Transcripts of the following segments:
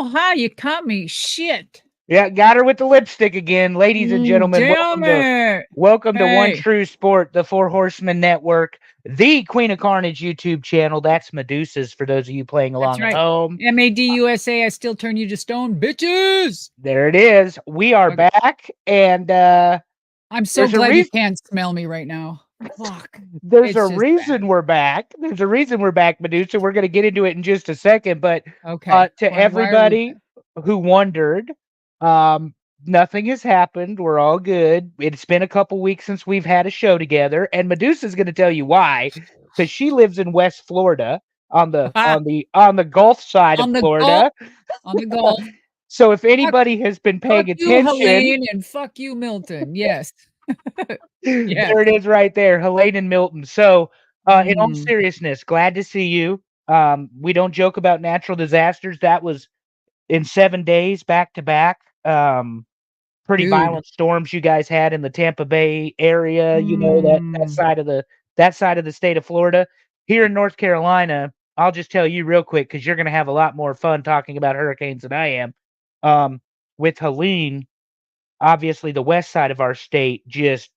Oh, hi, you caught me. Shit. Yeah, got her with the lipstick again. Ladies and gentlemen, welcome to One True Sport, the Four Horsemen Network, the Queen of Carnage YouTube channel. That's Madusa's for those of you playing along at home. MADUSA, I still turn you to stone, bitches. There it is. We are back, and I'm so glad you can't smell me right now. Fuck. There's a reason we're back. There's a reason we're back, Madusa. We're going to get into it in just a second, but to everybody who wondered, nothing has happened. We're all good. It's been a couple weeks since we've had a show together, and Madusa is going to tell you why, because she lives in West Florida on the Gulf side of Florida. On the Gulf. So if anybody has been paying attention, Helene and fuck you, Milton. Yes. There it is right there, Helene and Milton. So in all seriousness, glad to see you. We don't joke about natural disasters. That was in 7 days back to back. Pretty violent storms you guys had in the Tampa Bay area, you know, that side of the state of Florida. Here in North Carolina, I'll just tell you real quick, because you're going to have a lot more fun talking about hurricanes than I am. With Helene, obviously the west side of our state just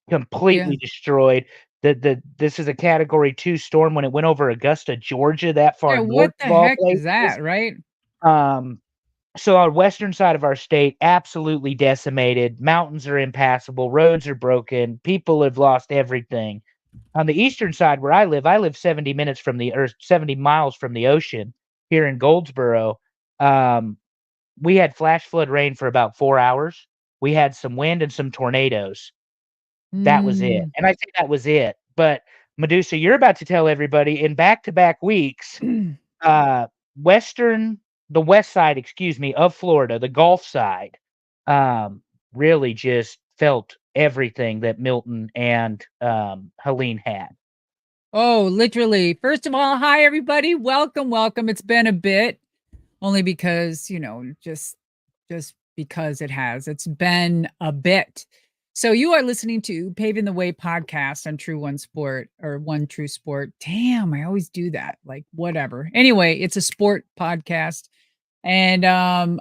completely destroyed. This is a Category 2 storm when it went over Augusta, Georgia, that far north. What the heck is that, right? So our western side of our state absolutely decimated. Mountains are impassable, roads are broken, people have lost everything. On the eastern side where I live 70 miles from the ocean here in Goldsboro. We had flash flood rain for about 4 hours. We had some wind and some tornadoes. That was it. And I think that was it. But Madusa, you're about to tell everybody in back-to-back weeks, the west side, of Florida, the Gulf side, really just felt everything that Milton and Helene had. Oh, literally. First of all, hi everybody. Welcome. It's been a bit. Only because, just because it has. It's been a bit. So you are listening to Paving the Way podcast on True One Sport, or One True Sport. Damn, I always do that. Like, whatever. Anyway, it's a sport podcast. And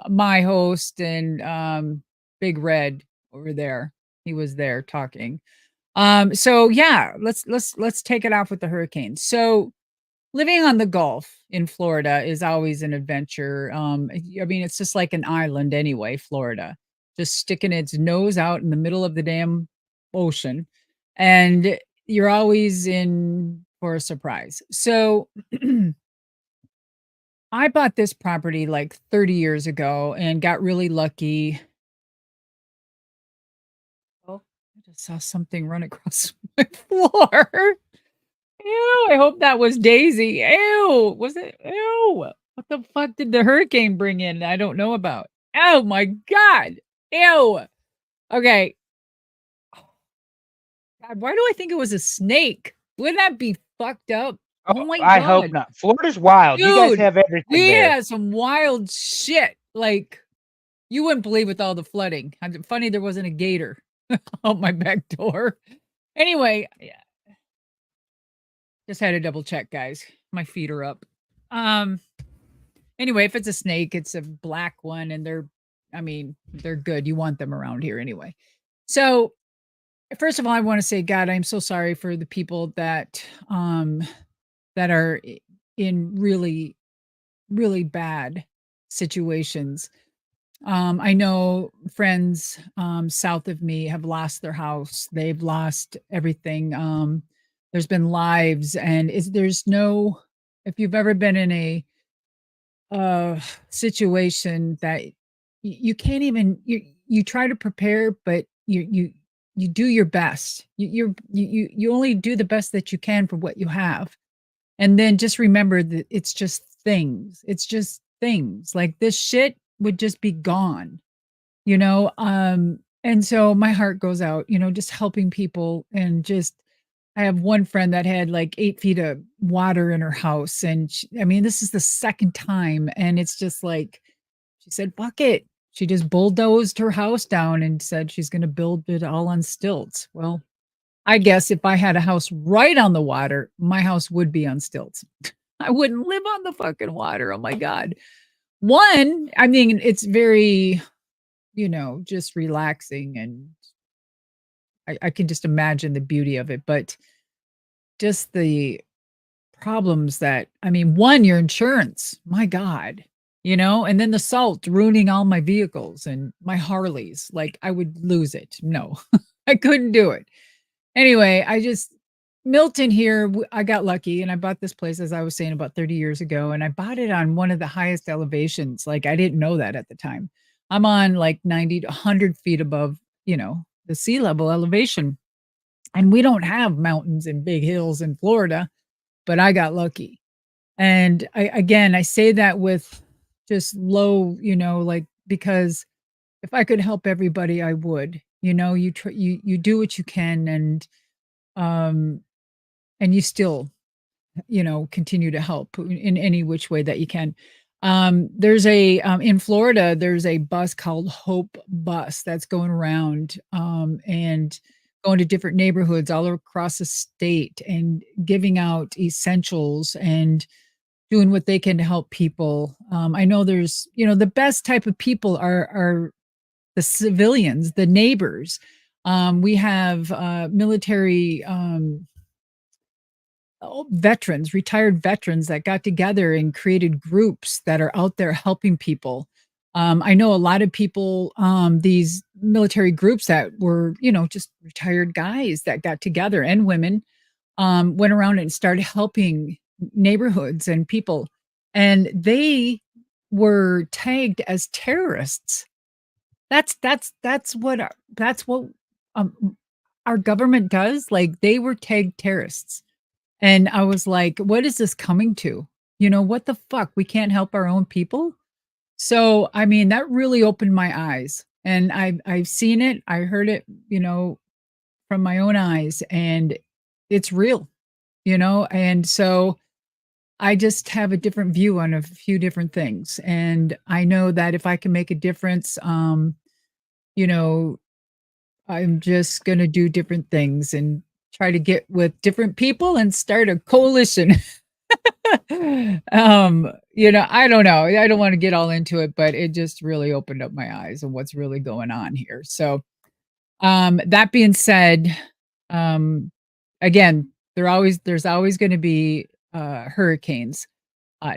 my host and Big Red over there, he was there talking. So yeah, let's take it off with the hurricanes. So living on the Gulf in Florida is always an adventure. I mean, it's just like an island anyway, Florida, just sticking its nose out in the middle of the damn ocean. And you're always in for a surprise. So I bought this property like 30 years ago and got really lucky. Oh, I just saw something run across my floor. Ew, I hope that was Daisy. Ew, was it? Ew, what the fuck did the hurricane bring in? I don't know about. Oh my God. Ew. Okay. God, why do I think it was a snake? Wouldn't that be fucked up? Oh my God. I hope not. Florida's wild. Dude, you guys have everything there. Yeah, some wild shit. Like, you wouldn't believe with all the flooding. Funny there wasn't a gator out my back door. Anyway, yeah. Just had to double check, guys. My feet are up. Anyway, if it's a snake, it's a black one, and they're good. You want them around here anyway. So, first of all, I want to say, God, I'm so sorry for the people that are in really, really bad situations. I know friends south of me have lost their house. They've lost everything. There's been lives, and if you've ever been in a situation that you can't even, you try to prepare, but you do your best. You only do the best that you can for what you have. And then just remember that it's just things. It's just things. Like, this shit would just be gone, and so my heart goes out, just helping people. And just, I have one friend that had like 8 feet of water in her house. And this is the second time. And it's just like, she said, fuck it. She just bulldozed her house down and said she's going to build it all on stilts. Well, I guess if I had a house right on the water, my house would be on stilts. I wouldn't live on the fucking water. Oh my God. One, I mean, it's very, just relaxing, and I can just imagine the beauty of it, but just the problems that, I mean, one, your insurance, my God, and then the salt ruining all my vehicles and my Harleys. Like, I would lose it. No, I couldn't do it. Anyway, Milton here, I got lucky and I bought this place, as I was saying, about 30 years ago. And I bought it on one of the highest elevations. Like, I didn't know that at the time. I'm on like 90 to 100 feet above, the sea level elevation. And we don't have mountains and big hills in Florida, but I got lucky. And I say that with just low, like, because if I could help everybody, I would. You do what you can, um, and you still, continue to help in any which way that you can. There's in Florida, there's a bus called Hope Bus that's going around, and going to different neighborhoods all across the state and giving out essentials and doing what they can to help people. I know there's, the best type of people are the civilians, the neighbors. We have military veterans, retired veterans that got together and created groups that are out there helping people. I know a lot of people, these military groups that were, just retired guys that got together, and women, went around and started helping neighborhoods and people. And they were tagged as terrorists. That's what our government does. Like, they were tagged terrorists. And I was like, what is this coming to? What the fuck? We can't help our own people. So, I mean, that really opened my eyes, and I've seen it. I heard it, from my own eyes, and it's real, and so I just have a different view on a few different things. And I know that if I can make a difference, you know, I'm just going to do different things and try to get with different people and start a coalition. I don't know. I don't want to get all into it, but it just really opened up my eyes on what's really going on here. So, that being said, um, again, there's always going to be hurricanes,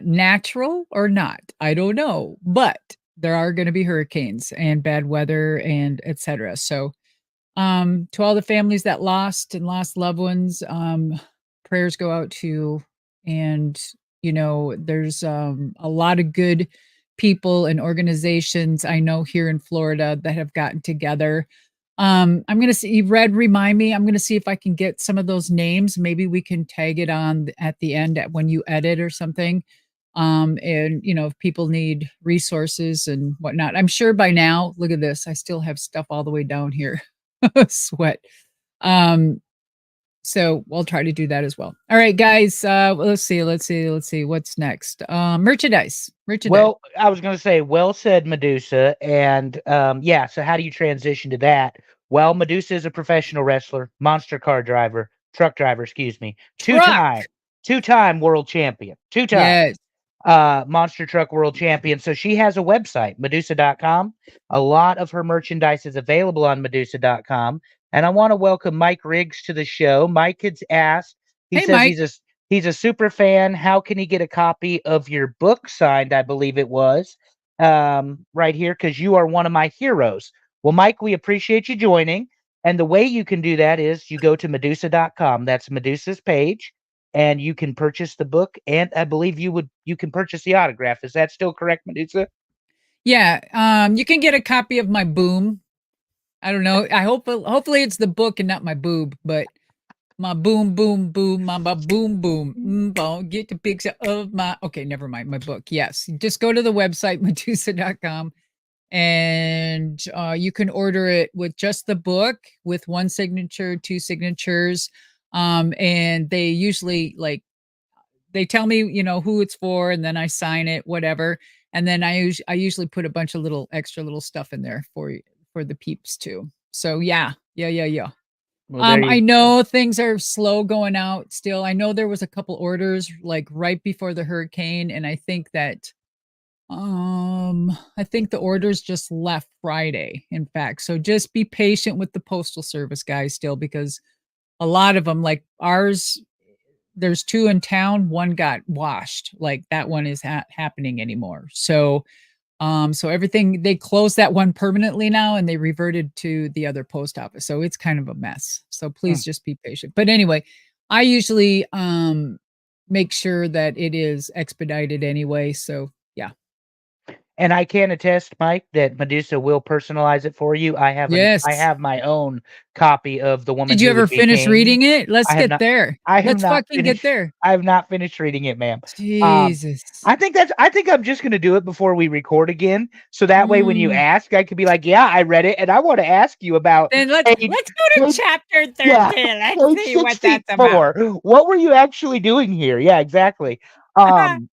natural or not. I don't know, but there are going to be hurricanes and bad weather and etc. So, to all the families that lost loved ones, prayers go out to, and there's a lot of good people and organizations I know here in Florida that have gotten together. I'm gonna see, remind me. I'm gonna see if I can get some of those names. Maybe we can tag it on at the end when you edit or something. And if people need resources and whatnot, I'm sure by now. Look at this. I still have stuff all the way down here. Sweat. Um, so we'll try to do that as well. All right, guys. Let's see. What's next? Merchandise. Well, I was going to say, well said, Madusa. And yeah, so how do you transition to that? Well, Madusa is a professional wrestler, monster car driver, truck driver, excuse me, two-time world champion, Yes. monster truck world champion. So she has a website, Madusa.com. A lot of her merchandise is available on Madusa.com. And I want to welcome Mike Riggs to the show. Mike has asked, he says Mike. he's a super fan. How can he get a copy of your book signed? I believe it was right here, because you are one of my heroes. Well, Mike, we appreciate you joining. And the way you can do that is you go to Madusa.com. That's Madusa's page. And you can purchase the book, and I believe you can purchase the autograph. Is that still correct, Madusa? Yeah. You can get a copy of my boom. I don't know. Hopefully it's the book and not my boob, but my boom, boom, boom, my boom, boom. Get the picture of my. Okay, never mind. My book. Yes. Just go to the website, Madusa.com, and you can order it with just the book, with one signature, two signatures. And they usually, like, they tell me, who it's for, and then I sign it, whatever. And then I usually put a bunch of extra little stuff in there for the peeps too. So yeah. Well, I know things are slow going out still. I know there was a couple orders like right before the hurricane, and I think that I think the orders just left Friday, in fact. So just be patient with the postal service guys still, because a lot of them, like ours, there's 2 in town, one got washed. Like that one is happening anymore. So so everything, they closed that one permanently now and they reverted to the other post office. So it's kind of a mess. So Hmm. please just be patient. But anyway, I usually make sure that it is expedited anyway. So yeah. And I can attest, Mike, that Madusa will personalize it for you. I Yes. have my own copy of The Woman Did you Who ever Would Be finish King. reading it? Let's I have get not there. I have Let's not fucking get finished there. I have not finished reading it, ma'am. Um, Jesus. I think I'm just gonna do it before we record again, so that way when you Mm. ask, I could be like, "Yeah, I read it, and I wanna ask you about Then let's page let's go to page chapter yeah, 13. Let's page see what that's about. 64. What were you actually doing here?" Yeah, exactly. Um,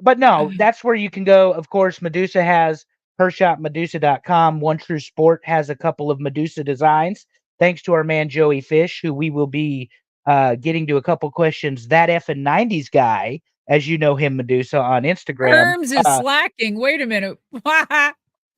but no, that's where you can go. Of course, Madusa has her shop, Madusa.com. One True Sport has a couple of Madusa designs, thanks to our man Joey Fish, who we will be getting to a couple questions. That effing 90s guy, as you know him, Madusa, on Instagram. Herms is slacking. Wait a minute. I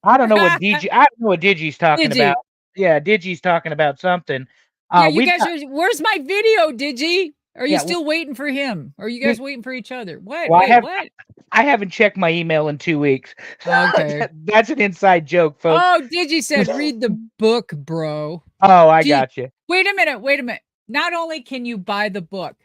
don't know what I don't know what Digi's talking Did you? about. Yeah, Digi's talking about something. Yeah, you We've guys got are. Where's my video, Digi? Are you yeah, still waiting for him? Are you we guys waiting for each other? What? well, Wait, what? I haven't checked my email in 2 weeks. Okay. That's an inside joke, folks. Oh, Digi said, read the book, bro. Oh, I Gee, got you. wait a minute. Wait a minute. Not only can you buy the book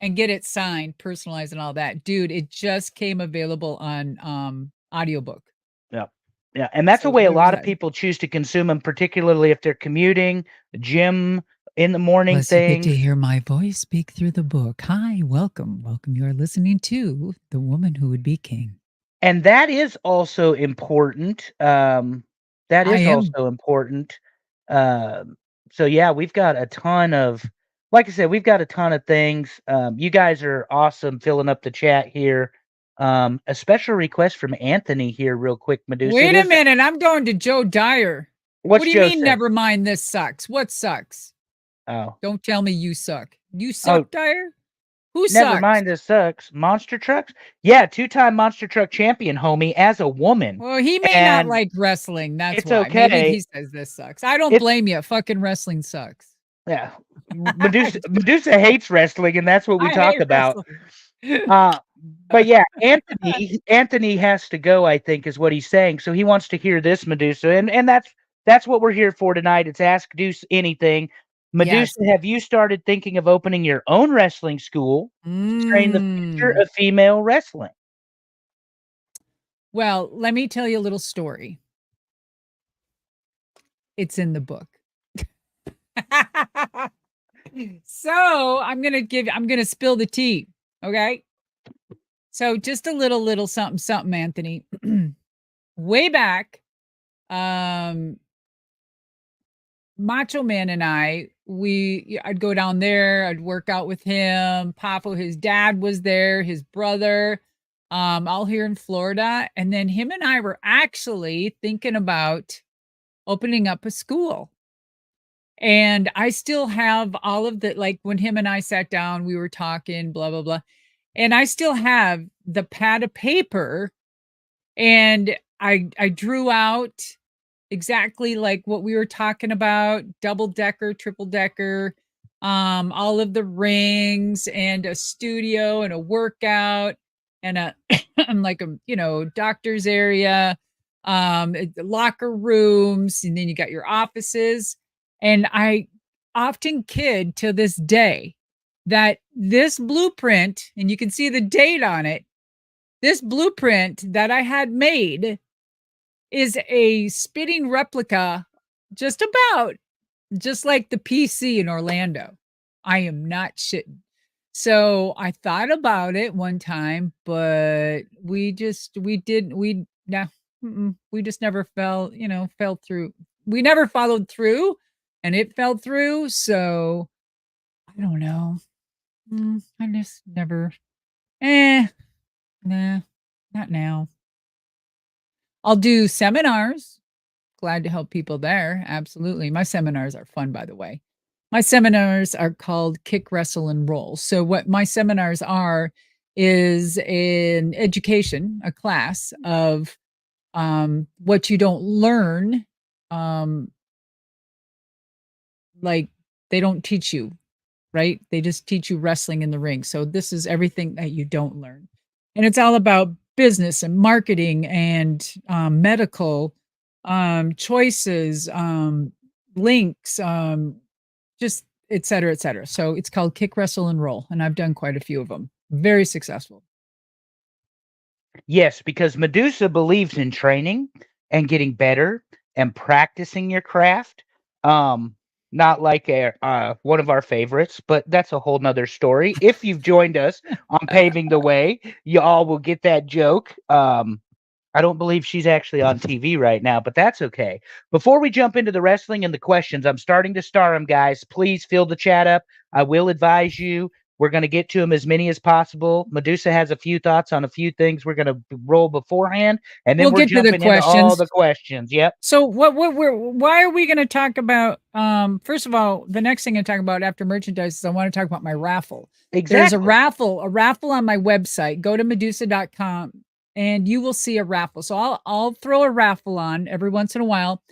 and get it signed, personalized, and all that, dude, it just came available on audiobook. Yeah. Yeah, and that's a So way a there was lot of that. people choose to consume them, particularly if they're commuting, gym, in the morning Plus, you get to thing. hear my voice speak through the book. Hi, welcome. Welcome. You are listening to The Woman Who Would Be King. And that is also important. That I is am. also important. So yeah, we've got a ton of, like I said, we've got a ton of things. You guys are awesome filling up the chat here. A special request from Anthony here, real quick, Medusa. It Wait a is minute. I'm going to Joe Dyer. What what's do you Joe mean, say? never mind, this sucks? What sucks? Oh, Don't tell me you suck. You oh, suck, Dyer? Who never sucks? mind. This sucks. Monster trucks. Yeah, two-time monster truck champion, homie, as a woman, Well, he may not and like wrestling. That's it's why. Maybe okay. he says this sucks. I don't It's blame you. Fucking wrestling sucks. Yeah. I Medusa hates wrestling, and that's what we talk hate about. wrestling. Uh, but yeah, Anthony has to go, I think, is what he's saying. So he wants to hear this, Medusa, and that's what we're here for tonight. It's Ask Deuce Anything. Yes. Medusa, have you started thinking of opening your own wrestling school to train the future Mm. of female wrestling? Well, let me tell you a little story. It's in the book. So I'm gonna spill the tea. Okay. So just a little something, Anthony. Way back, um, Macho Man and I'd go down there, I'd work out with him. Papo, his dad was there, his brother, all here in Florida. And then him and I were actually thinking about opening up a school. And I still have all of the, like when him and I sat down, we were talking, blah, blah, blah. And I still have the pad of paper, and I drew out exactly like what we were talking about, double decker, triple decker, all of the rings and a studio and a workout and a like a doctor's area, locker rooms, and then you got your offices. And I often kid to this day that this blueprint, and you can see the date on it, this blueprint that I had made is a spitting replica, just about, just like the PC in Orlando. I am not shitting. So I thought about it one time, but we just never fell through. We never followed through, and it fell through. So I don't know. I just never, nah, not now. I'll do seminars. Glad to help people there. Absolutely. My seminars are fun, by the way. My seminars are called Kick, Wrestle, and Roll. So, what my seminars are is an education, a class of what you don't learn. Like they don't teach you, right? They just teach you wrestling in the ring. So this is everything that you don't learn. And it's all about business and marketing and medical choices, links, just et cetera, et cetera. So it's called Kick, Wrestle, and Roll. And I've done quite a few of them. Very successful. Yes, because Madusa believes in training and getting better and practicing your craft. Not like one of our favorites, but that's a whole nother story. If you've joined us on Paving the Way, you all will get that joke. I don't believe she's actually on TV right now, but that's okay. Before we jump into the wrestling and the questions, I'm starting to star them, guys. Please fill the chat up. I will advise you. We're going to get to them as many as possible. Madusa has a few thoughts on a few things we're going to roll beforehand, and then we're jumping into all the questions. Yep. So why are we going to talk about, first of all, the next thing I talk about after merchandise is I want to talk about my raffle. Exactly. There's a raffle on my website. Go to Madusa.com and you will see a raffle. So I'll throw a raffle on every once in a while.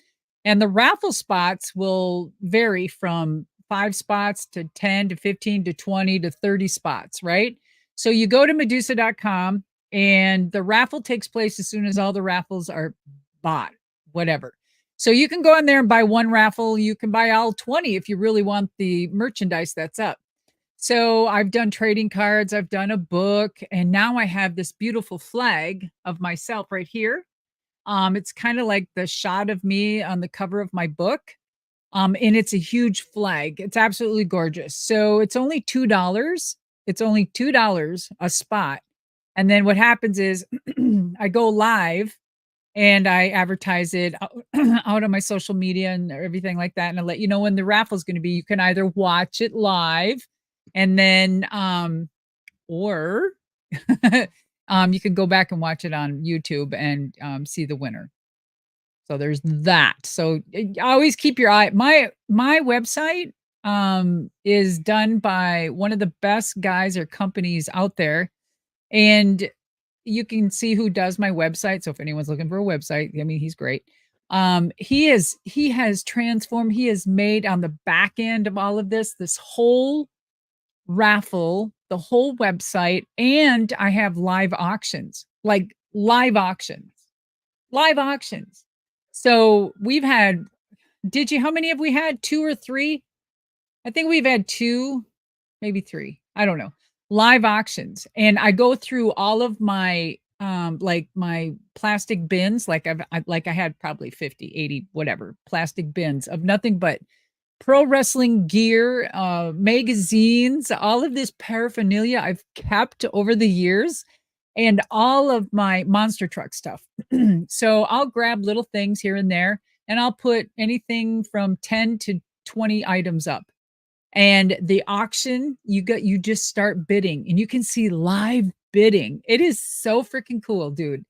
And the raffle spots will vary from 5 spots to 10 to 15 to 20 to 30 spots, right? So you go to Madusa.com and the raffle takes place as soon as all the raffles are bought, whatever. So you can go on there and buy one raffle. You can buy all 20 if you really want the merchandise that's up. So I've done trading cards, I've done a book, and now I have this beautiful flag of myself right here. It's kind of like the shot of me on the cover of my book. And it's a huge flag. It's absolutely gorgeous. So it's only $2. It's only $2 a spot. And then what happens is I go live and I advertise it out on my social media and everything like that. And I let you know when the raffle is going to be. You can either watch it live and then, or you can go back and watch it on YouTube and see the winner. So there's that. So always keep your eye. My website is done by one of the best guys or companies out there. And you can see who does my website. So if anyone's looking for a website, I mean, he's great. He has transformed, he has made on the back end of all of this whole raffle, the whole website, and I have live auctions, like live auctions. So we've had, how many have we had? 2 or 3? I think we've had 2, maybe 3. I don't know. Live auctions. And I go through all of my, like my plastic bins, like I had probably 50, 80, whatever, plastic bins of nothing but pro wrestling gear, magazines, all of this paraphernalia I've kept over the years. And all of my monster truck stuff. So I'll grab little things here and there, and I'll put anything from 10 to 20 items up. And the auction, you just start bidding, and you can see live bidding. It is so freaking cool, dude.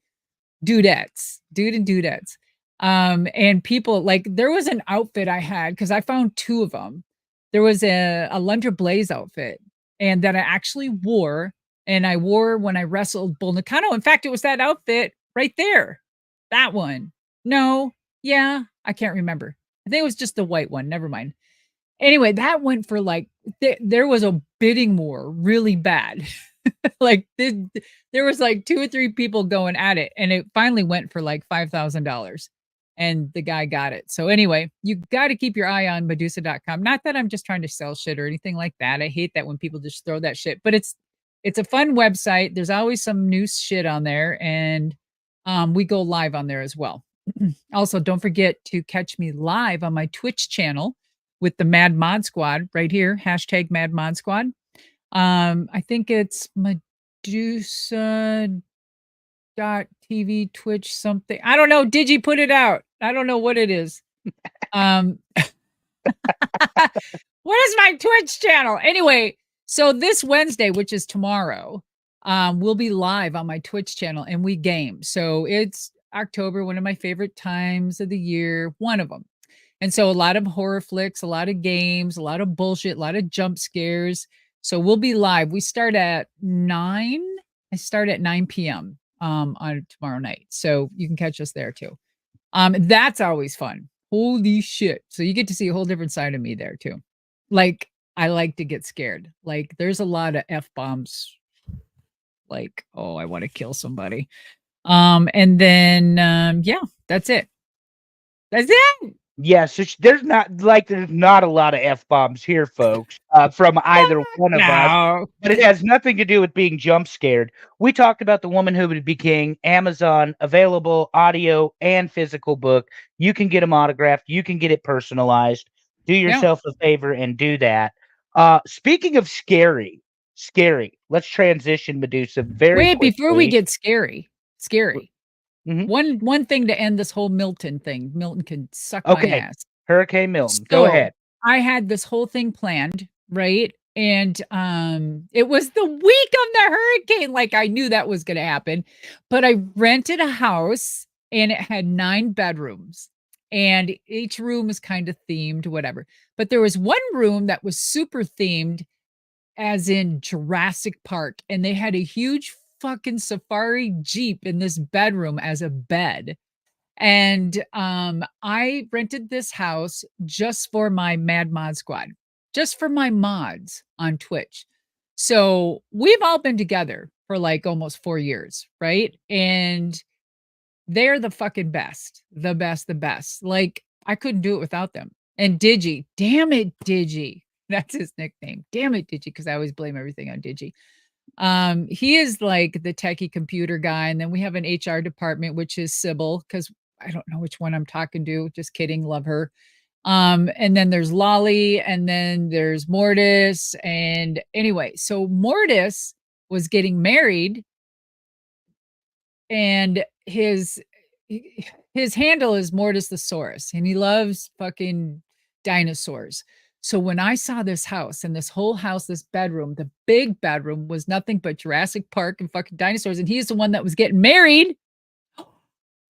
Dude and dudettes. And people, like, there was an outfit I had because I found 2 of them. There was a Alundra Blaze outfit, and that I actually wore. And I wore when I wrestled Bull Nakano. In fact, it was that outfit right there. That one. No. Yeah. I can't remember. I think it was just the white one. Never mind. Anyway, that went for like, there was a bidding war really bad. Like there was like 2 or 3 people going at it. And it finally went for like $5,000. And the guy got it. So anyway, you got to keep your eye on Madusa.com. Not that I'm just trying to sell shit or anything like that. I hate that when people just throw that shit. But it's a fun website. There's always some new shit on there, and we go live on there as well. Also, don't forget to catch me live on my Twitch channel with the Mad Mod Squad right here. #Mad Mod Squad. I think it's Madusa.tv Twitch something. I don't know. Digi put it out. I don't know what it is. What is my Twitch channel? Anyway, so this Wednesday, which is tomorrow, we'll be live on my Twitch channel and we game. So it's October, one of my favorite times of the year, one of them. And so a lot of horror flicks, a lot of games, a lot of bullshit, a lot of jump scares. So we'll be live. We start at 9 I start at 9 p.m. On tomorrow night. So you can catch us there too. That's always fun. Holy shit. So you get to see a whole different side of me there too. Like, I like to get scared. Like, there's a lot of F-bombs. Like, oh, I want to kill somebody. And then yeah, that's it. That's it. Yeah, so there's not a lot of F-bombs here, folks, from either one of us. No. But it has nothing to do with being jump scared. We talked about The Woman Who Would Be King, Amazon, available audio and physical book. You can get them autographed. You can get it personalized. Do yourself a favor and do that. Speaking of scary. Let's transition, Madusa, very Wait, quickly. before we get scary. Mhm. One thing to end this whole Milton thing. Milton can suck my ass. Hurricane Milton. So, Go ahead. I had this whole thing planned, right? And it was the week of the hurricane. Like, I knew that was gonna happen. But I rented a house and it had 9 bedrooms. And each room was kind of themed, whatever. But there was one room that was super themed, as in Jurassic Park, and they had a huge fucking safari Jeep in this bedroom as a bed. And I rented this house just for my Mad Mod Squad, just for my mods on Twitch. So we've all been together for like almost 4 years, right? And they're the fucking best, the best. Like, I couldn't do it without them. And Digi, damn it, Digi. That's his nickname. Damn it, Digi, because I always blame everything on Digi. He is like the techie computer guy, and then we have an HR department, which is Sybil, because I don't know which one I'm talking to. Just kidding, love her. And then there's Lolly, and then there's Mortis. And anyway, so Mortis was getting married, and his handle is Mortis Thesaurus, and he loves fucking dinosaurs. So when I saw this house, and this whole house, this bedroom, the big bedroom was nothing but Jurassic Park and fucking dinosaurs, and he's the one that was getting married,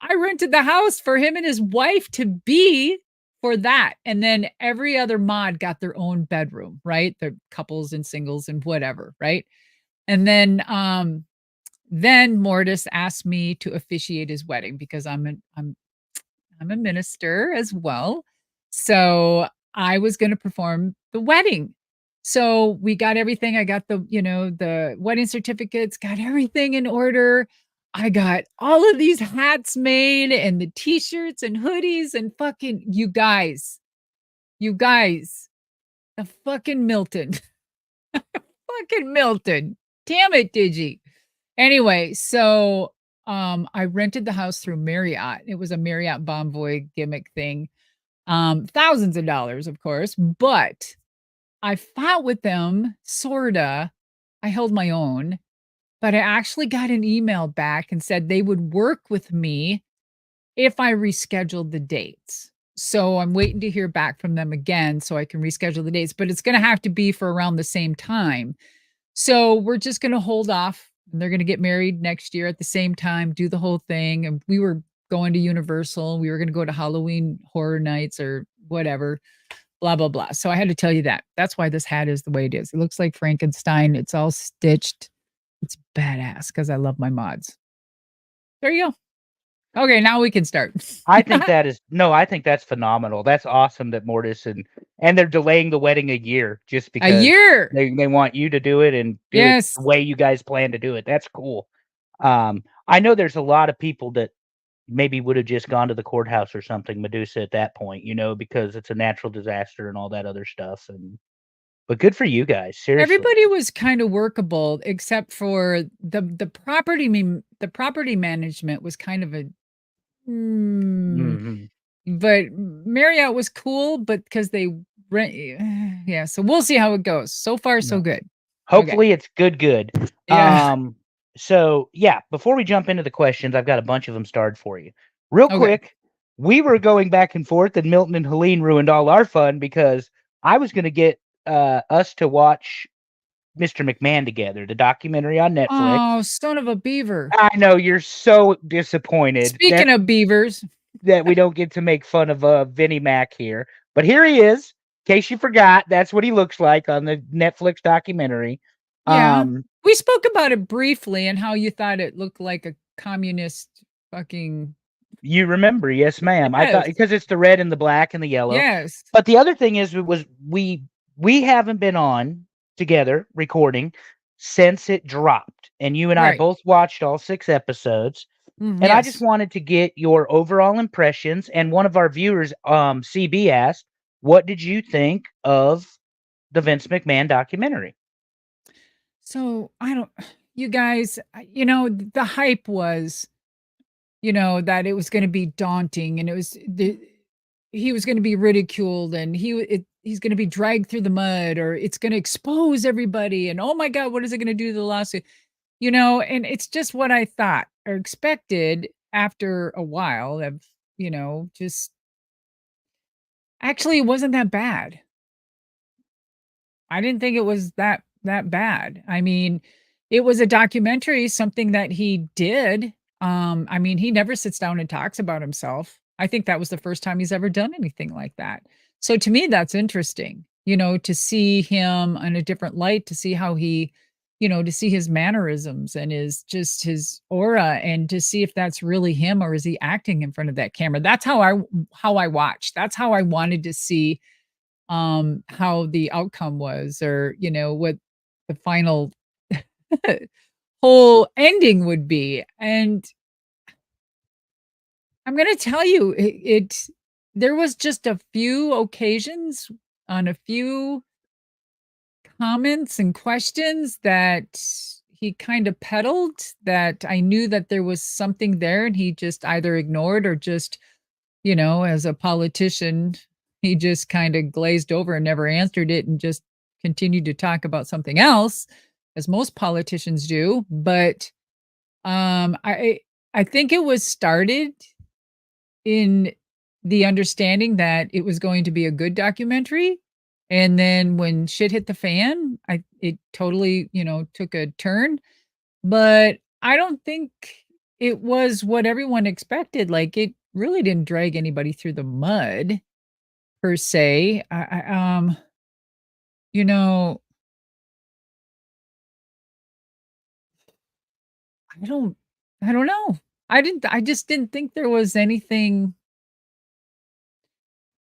I rented the house for him and his wife to be for that. And then every other mod got their own bedroom, right? The couples and singles and whatever, right? And then Mortis asked me to officiate his wedding because I'm a minister as well. So I was going to perform the wedding. So we got everything. I got the wedding certificates, got everything in order. I got all of these hats made and the t-shirts and hoodies and fucking you guys, the fucking Milton, fucking Milton. Damn it, Digi. Anyway, so I rented the house through Marriott. It was a Marriott Bonvoy gimmick thing. Thousands of dollars, of course, but I fought with them, sorta. I held my own, but I actually got an email back and said they would work with me if I rescheduled the dates. So I'm waiting to hear back from them again so I can reschedule the dates, but it's going to have to be for around the same time. So we're just going to hold off. They're going to get married next year at the same time, do the whole thing. And we were going to Universal. We were going to go to Halloween Horror Nights or whatever, blah, blah, blah. So I had to tell you that. That's why this hat is the way it is. It looks like Frankenstein. It's all stitched. It's badass because I love my mods. There you go. Okay, now we can start. I think that's phenomenal. That's awesome that Mortis and they're delaying the wedding a year just because a year. They want you to do it and do it the way you guys plan to do it. That's cool. I know there's a lot of people that maybe would have just gone to the courthouse or something, Madusa, at that point, because it's a natural disaster and all that other stuff. But good for you guys. Seriously. Everybody was kind of workable except for the property management was kind of a but Marriott was cool, but because they rent, yeah. So we'll see how it goes. So far, so good. Hopefully, it's good. Yeah. So yeah, before we jump into the questions, I've got a bunch of them starred for you. Real quick, we were going back and forth, and Milton and Helene ruined all our fun because I was going to get us to watch Mr. McMahon together, the documentary on Netflix. Oh, son of a beaver. I know, you're so disappointed. Speaking of beavers. That we don't get to make fun of Vinnie Mac here. But here he is. In case you forgot, that's what he looks like on the Netflix documentary. Yeah. We We spoke about it briefly and how you thought it looked like a communist fucking You remember, yes, ma'am. I thought yes, because it's the red and the black and the yellow. yes, But the other thing is, it was we haven't been on together recording since it dropped, and you and I right. both watched all 6 episodes. And I just Yes. wanted to get your overall impressions. And one of our viewers, CB, asked, "What did you think of the Vince McMahon documentary?" So I don't, you guys, the hype was, that it was going to be daunting and he was going to be ridiculed and he's going to be dragged through the mud or it's going to expose everybody. And oh my God, what is it going to do to the lawsuit? And it's just what I thought or expected after a while of, just actually it wasn't that bad. I didn't think it was that bad. I mean, it was a documentary, something that he did. I mean, he never sits down and talks about himself. I think that was the first time he's ever done anything like that. So to me, that's interesting, to see him in a different light, to see how he, to see his mannerisms and his aura and to see if that's really him or is he acting in front of that camera. That's how I watched. That's how I wanted to see how the outcome was or what the final whole ending would be. And I'm going to tell you there was just a few occasions on a few comments and questions that he kind of peddled that I knew that there was something there and he just either ignored or just as a politician, he just kind of glazed over and never answered it and just continued to talk about something else, as most politicians do. But I think it was started in the understanding that it was going to be a good documentary. And then when shit hit the fan, it totally, took a turn. But I don't think it was what everyone expected. Like it really didn't drag anybody through the mud per se. You know, I don't I don't know. I just didn't think there was anything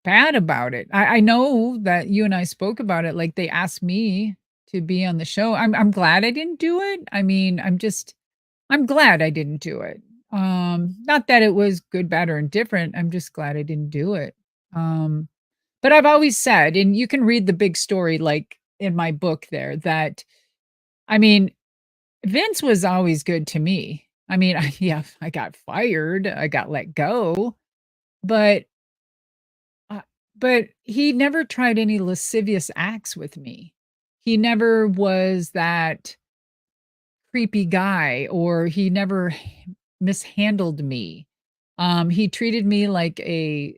bad about it. I know that you and I spoke about it, like, they asked me to be on the show. I'm glad I didn't do it. I mean, I'm glad I didn't do it. Not that it was good, bad, or indifferent. I'm just glad I didn't do it. But I've always said, and you can read the big story, like, in my book there, that I mean, Vince was always good to me. I mean, yeah, I got fired, I got let go, but uh, but he never tried any lascivious acts with me. He never was that creepy guy, or he never mishandled me. He treated me like an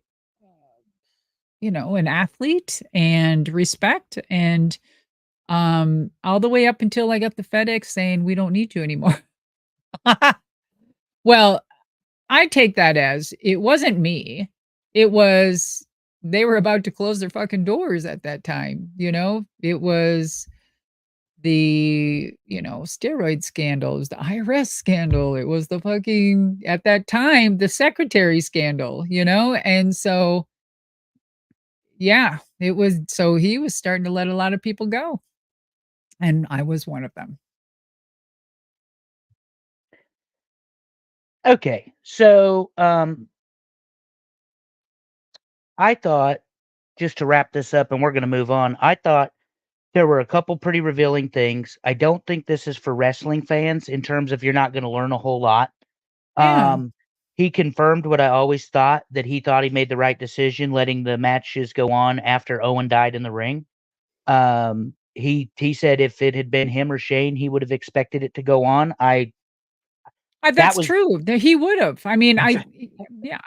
athlete and respect and all the way up until I got the FedEx saying we don't need you anymore. Well, I take that as it wasn't me. It was they were about to close their fucking doors at that time, It was the, steroid scandals, the IRS scandal. It was the fucking at that time, the secretary scandal, And so, yeah, it was so he was starting to let a lot of people go, and I was one of them. Okay, so I thought, just to wrap this up, and we're going to move on. I thought there were a couple pretty revealing things. I don't think this is for wrestling fans in terms of you're not going to learn a whole lot. Yeah. He confirmed what I always thought, that he thought he made the right decision letting the matches go on after Owen died in the ring. He said if it had been him or Shane, he would have expected it to go on. That That's was true. That he would've. I mean, yeah,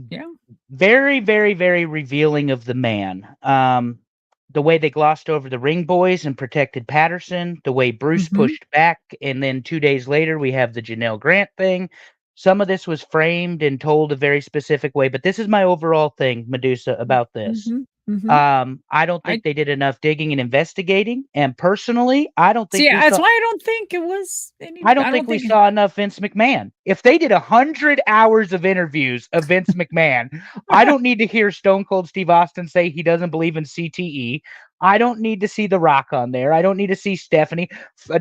yeah. very, very, very revealing of the man. The way they glossed over the ring boys and protected Patterson, the way Bruce Mhm. pushed back, and then 2 days later we have the Janelle Grant thing. Some of this was framed and told a very specific way, but this is my overall thing, Madusa, about this. Mhm. I don't I think they did enough digging and investigating. And personally, I don't think see. we That's saw why I don't think it was any. I don't I think don't we think. saw enough Vince McMahon. If they did 100 hours of interviews of Vince McMahon, I don't need to hear Stone Cold Steve Austin say he doesn't believe in CTE. I don't need to see The Rock on there. I don't need to see Stephanie.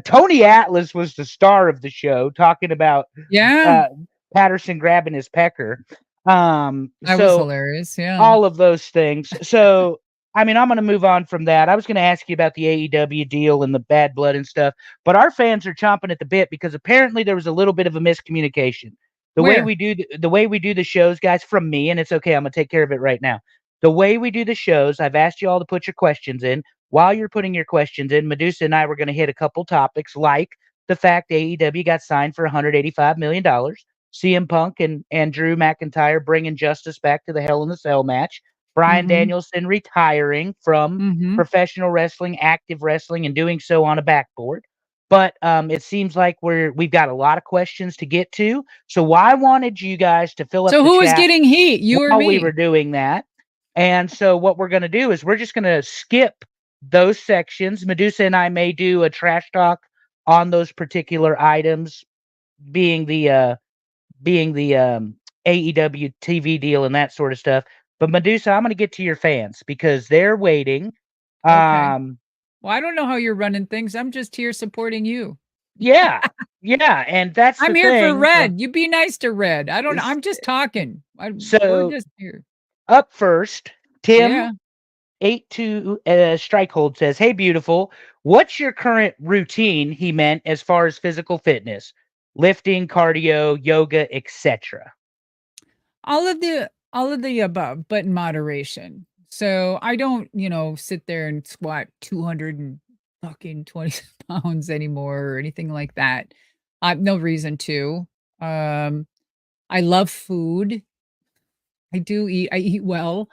Tony Atlas was the star of the show, talking about Yeah, uh, Patterson grabbing his pecker. that was So hilarious. Yeah. all of those things. So, I mean, I'm going to move on from that. I was going to ask you about the AEW deal and the bad blood and stuff, but our fans are chomping at the bit because apparently there was a little bit of a miscommunication. Where? The way we do the shows, guys, from me, and it's okay, I'm going to take care of it right now. The way we do the shows, I've asked you all to put your questions in. While you're putting your questions in, Madusa and I were going to hit a couple topics like the fact AEW got signed for $185 million. CM Punk and Drew McIntyre bringing justice back to the Hell in the Cell match. Bryan Mm-hmm. Danielson retiring from Mm-hmm. professional wrestling, active wrestling, and doing so on a backboard. But it seems like we've got a lot of questions to get to. So I wanted you guys to fill up So the who was chat getting heat? You or while we were me? doing that. And so what we're going to do is we're just going to skip those sections. Madusa and I may do a trash talk on those particular items, being the AEW TV deal and that sort of stuff. But Madusa, I'm going to get to your fans because they're waiting. Okay. Um, Well, I don't know how you're running things. I'm just here supporting you. yeah, yeah, and that's I'm the here for thing. Red. You be nice to Red. I don't know. S- I'm just talking. We're So just here. up first, Tim Yeah. 82 Strikehold says, "Hey, beautiful. What's your current routine?" He meant as far as physical fitness, lifting, cardio, yoga, etc. All of the above, but in moderation. So I don't, sit there and squat 200 and fucking 20 pounds anymore or anything like that. I've no reason to. Um, I love food. I eat well,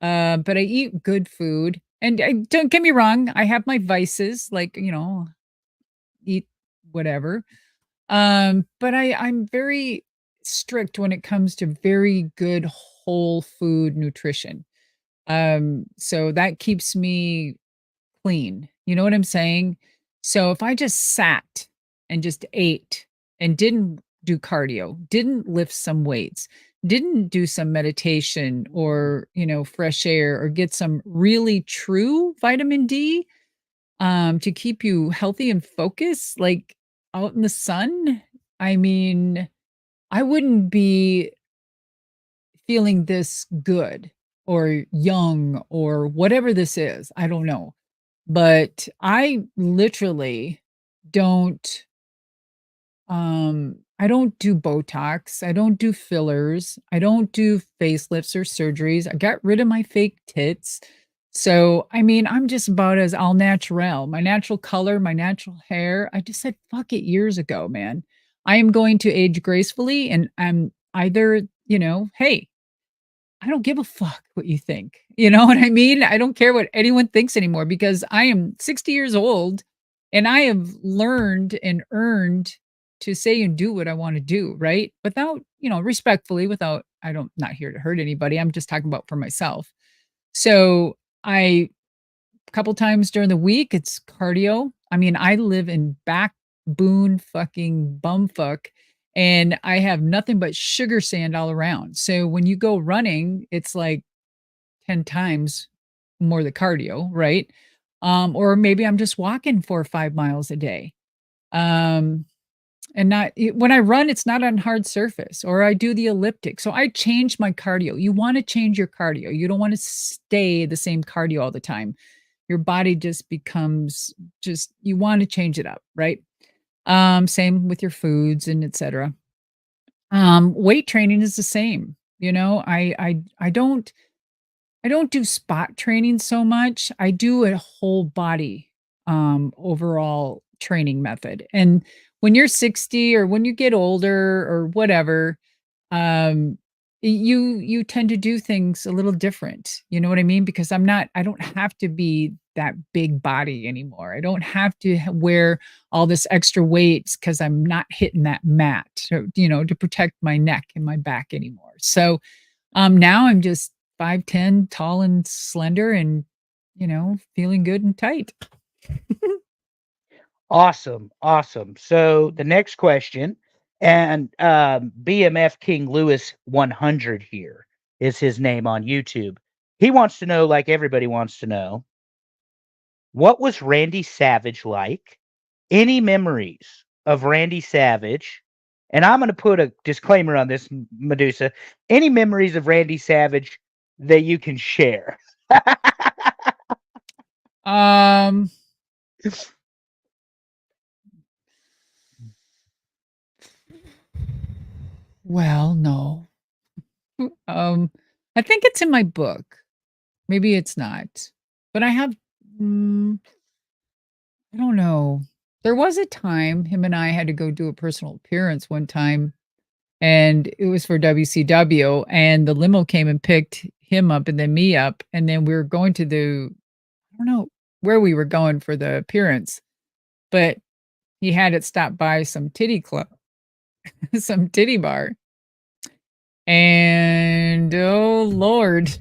but I eat good food. And don't get me wrong, I have my vices, like, eat whatever. But I'm very strict when it comes to very good whole food nutrition. So that keeps me clean. You know what I'm saying? So if I just sat and just ate and didn't do cardio, didn't lift some weights, didn't do some meditation or, fresh air or get some really true vitamin D to keep you healthy and focused like out in the sun, I mean, I wouldn't be feeling this good or young or whatever this is. I don't know. But I literally don't I don't do Botox, I don't do fillers, I don't do facelifts or surgeries. I got rid of my fake tits. So, I mean, I'm just about as all natural. My natural color, my natural hair. I just said fuck it years ago, man. I am going to age gracefully and I'm either, hey, I don't give a fuck what you think. You know what I mean? I don't care what anyone thinks anymore because I am 60 years old and I have learned and earned to say and do what I want to do, right? Without, respectfully, without, not here to hurt anybody. I'm just talking about for myself. So I couple times during the week, it's cardio. I mean, I live in backboon fucking bumfuck, and I have nothing but sugar sand all around. So when you go running, it's like 10 times more the cardio, right? Or maybe I'm just walking 4 or 5 miles a day. Um, and when I run, it's not on hard surface, or I do the elliptic. So I change my cardio. You want to change your cardio. You don't want to stay the same cardio all the time. Your body just becomes you want to change it up, right? Same with your foods and etc. Weight training is the same. I don't do spot training so much. I do a whole body overall training method. And when you're 60 or when you get older or whatever, um you tend to do things a little different. You know what I mean? Because I don't have to be that big body anymore. I don't have to wear all this extra weights because I'm not hitting that mat to protect my neck and my back anymore. So now I'm just 5'10", tall and slender, and feeling good and tight. Awesome. So the next question, and BMF King Lewis 100 here is his name on YouTube. He wants to know, like everybody wants to know, what was Randy Savage like? Any memories of Randy Savage? And I'm going to put a disclaimer on this, Madusa. Any memories of Randy Savage that you can share? Um. Well, no. I think it's in my book. Maybe it's not. But I have I don't know. There was a time him and I had to go do a personal appearance one time, and it was for WCW, and the limo came and picked him up and then me up, and then we were going to I don't know where we were going for the appearance, but he had it stop by some titty club, some titty bar. And oh Lord.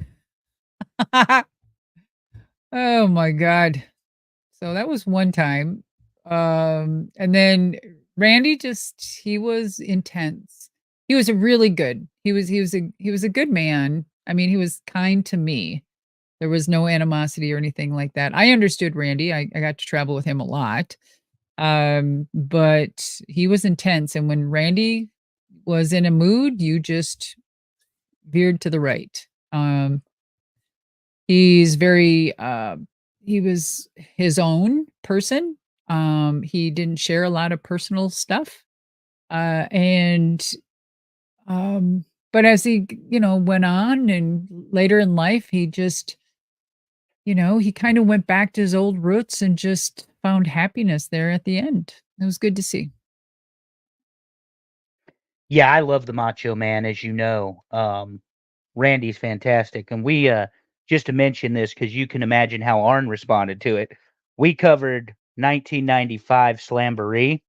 Oh my God. So that was one time. And then Randy he was intense. He was a really good. He was a good man. I mean, he was kind to me. There was no animosity or anything like that. I understood Randy. I got to travel with him a lot. But he was intense. And when Randy was in a mood, you just veered to the right. He's very he was his own person. He didn't share a lot of personal stuff. And but as he, went on and later in life, he just, he kind of went back to his old roots and just found happiness there at the end. It was good to see. Yeah, I love the Macho Man, as you know. Randy's fantastic. And we, just to mention this, because you can imagine how Arn responded to it, we covered 1995 Slamboree,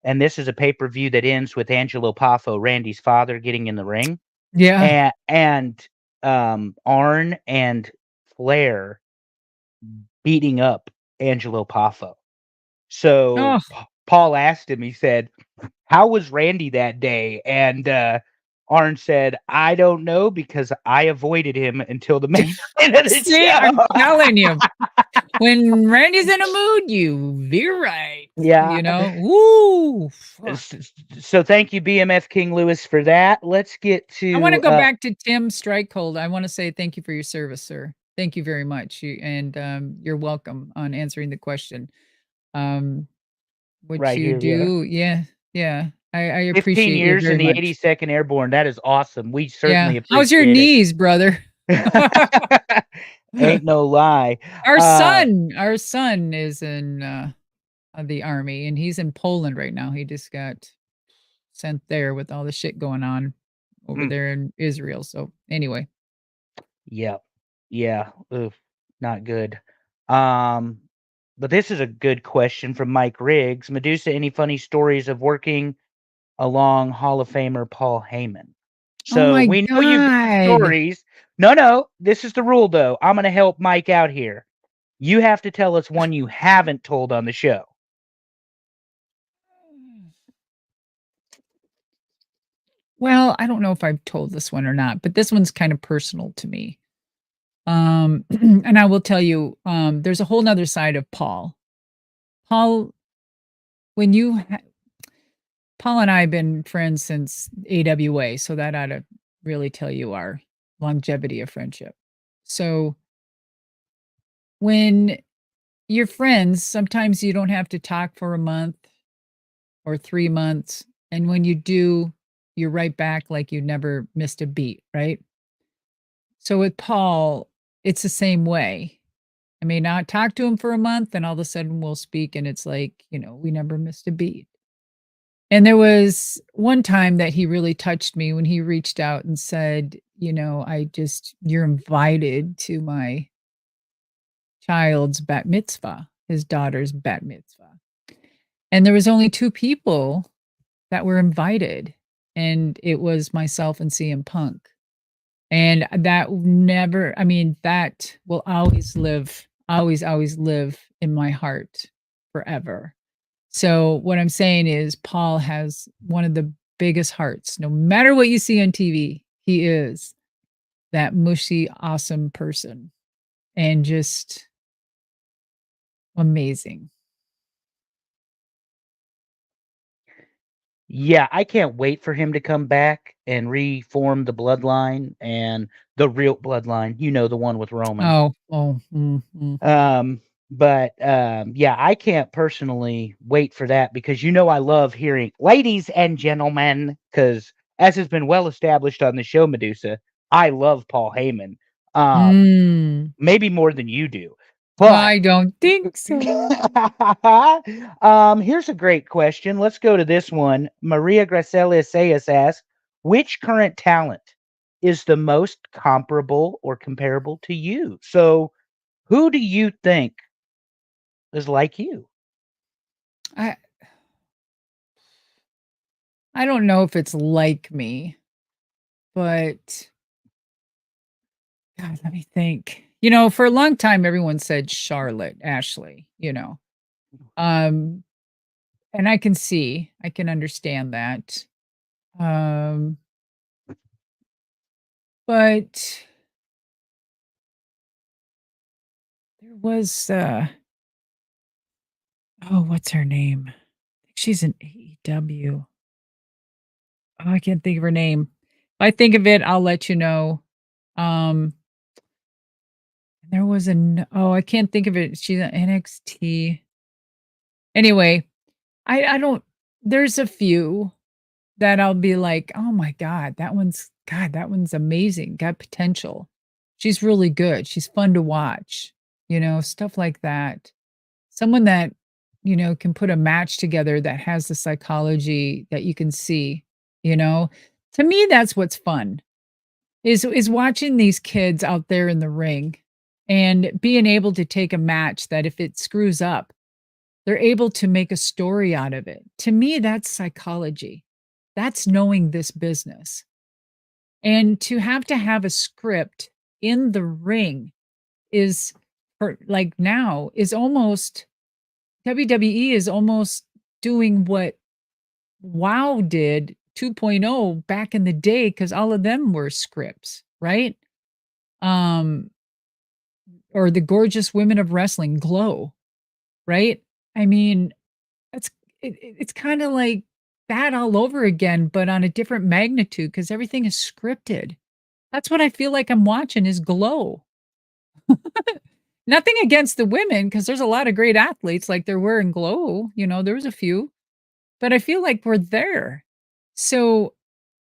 and this is a pay-per-view that ends with Angelo Poffo, Randy's father, getting in the ring. Yeah. And Arn and Flair beating up Angelo Poffo. So Oh, Paul asked him, he said, "How was Randy that day?" And Arn said, "I don't know because I avoided him until the main event of the see, show." I'm telling you, when Randy's in a mood, you veer right. Yeah. Woo. Fuck. So thank you, BMF King Lewis, for that. Let's get I want to to go back to Tim Strikehold. I want to say thank you for your service, sir. Thank you very much. And you're welcome on answering the question. Um, what right you here. Yeah. do, yeah, yeah. I 15 appreciate you years in very the much. 82nd Airborne. That is awesome. We Yeah. certainly How's your appreciate knees, brother? it. Ain't no lie. Our son is in the army, and he's in Poland right now. He just got sent there with all the shit going on over mm, there in Israel. So anyway, yeah. Yeah. Oof, not good. Um, but this is a good question from Mike Riggs. Medusa, any funny stories of working along Hall of Famer Paul Heyman? oh So my we know you've got God. stories. No, this is the rule though. I'm going to help Mike out here. You have to tell us one you haven't told on the show. Well, I don't know if I've told this one or not, but this one's kind of personal to me. And I will tell you, there's a whole nother side of Paul. Paul, when Paul and I have been friends since AWA, so that ought to really tell you our longevity of friendship. So when you're friends, sometimes you don't have to talk for a month or 3 months, and when you do, you're right back like you never missed a beat, right? So with Paul, it's the same way. I may not talk to him for a month, and all of a sudden we'll speak, and it's like, we never missed a beat. And there was one time that he really touched me when he reached out and said, you're invited to my child's bat mitzvah, his daughter's bat mitzvah. And there was only 2 people that were invited, and it was myself and CM Punk. And that never, I mean, that will always live, always live in my heart forever. So what I'm saying is Paul has one of the biggest hearts. No matter what you see on TV, he is that mushy, awesome person and just amazing. Yeah, I can't wait for him to come back and reform the bloodline and the real bloodline, the one with Roman. Oh, Yeah, I can't personally wait for that because I love hearing ladies and gentlemen, because as has been well established on the show, Madusa, I love Paul Heyman. Maybe more than you do. But I don't think so. here's a great question. Let's go to this one. Maria Gracelia Sayas asks, which current talent is the most comparable or comparable to you? So who do you think is like you? I I don't know if it's like me, but God, let me think. For a long time, everyone said Charlotte, Ashley. Um, and I can understand that. Um, but there was oh, what's her name? She's in AEW. Oh, I can't think of her name. If I think of it, I'll let you know. Um, there was oh, I can't think of it. She's an NXT. Anyway, I don't there's a few that I'll be like, "Oh my god, that one's amazing, got potential. She's really good, she's fun to watch." Stuff like that. Someone that, can put a match together that has the psychology that you can see, you know? To me, that's what's fun, is watching these kids out there in the ring and being able to take a match that if it screws up, they're able to make a story out of it. To me, that's psychology. That's knowing this business. And to have a script in the ring is for like now is almost WWE is almost doing what WoW did 2.0 back in the day because all of them were scripts, right? Um, or the gorgeous women of wrestling, Glow, right? I mean, It's it's kinda like that all over again, but on a different magnitude because everything is scripted. That's what I feel like I'm watching is Glow. Nothing against the women because there's a lot of great athletes like there were in Glow, there was a few, but I feel like we're there. So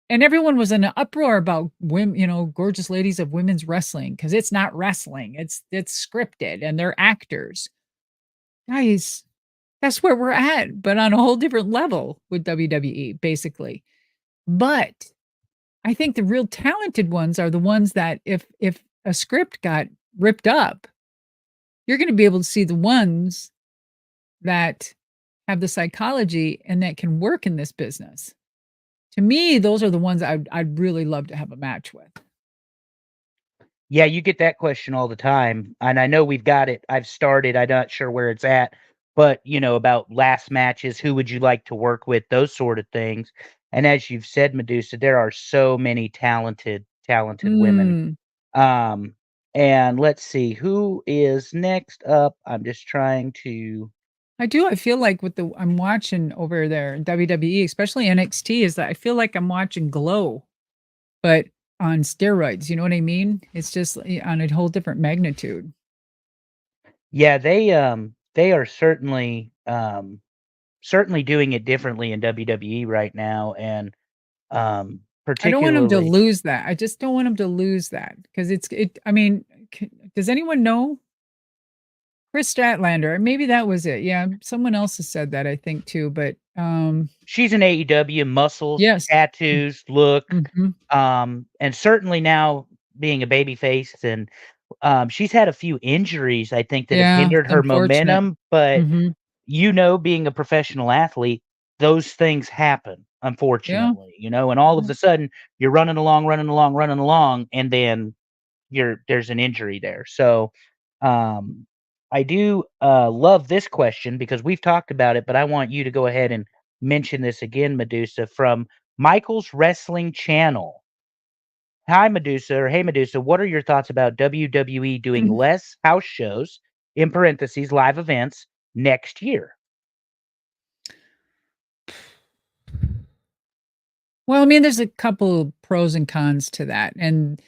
and everyone was in an uproar about women, gorgeous ladies of women's wrestling because it's not wrestling, it's scripted and they're actors. Guys, that's where we're at, but on a whole different level with WWE, basically. But I think the real talented ones are the ones that if a script got ripped up, you're gonna be able to see the ones that have the psychology and that can work in this business. To me, those are the ones I'd really love to have a match with. Yeah, you get that question all the time, and I know we've got it. I've started. I'm not sure where it's at, but about last matches, who would you like to work with, those sort of things. And as you've said, Medusa, there are so many talented women. Mm, Um, and let's see who is next up. I'm just trying to. I do. I feel like with the I'm watching over there in WWE, especially NXT, is that I feel like I'm watching Glow. But on steroids, you know what I mean? It's just on a whole different magnitude. Yeah, they are certainly doing it differently in WWE right now, and I don't want 'em to particularly. lose that. I just don't want 'em to lose that because I mean, does anyone know Chris Statlander? Maybe that was it. Yeah, someone else has said that I think too, but, She's in AEW, muscles, yes. tattoos, look, Mhm. and certainly now being a babyface, and she's had a few injuries, I think, that have Yeah, hindered it's her unfortunate. momentum, but Mhm. being a professional athlete, those things happen, unfortunately, you know, and all of a sudden you're running along, and then there's an injury there. So, I do love this question because we've talked about it, but I want you to go ahead and mention this again, Madusa, from Michael's Wrestling Channel. Hi, Madusa, or hey, Madusa, what are your thoughts about WWE doing less house shows, in parentheses, live events, next year? Well, I mean, there's a couple pros and cons to that, and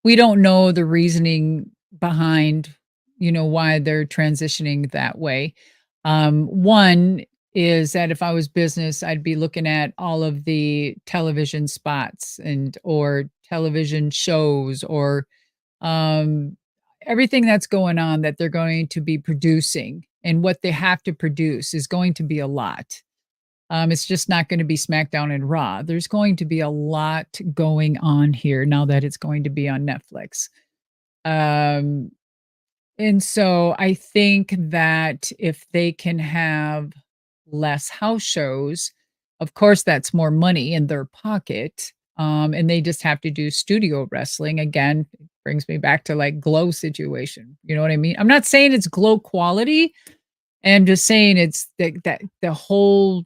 we don't know the reasoning behind, why they're transitioning that way. One is that if I was business, I'd be looking at all of the television spots or television shows or um, everything that's going on that they're going to be producing, and what they have to produce is going to be a lot. It's just not going to be SmackDown and Raw. There's going to be a lot going on here now that it's going to be on Netflix. Um, and so I think that if they can have less house shows, of course, that's more money in their pocket. And they just have to do studio wrestling. Again, it brings me back to like Glow situation. You know what I mean? I'm not saying it's Glow quality. I'm just saying it's that the whole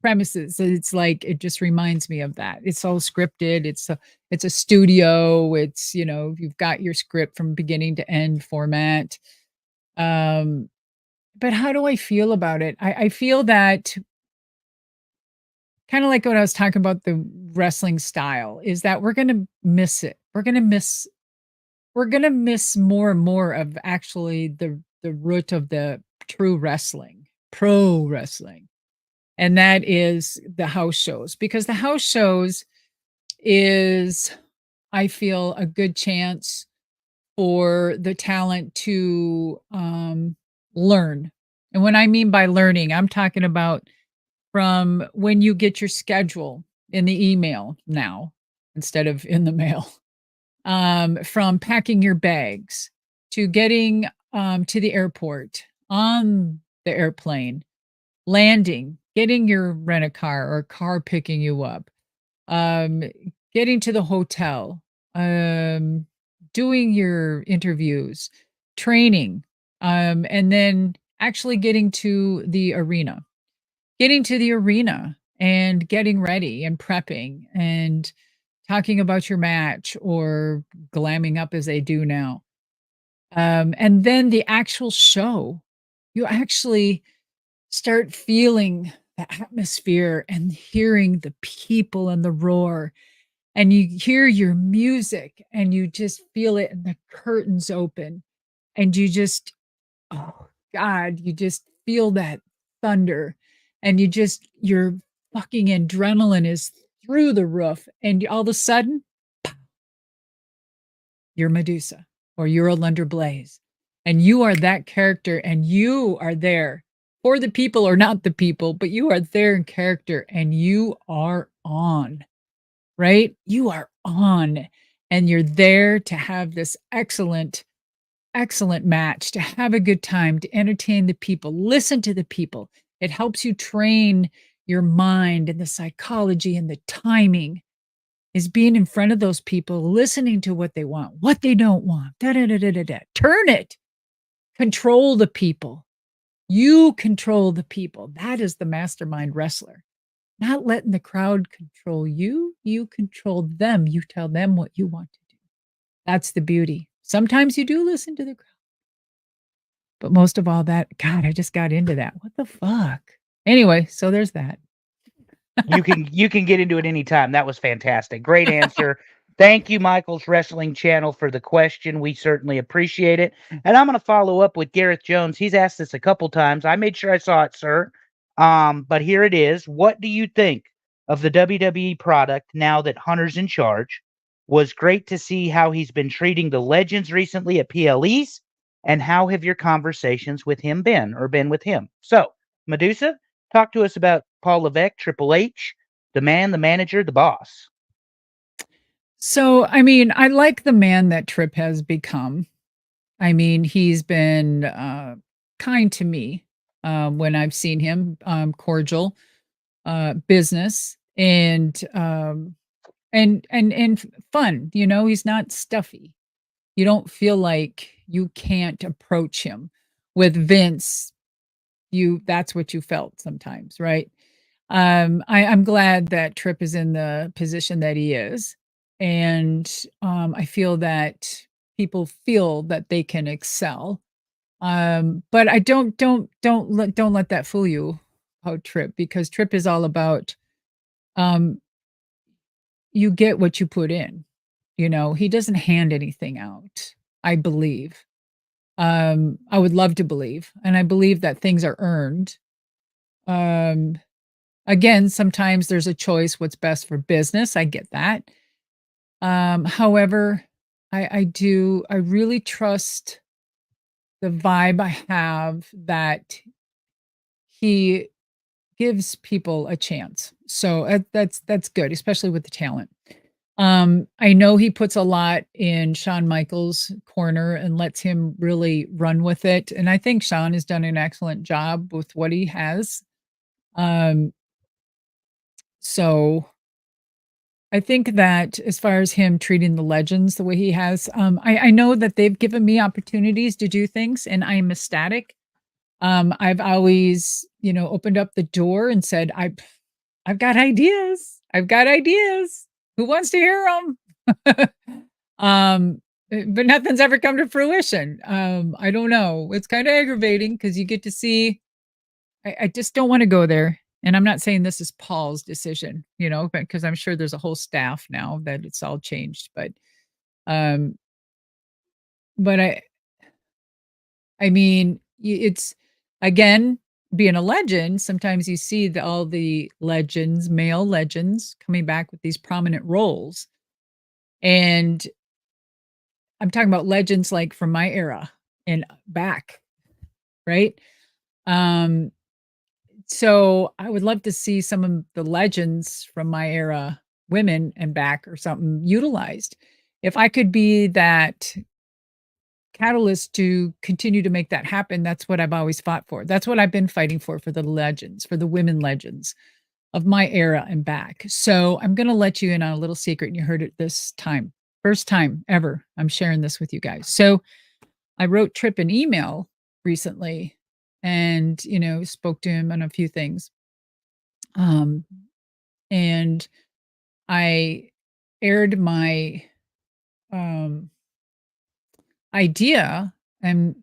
premises. It's like it just reminds me of that. It's all scripted. It's a studio. It's, you've got your script from beginning to end format. But how do I feel about it? I feel that kind of like what I was talking about the wrestling style is that we're gonna miss it. We're gonna miss more and more of actually the root of the true wrestling, pro wrestling. And that is the house shows, because the house shows is, I feel, a good chance for the talent to learn. And when I mean by learning, I'm talking about from when you get your schedule in the email now instead of in the mail, from packing your bags to getting to the airport, on the airplane, landing, getting your rent a car or a car picking you up, um, getting to the hotel, doing your interviews, training, and then actually getting to the arena and getting ready and prepping and talking about your match or glamming up as they do now. And then the actual show, you actually start feeling the atmosphere and hearing the people and the roar, and you hear your music and you just feel it and the curtains open and you just, oh god, you just feel that thunder, and your fucking adrenaline is through the roof, and all of a sudden you're Madusa or you're Lunder Blaze, and you are that character, and you are there for the people or not the people, but you are there in character and you are on, right? You are on, and you're there to have this excellent match, to have a good time, to entertain the people, listen to the people. It helps you train your mind and the psychology and the timing is being in front of those people, listening to what they want, what they don't want. Da, da, da, da, da, da. Turn it. Control the people. You control the people. That is the mastermind wrestler. Not letting the crowd control you. You control them. You tell them what you want to do. That's the beauty. Sometimes you do listen to the crowd. But most of all that, God, I just got into that. What the fuck? Anyway, so there's that. You can get into it anytime. That was fantastic. Great answer. Thank you, Michael's Wrestling Channel, for the question. We certainly appreciate it. And I'm going to follow up with Gareth Jones. He's asked this a couple times. I made sure I saw it, sir. But here it is. What do you think of the WWE product now that Hunter's in charge? Was great to see how he's been treating the legends recently at PLEs. And how have your conversations with him been with him? So, Madusa, talk to us about Paul Levesque, Triple H, the man, the manager, the boss. So, I mean, I like the man that Trip has become. I mean, he's been kind to me when I've seen him, cordial. business and fun. You know, he's not stuffy. You don't feel like you can't approach him. With Vince, that's what you felt sometimes, right? I'm glad that Tripp is in the position that he is, and I feel that people feel that they can excel. But I don't let that fool you about Tripp, because Tripp is all about um, you get what you put in. You know, he doesn't hand anything out, I believe. I would love to believe, and I believe that things are earned. Um, Again, sometimes there's a choice what's best for business. I get that. However, I really trust the vibe I have that he gives people a chance. So that's good, especially with the talent. I know he puts a lot in Shawn Michaels' corner and lets him really run with it. And I think Shawn has done an excellent job with what he has. Um, so I think that as far as him treating the legends the way he has, I know that they've given me opportunities to do things, and I am ecstatic. I've always, opened up the door and said, I've got ideas. I've got ideas. Who wants to hear them? But nothing's ever come to fruition. I don't know. It's kind of aggravating because you get to see. I just don't want to go there. And I'm not saying this is Paul's decision, because I'm sure there's a whole staff now that it's all changed. Um, but I mean, it's again being a legend. Sometimes you see all the legends, male legends, coming back with these prominent roles, and I'm talking about legends like from my era and back, right? Um, so I would love to see some of the legends from my era, women and back or something utilized. If I could be that catalyst to continue to make that happen, that's what I've always fought for. That's what I've been fighting for the legends, for the women legends of my era and back. So I'm going to let you in on a little secret, and you heard it this time. First time ever I'm sharing this with you guys. So I wrote Tripp an email recently and, spoke to him on a few things. And I aired my idea and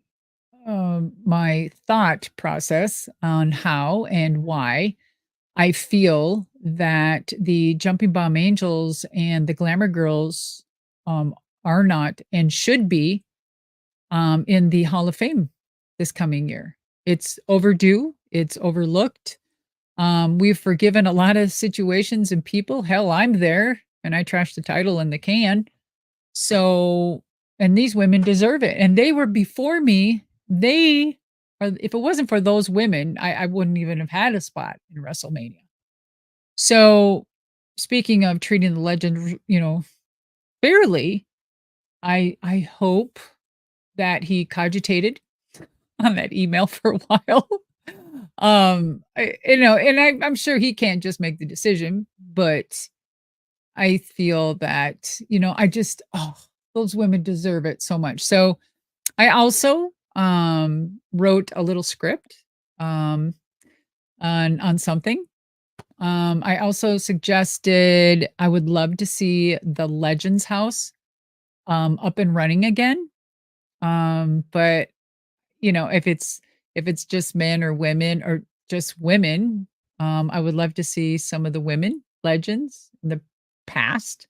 my thought process on how and why I feel that the Jumping Bomb Angels and the Glamour Girls are not and should be in the Hall of Fame this coming year. It's overdue. It's overlooked. We've forgiven a lot of situations and people. Hell, I'm there and I trashed the title in the can. So, and these women deserve it. And they were before me. If it wasn't for those women, I wouldn't even have had a spot in WrestleMania. So, speaking of treating the legend, fairly, I hope that he cogitated on that email for a while. I'm sure he can't just make the decision, but I feel that, those women deserve it so much. So I also wrote a little script on something. I also suggested I would love to see the Legends House up and running again. But if it's just men or women or just women, I would love to see some of the women legends in the past,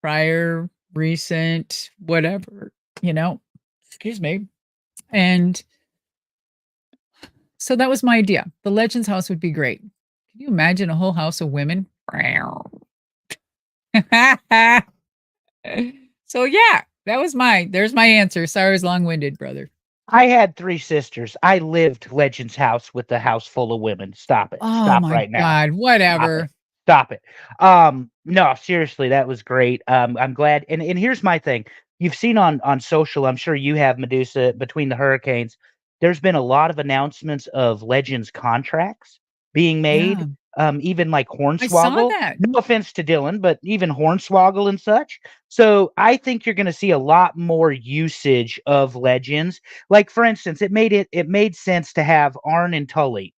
prior, recent, whatever, excuse me. And so that was my idea. The Legends House would be great. Can you imagine a whole house of women? So yeah, there's my answer. Sorry, I was long-winded, brother. I had 3 sisters. I lived Legends House with a house full of women. Stop it. Oh Stop my right now. God, Stop whatever. it. Stop it. No, seriously, that was great. I'm glad. And here's my thing. You've seen on social, I'm sure you have, Madusa, between the Hurricanes, there's been a lot of announcements of Legends contracts being made. Yeah. even like I saw Hornswoggle. that. No offense to Dylan, but even Hornswoggle and such. So I think you're going to see a lot more usage of legends. Like for instance, it made sense to have Arn and Tully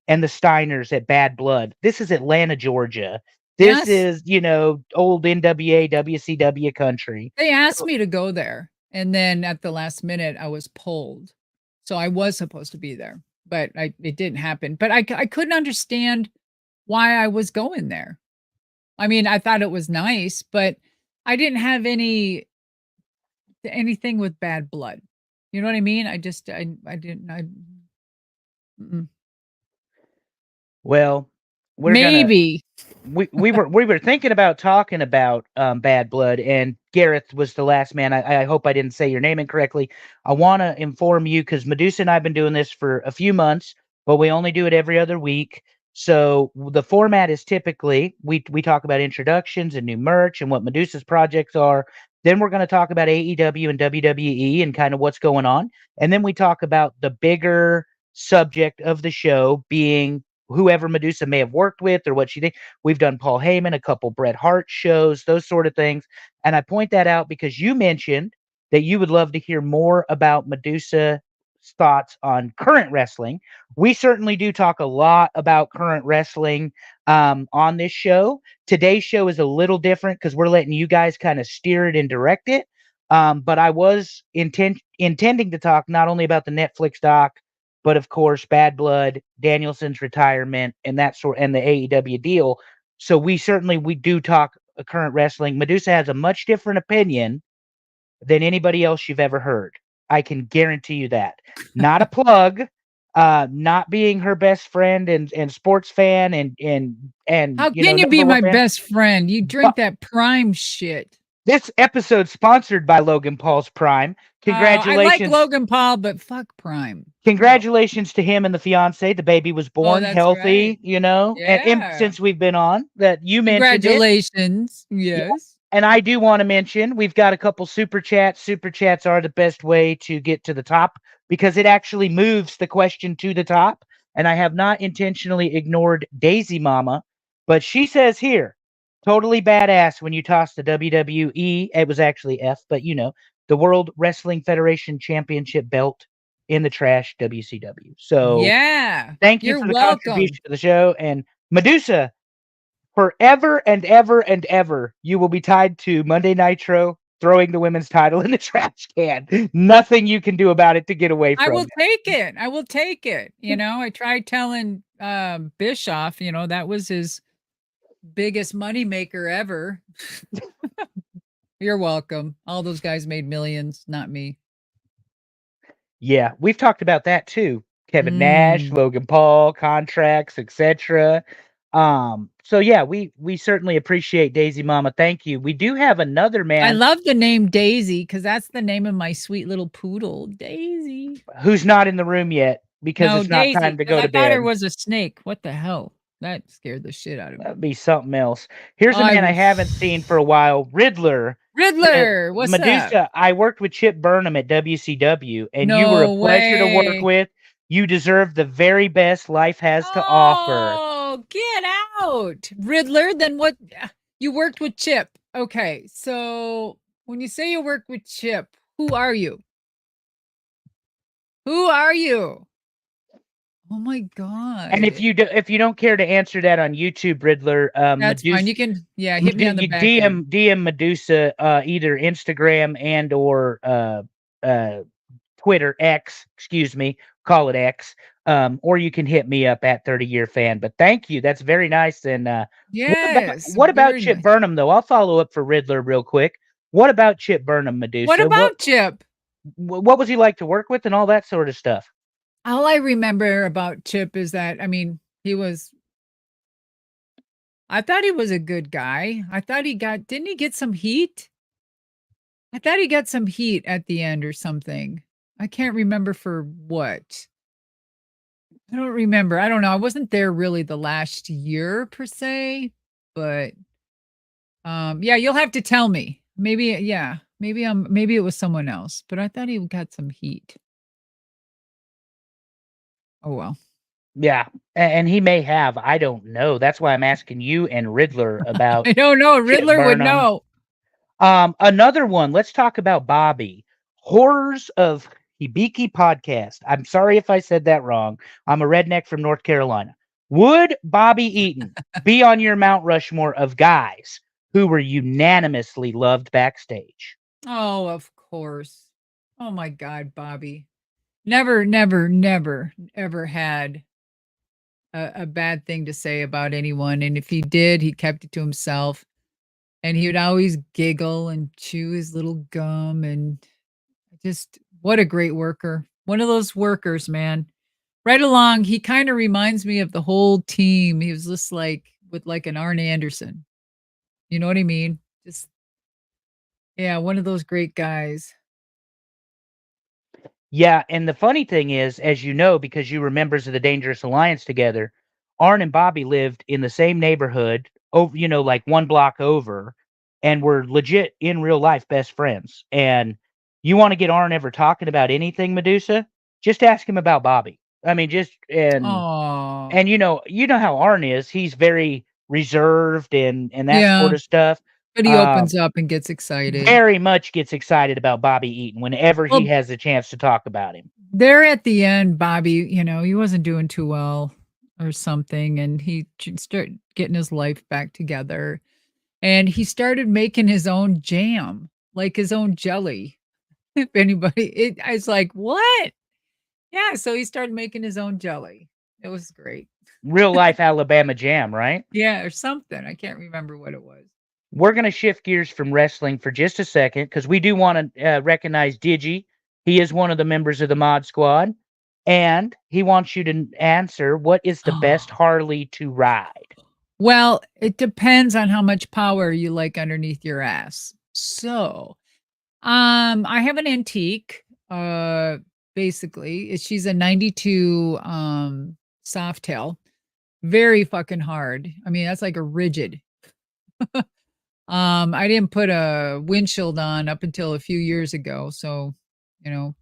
and the Steiners at Bad Blood. This is Atlanta, Georgia. This Yes. is, old NWA, WCW country. They asked me to go there, and then at the last minute, I was pulled. So I was supposed to be there, but it didn't happen. But I couldn't understand why I was going there. I mean, I thought it was nice, but I didn't have anything with bad blood. You know what I mean? I didn't. Mm-mm. Well, we're gonna Maybe. we were thinking about talking about Bad Blood, and Gareth was the last man. I hope I didn't say your name incorrectly. I want to inform you because Madusa and I've been doing this for a few months, but we only do it every other week. So the format is typically we talk about introductions and new merch and what Madusa's projects are. Then we're going to talk about AEW and WWE and kind of what's going on, and then we talk about the bigger subject of the show being whoever Madusa may have worked with or what she did. We've done Paul Heyman, a couple Bret Hart shows, those sort of things. And I point that out because you mentioned that you would love to hear more about Madusa's thoughts on current wrestling. We certainly do talk a lot about current wrestling on this show. Today's show is a little different because we're letting you guys kind of steer it and direct it. But I was intending to talk not only about the Netflix doc, but of course, Bad Blood, Danielson's retirement, and that sort, and the AEW deal. So we do talk current wrestling. Madusa has a much different opinion than anybody else you've ever heard. I can guarantee you that. Not a plug. Not being her best friend and sports fan and How can you be number one my fan. best friend? You drink that Prime shit. This episode sponsored by Logan Paul's Prime. I like Congratulations. Logan Paul, but fuck Prime. Congratulations to him and the fiance. The baby was born that's healthy, right. and Yeah. since we've been on that, you mentioned it. Congratulations. Yeah. Yes. And I do want to mention we've got a couple super chats. Super chats are the best way to get to the top because it actually moves the question to the top. And I have not intentionally ignored Daisy Mama, but she says here, totally badass when you toss the WWE. It was actually F, but the World Wrestling Federation Championship belt in the trash, WCW. So Yeah. thank you You're for the welcome. contribution to the show. And Madusa, forever and ever and ever, you will be tied to Monday Nitro throwing the women's title in the trash can. Nothing you can do about it to get away I from will it. take it. I will take it. I tried telling Bischoff, that was his biggest money maker ever. You're welcome. All those guys made millions, not me. Yeah, we've talked about that too. Kevin Nash, Logan Paul, contracts, etc. So yeah, we certainly appreciate Daisy Mama. Thank you. We do have another man. I love the name Daisy because that's the name of my sweet little poodle, Daisy. Who's not in the room yet because it's not time to go to bed. I thought it was a snake. What the hell? That scared the shit out of me. That'd be something else. Here's a man I haven't seen for a while, Riddler. Riddler, what's Madusa, up? I worked with Chip Burnham at WCW, and you were a pleasure to work with. You deserve the very best life has to offer. Oh, get out. Riddler, then what? You worked with Chip. Okay, so when you say you worked with Chip, who are you? Who are you? Oh my god! And if you don't care to answer that on YouTube, Riddler, that's Madusa, fine. You can hit me on the back DM Madusa either Instagram and or Twitter X, excuse me, call it X, or you can hit me up at 30-year fan. But thank you, that's very nice. And yes, what about Chip Burnham though? I'll follow up for Riddler real quick. What about Chip Burnham, Madusa? What about Chip? What was he like to work with and all that sort of stuff? All I remember about Chip is that, I thought he was a good guy. I thought didn't he get some heat? I thought he got some heat at the end or something. I can't remember for what. I don't remember. I don't know. I wasn't there really the last year per se, but yeah, you'll have to tell me. Maybe it was someone else, but I thought he got some heat. Oh well. Yeah, and he may have. I don't know. That's why I'm asking you and Riddler about I don't know. Chip Riddler would Burnham. know. Another one. Let's talk about Bobby. Horrors of Hibiki podcast. I'm sorry if I said that wrong. I'm a redneck from North Carolina. Would Bobby Eaton be on your Mount Rushmore of guys who were unanimously loved backstage? Oh, of course. Oh my God, Bobby. Never, never, never, ever had a bad thing to say about anyone. And if he did, he kept it to himself. And he would always giggle and chew his little gum. And just what a great worker. One of those workers, man. Right along, he kind of reminds me of the whole team. He was just like with like an Arn Anderson. You know what I mean? Just, yeah, one of those great guys. Yeah, and the funny thing is, as you know, because you were members of the Dangerous Alliance together, Arn and Bobby lived in the same neighborhood, over, like one block over, and were legit in real life best friends. And you want to get Arn ever talking about anything, Madusa? Just ask him about Bobby. I mean, just Oh, and you know how Arn is. He's very reserved and that yeah. sort of stuff. But he Um, opens up and gets excited. very much gets excited about Bobby Eaton whenever he Well, has a chance to talk about him. there at the end, Bobby, he wasn't doing too well or something, and he should start getting his life back together. And he started making his own jam, like his own jelly. If anybody, I was like, what? Yeah. So he started making his own jelly. It was great. Real life Alabama Jam, right? Yeah, or something. I can't remember what it was. We're going to shift gears from wrestling for just a second because we do want to recognize Digi. He is one of the members of the Mod Squad, and he wants you to answer what is the best Harley to ride. Well, it depends on how much power you like underneath your ass. So, I have an antique. Basically, she's a 92 Softail. Very fucking hard. I mean, that's like a rigid. I didn't put a windshield on up until a few years ago. So,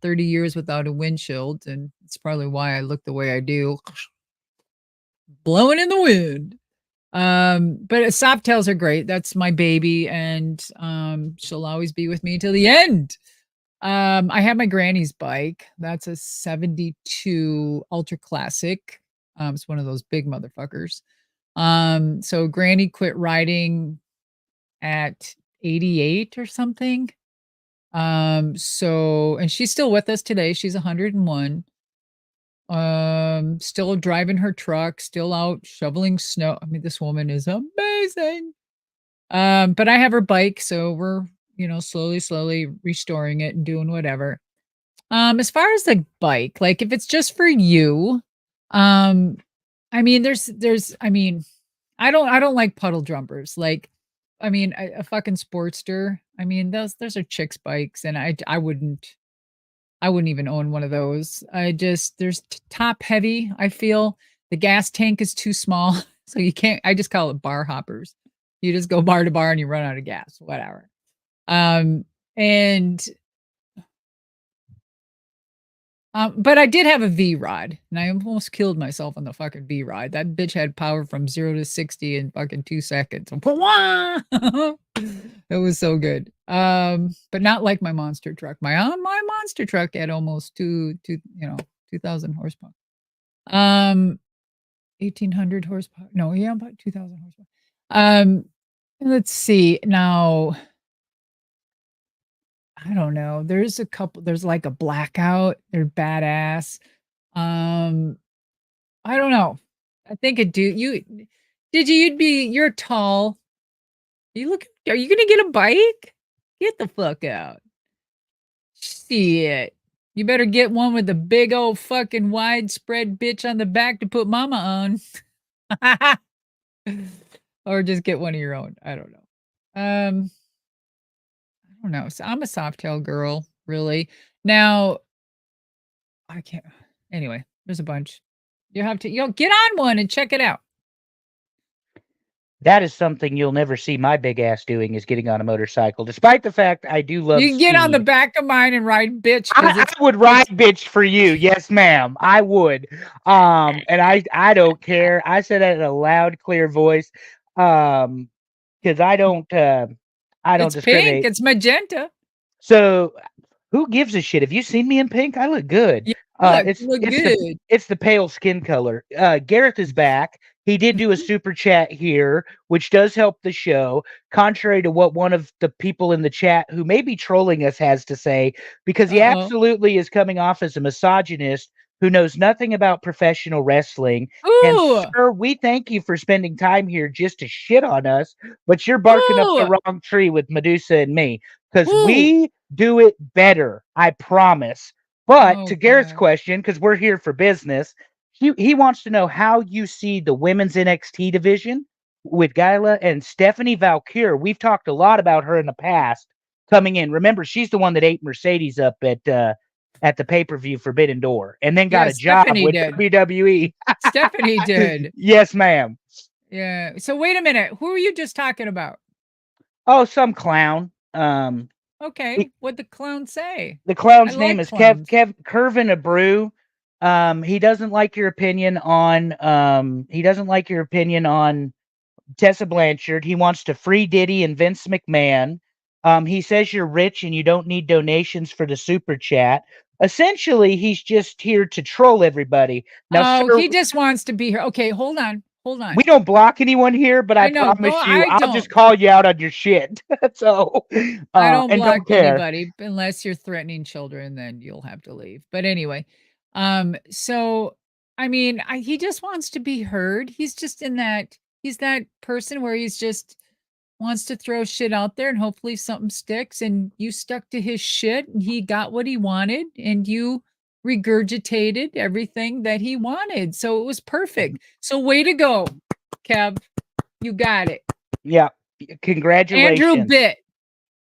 30 years without a windshield, and it's probably why I look the way I do. Blowing in the wind. But Softails are great. That's my baby, and she'll always be with me till the end. I have my granny's bike. That's a 72 Ultra Classic. It's one of those big motherfuckers. So Granny quit riding at 88 or something. And she's still with us today. She's 101. Still driving her truck, still out shoveling snow. I mean, this woman is amazing. But I have her bike, so we're, slowly restoring it and doing whatever. As far as the bike, like if it's just for you, um, I mean, I don't like puddle jumpers. Like, I mean, a fucking Sportster. I mean, those are chicks' bikes, and I wouldn't even own one of those. There's top heavy. I feel the gas tank is too small, so you can't. I just call it bar hoppers. You just go bar to bar and you run out of gas, whatever. And But I did have a V rod, and I almost killed myself on the fucking V rod. That bitch had power from 0 to 60 in fucking 2 seconds. It was so good. But not like my monster truck. My monster truck had almost 2,000 horsepower. 1,800 horsepower. No, yeah, about 2,000 horsepower. Let's see. Now, I don't know. There's like a Blackout. They're badass. Um, I don't know. I think you're tall. Are you gonna get a bike? Get the fuck out. Shit. You better get one with a big old fucking widespread bitch on the back to put mama on. Or just get one of your own. I don't know. I don't know. So I'm a Softail girl, really. Now, I can't. Anyway, there's a bunch. Get on one and check it out. that is something you'll never see my big ass doing, is getting on a motorcycle, despite the fact I do love You can get on the speed. back of mine and ride bitch because I would ride bitch for you. Yes, ma'am. I would. And I don't care. I said that in a loud, clear voice. Because I don't it's pink, discriminate. it's magenta. So who gives a shit? Have you seen me in pink? I look good. Yeah, look, It's you look it's the good. it's the pale skin color. Gareth is back. He did do a super chat here, which does help the show, contrary to what one of the people in the chat who may be trolling us has to say, because he Uh-oh. absolutely is coming off as a misogynist who knows nothing about professional wrestling. And Ooh, sir, we thank you for spending time here just to shit on us, but you're barking up the ooh, wrong tree with Madusa and me, because ooh. we do it better, I promise. But Oh to Garrett's God. question, because we're here for business, he wants to know how you see the women's NXT division with Gyla and Stephanie Valkyr. We've talked a lot about her in the past coming in. Remember, she's the one that ate Mercedes up at the pay-per-view Forbidden Door and then got Yeah, a job Stephanie with did. WWE. Stephanie did. Yes, ma'am. Yeah. So wait a minute. Who were you just talking about? Oh, some clown. Okay. What'd the clown say? The I clown's name like is clowns. Curvin Abreu. He doesn't like your opinion on Tessa Blanchard. He wants to free Diddy and Vince McMahon. He says you're rich and you don't need donations for the super chat. Essentially, he's just here to troll everybody. Now, Oh, sir, he just wants to be here. Okay, hold on. Hold on. we don't block anyone here, but I I know. No, promise you, I I'll just don't. call you out on your shit. So, I don't and block don't care. anybody unless you're threatening children, then you'll have to leave. But anyway, so I mean, he just wants to be heard. He's that person where he's just wants to throw shit out there and hopefully something sticks. And you stuck to his shit and he got what he wanted and you regurgitated everything that he wanted. So it was perfect. So way to go, Kev. You got it. Yeah, Andrew congratulations. bit.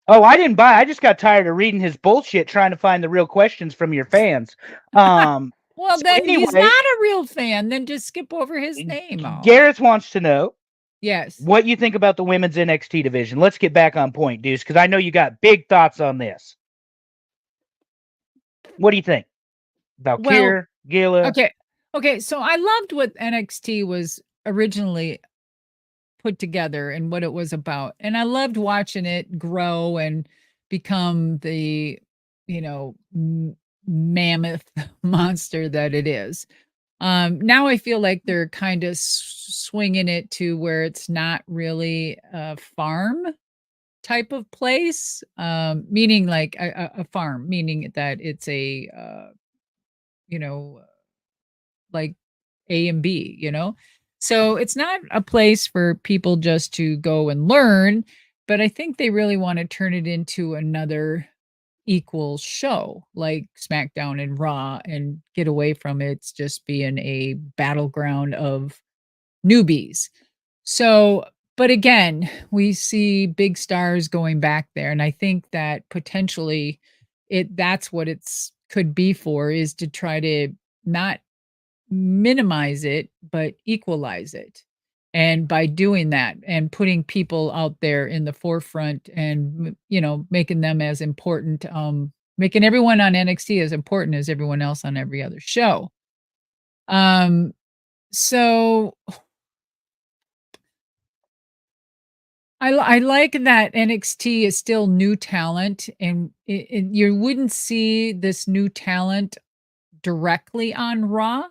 Oh, I didn't buy. I just got tired of reading his bullshit trying to find the real questions from your fans. Well, So then he's not anyway, a real fan. Then just skip over his name. Oh, Gareth wants to know yes. what you think about the women's NXT division. Let's get back on point, Deuce, because I know you got big thoughts on this. What do you think? Well, Valkyr, Gila? okay. Okay. So I loved what NXT was originally put together and what it was about. And I loved watching it grow and become the, mammoth monster that it is. Now I feel like they're kind of swinging it to where it's not really a farm type of place, meaning like a farm, meaning that it's a, you know, like A and B, So it's not a place for people just to go and learn, but I think they really want to turn it into another equal show like SmackDown and Raw and get away from it's just being a battleground of newbies. So, but again, we see big stars going back there and I think that potentially that's what it's could be for is to try to not minimize it, but equalize it. And by doing that and putting people out there in the forefront and, making them as important, making everyone on NXT as important as everyone else on every other show. So I like that NXT is still new talent and you wouldn't see this new talent directly on Raw.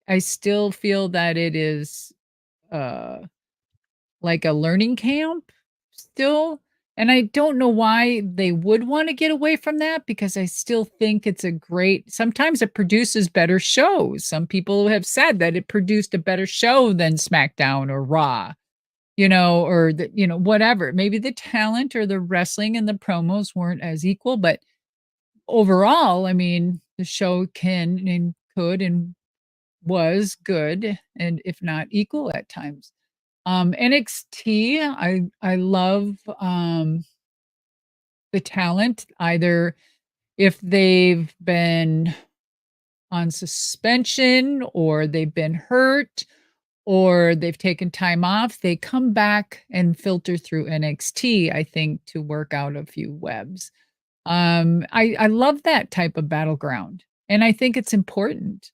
I still feel that it is uh like a learning camp still. And I don't know why they would want to get away from that because I still think it's sometimes it produces better shows. Some people have said that it produced a better show than SmackDown or Raw, or whatever. Maybe the talent or the wrestling and the promos weren't as equal, but overall, I mean, the show can and could and was good and if not equal at times. NXT, I love the talent either if they've been on suspension or they've been hurt or they've taken time off, they come back and filter through NXT, I think, to work out a few webs. I love that type of battleground, and I think it's important.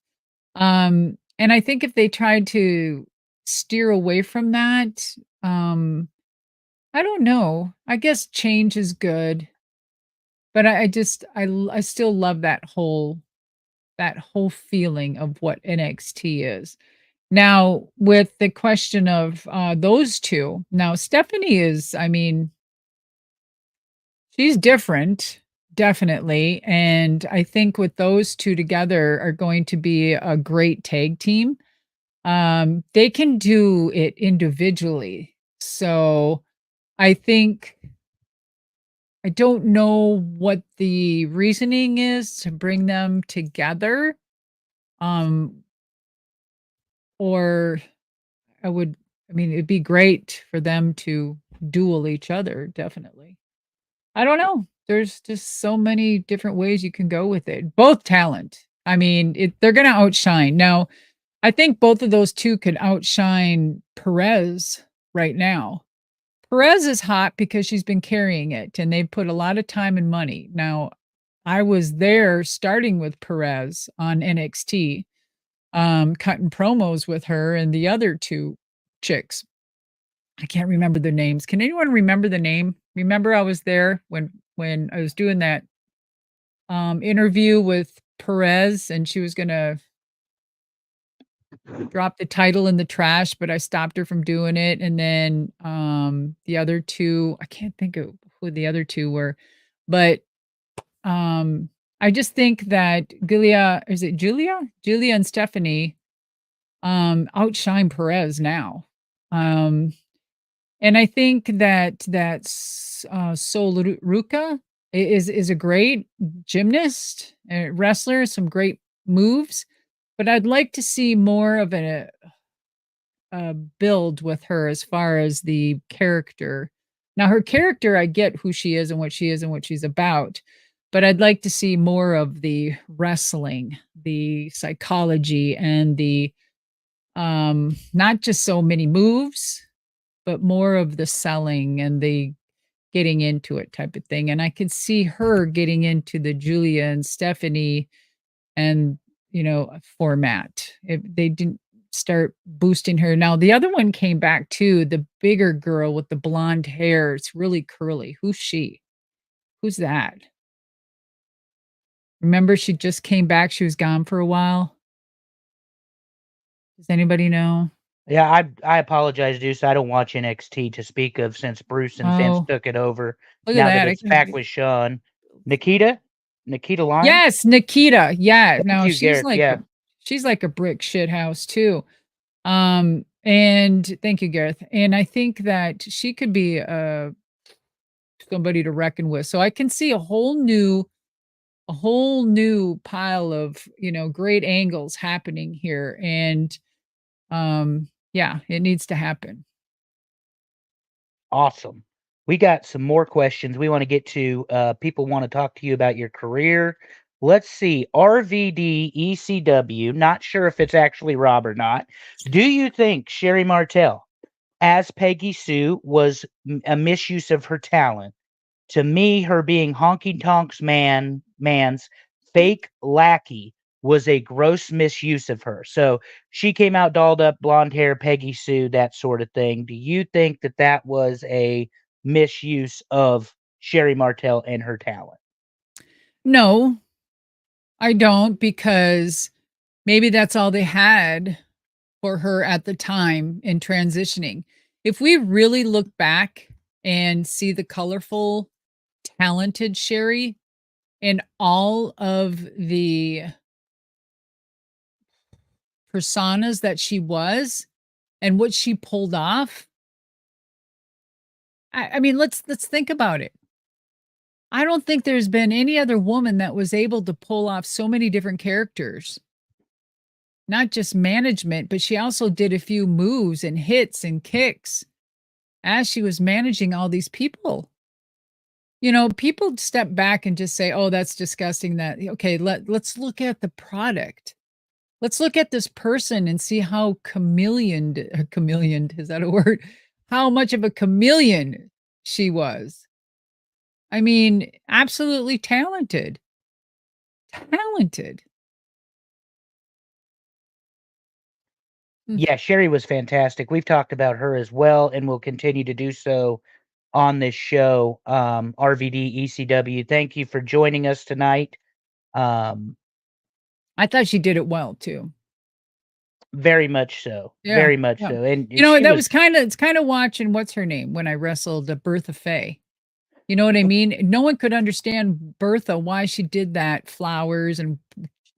And I think if they tried to steer away from that, I don't know. I guess change is good, but I still love that whole feeling of what NXT is. Now, with the question of those two, now Stephanie is, I mean, she's different, definitely. And I think with those two together are going to be a great tag team. They can do it individually. So I think I don't know what the reasoning is to bring them together. Um, or I mean, it'd be great for them to duel each other, definitely. I don't know. There's just so many different ways you can go with it. Both talent. I mean, they're gonna outshine. Now, I think both of those 2 could outshine Perez right now. Perez is hot because she's been carrying it, and they've put a lot of time and money. Now, I was there starting with Perez on NXT, cutting promos with her and the other 2 chicks. I can't remember their names. Can anyone remember the name? Remember I was there when I was doing that, interview with Perez, and she was gonna drop the title in the trash, but I stopped her from doing it, and then, the other 2, I can't think of who the other 2 were, but, I just think that Giulia is it Julia? Julia and Stephanie, outshine Perez now. Um And I think that Sol Ruca is a great gymnast, wrestler, some great moves, but I'd like to see more of a build with her as far as the character. Now her character, I get who she is and what she is and what she's about, but I'd like to see more of the wrestling, the psychology, and the, not just so many moves, but more of the selling and the getting into it type of thing, and I could see her getting into the Julia and Stephanie and, format if they didn't start boosting her. Now the other one came back too, the bigger girl with the blonde hair, it's really curly. Who's she? Who's that? Remember she just came back, she was gone for a while? Does anybody know? Yeah, I apologize, Deuce. I don't watch NXT to speak of since Bruce and Vince Oh, took it over. look at Now that that, I it's can back with Sean. Nikita? Nikita Lyons? Yes, Nikita, yeah, Thank now you, Gareth. Yeah. she's like a brick shit house too. And thank you, Gareth, and I think that she could be, somebody to reckon with, so I can see a whole new pile of, great angles happening here, and, yeah, it needs to happen. Awesome. We got some more questions we want to get to. People want to talk to you about your career. Let's see. RVD ECW. Not sure if it's actually Rob or not. Do you think Sherry Martel as Peggy Sue was a misuse of her talent? To me, her being Honky Tonk's man's fake lackey was a gross misuse of her. So she came out dolled up, blonde hair, Peggy Sue, that sort of thing. Do you think that that was a misuse of Sherry Martel and her talent? No, I don't, because maybe that's all they had for her at the time in transitioning. If we really look back and see the colorful, talented Sherry and all of the personas that she was and what she pulled off, I mean, let's think about it. I don't think there's been any other woman that was able to pull off so many different characters. Not just management, but she also did a few moves and hits and kicks as she was managing all these people. People step back and just say, "Oh, that's disgusting." That okay, let's look at the product. let's look at this person and see how chameleon, is that a word? How much of a chameleon she was. I mean, absolutely talented. Talented. Yeah, Sherry was fantastic. We've talked about her as well, and we'll continue to do so on this show. RVD ECW, thank you for joining us tonight. I thought she did it well too. Very much so. Yeah, Very much yeah. so. And You know, she that was was kinda it's kinda watching what's her name when I wrestled Bertha Faye. You know what I mean? No one could understand Bertha, why she did that flowers and,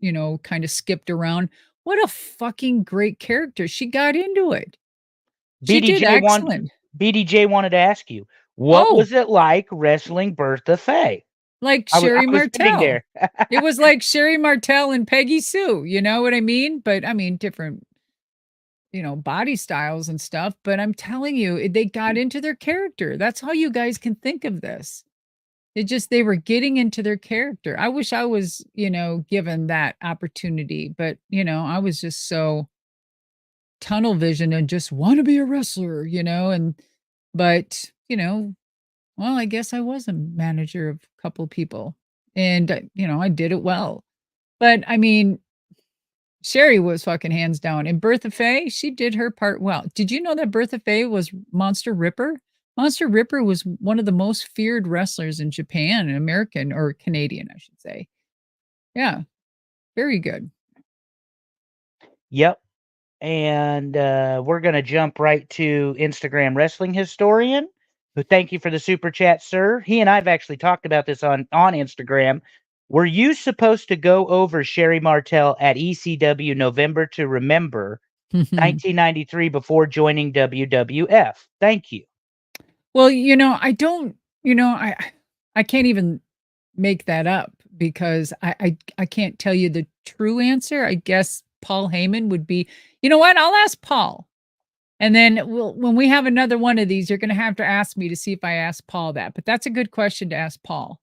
you know, kinda skipped around. What a fucking great character. She got into it. She did BDJ want excellent. BDJ wanted to ask you, what Oh, was it like wrestling Bertha Faye? like I Sherry was sitting Martel. there. It was like Sherry Martel and Peggy Sue, you know what I mean? But, I mean, different, you know, body styles and stuff, but I'm telling you, they got into their character. That's how you guys can think of this. They were getting into their character. I wish I was, you know, given that opportunity, but, you know, I was just so tunnel vision and just want to be a wrestler, you know, but, you know, well, I guess I was a manager of a couple people and, you know, I did it well. But I mean, Sherry was fucking hands down. And Bertha Faye, she did her part well. Did you know that Bertha Faye was Monster Ripper? Monster Ripper was one of the most feared wrestlers in Japan, American or Canadian, I should say. Yeah, very good. Yep. And we're going to jump right to Instagram Wrestling Historian. Who thank you for the super chat, sir. He and I've actually talked about this on Instagram. Were you supposed to go over Sherry Martel at ECW November to Remember 1993 before joining WWF? Thank you. Well, you know, I don't, you know, I can't even make that up because I can't tell you the true answer. I guess Paul Heyman would be. You know what? I'll ask Paul. And then when we have another one of these, you're going to have to ask me to see if I asked Paul that. But that's a good question to ask Paul.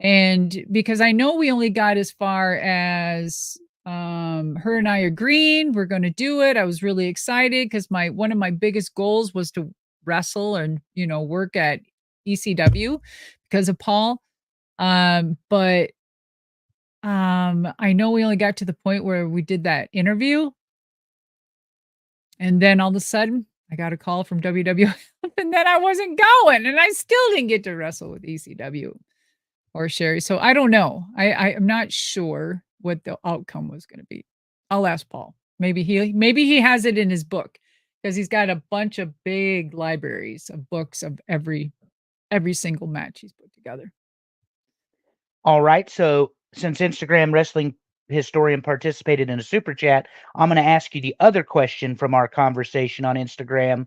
And because I know we only got as far as her and I agreeing, we're going to do it. I was really excited because one of my biggest goals was to wrestle and, you know, work at ECW because of Paul. But I know we only got to the point where we did that interview. And then all of a sudden, I got a call from WWF and then I wasn't going and I still didn't get to wrestle with ECW or Sherry. So I don't know. I'm not sure what the outcome was going to be. I'll ask Paul. Maybe he has it in his book because he's got a bunch of big libraries of books of every single match he's put together. All right. So since Instagram Wrestling Historian participated in a super chat, I'm going to ask you the other question from our conversation on Instagram.